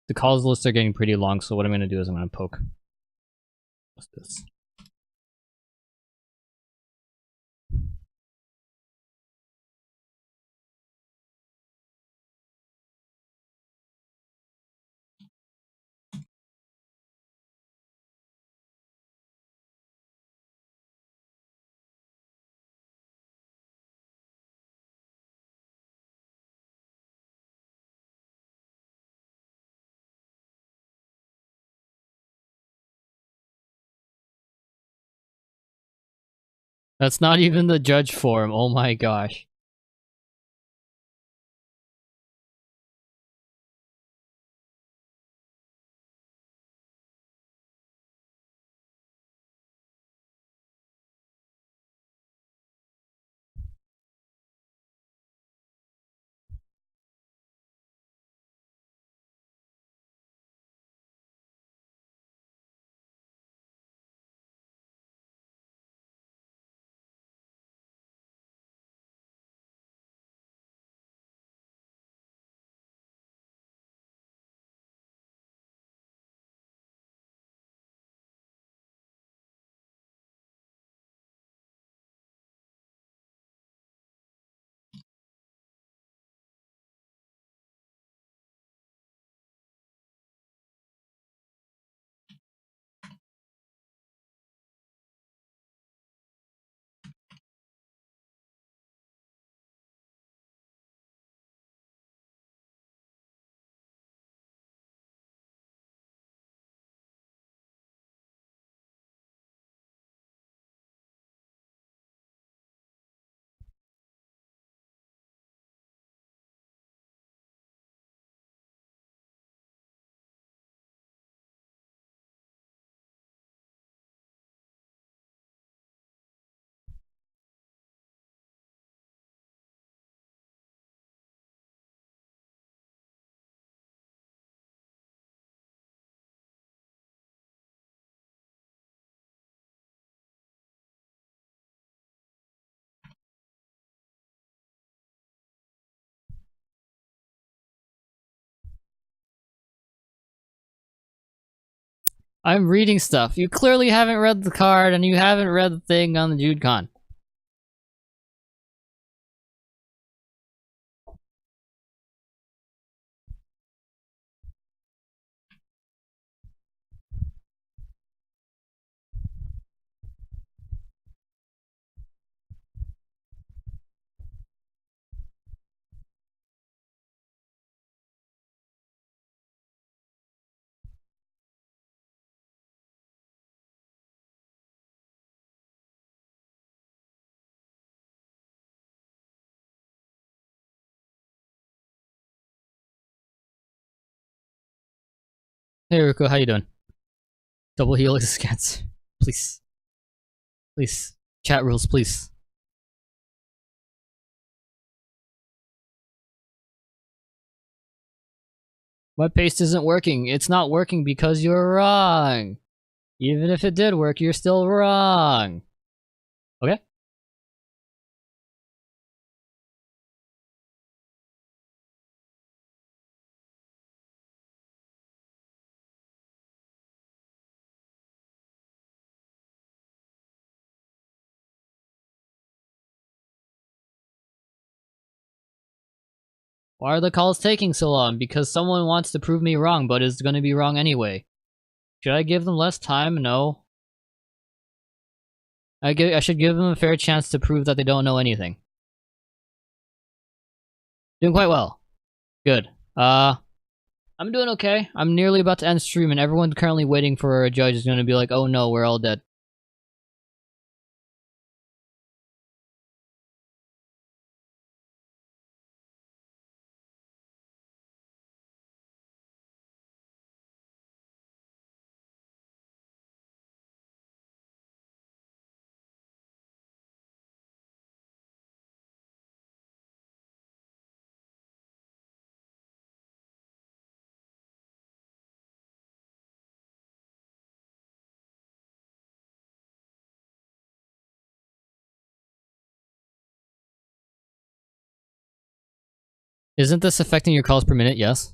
The calls lists are getting pretty long, so what I'm gonna do is I'm gonna poke. What's this? That's not even the judge form. Oh my gosh. I'm reading stuff. You clearly haven't read the card, and you haven't read the thing on the JudeCon. Hey Ruko, how you doing? Double helix scans. Please. Please. Chat rules, please. My paste isn't working. It's not working because you're wrong. Even if it did work, you're still wrong. Okay? Why are the calls taking so long? Because someone wants to prove me wrong, but is going to be wrong anyway. Should I give them less time? No. I should give them a fair chance to prove that they don't know anything. Doing quite well. Good. I'm doing okay. I'm nearly about to end stream, and everyone currently waiting for a judge is going to be like, oh no, we're all dead. Isn't this affecting your calls per minute? Yes.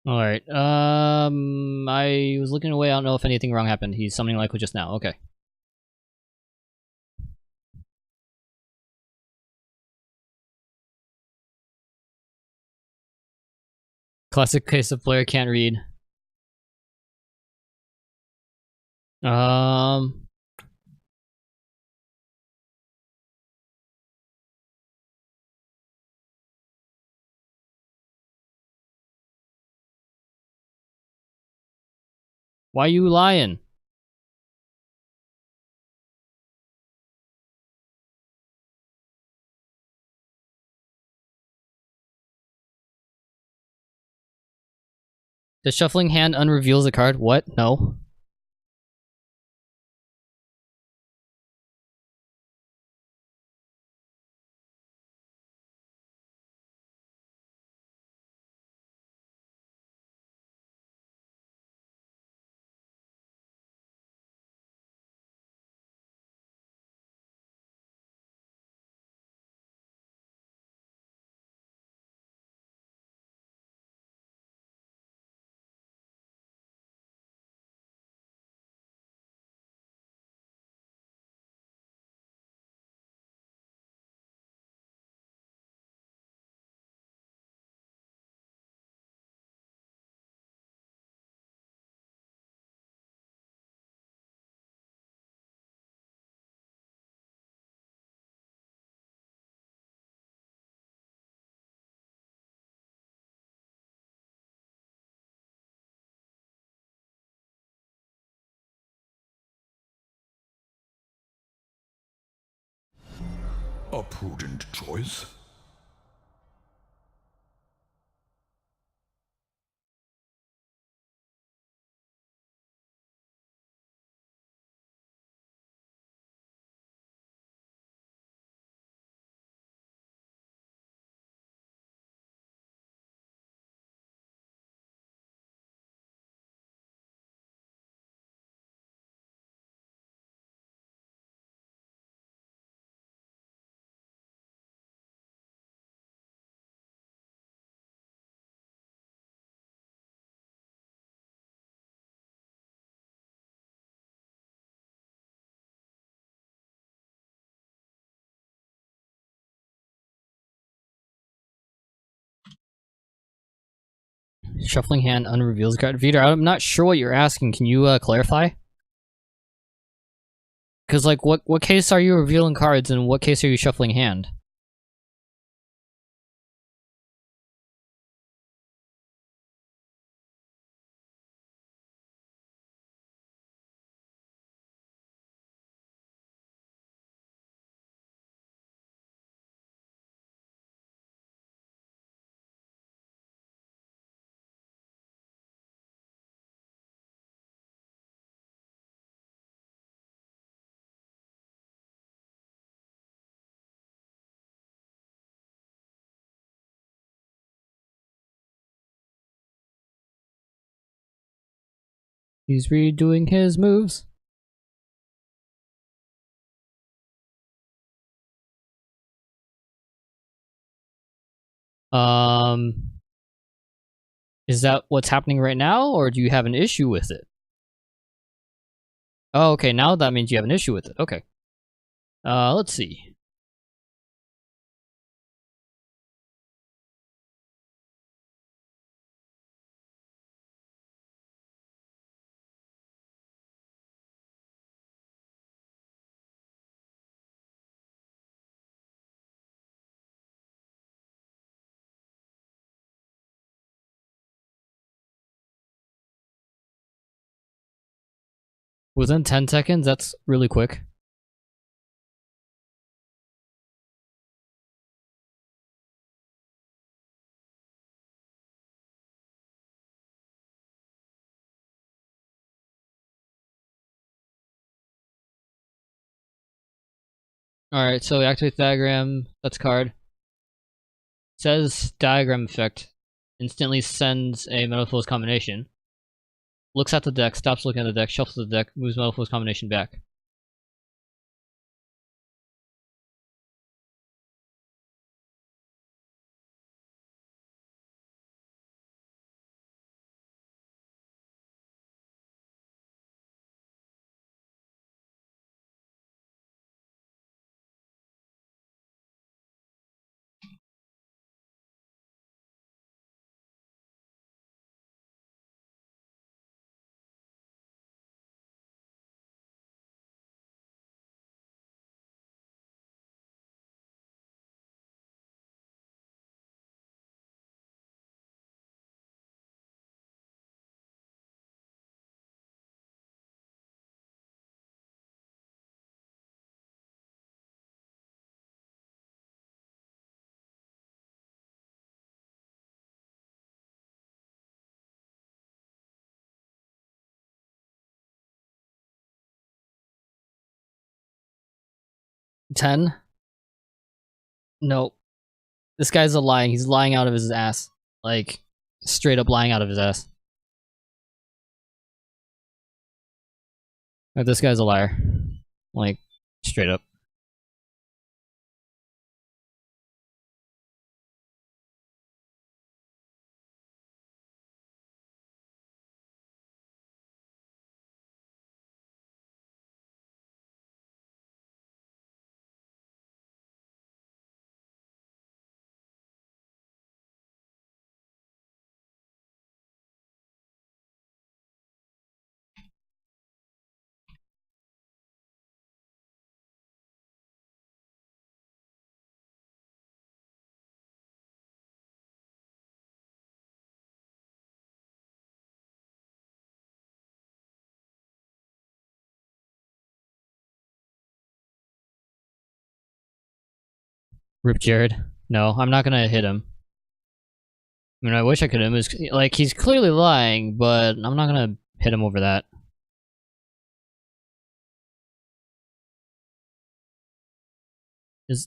Alright, I was looking away, I don't know if anything wrong happened. He's summoning like just now, okay. Classic case of player can't read. Why you lying? The shuffling hand unreveals a card? What? No. A prudent choice. Shuffling hand unreveals card. Vita, I'm not sure what you're asking. Can you clarify? Because, like, what case are you revealing cards and what case are you shuffling hand? He's redoing his moves. Is that what's happening right now, or do you have an issue with it? Oh, okay, now that means you have an issue with it. Okay. Let's see. Within 10 seconds? That's really quick. Alright, so activate diagram. That's card. Says diagram effect. Instantly sends a metal foes combination. Looks at the deck, stops looking at the deck, shuffles the deck, moves metal foes combination back. Ten? No. This guy's lying. He's lying out of his ass. Like, straight up lying out of his ass. This guy's a liar. Like, straight up. Rip Jared. No, I'm not gonna hit him. I mean, I wish I could hit him. Like, he's clearly lying, but I'm not gonna hit him over that.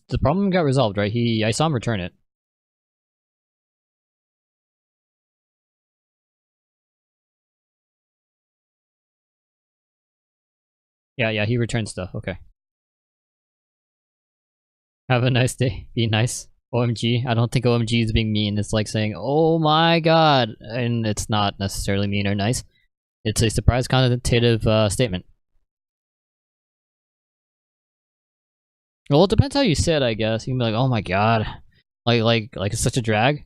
The problem got resolved, right? I saw him return it. Yeah, he returned stuff. Okay. Have a nice day. Be nice. OMG. I don't think OMG is being mean. It's like saying, oh my god. And it's not necessarily mean or nice. It's a surprise connotative statement. Well, it depends how you say it, I guess. You can be like, oh my god. Like it's such a drag.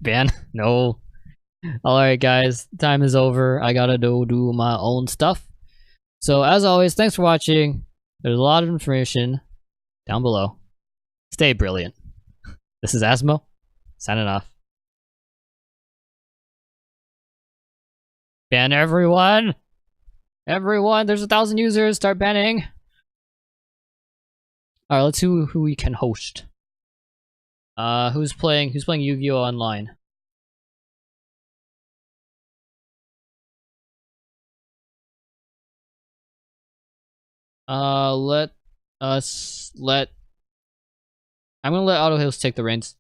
Ban? No. Alright guys, time is over. I gotta go do my own stuff. So as always, thanks for watching. There's a lot of information down below. Stay brilliant. This is Asmo, signing off. Ban everyone! Everyone, there's 1,000 users, start banning! Alright, let's see who we can host. Who's playing Yu-Gi-Oh! Online? I'm gonna let Auto Hills take the reins.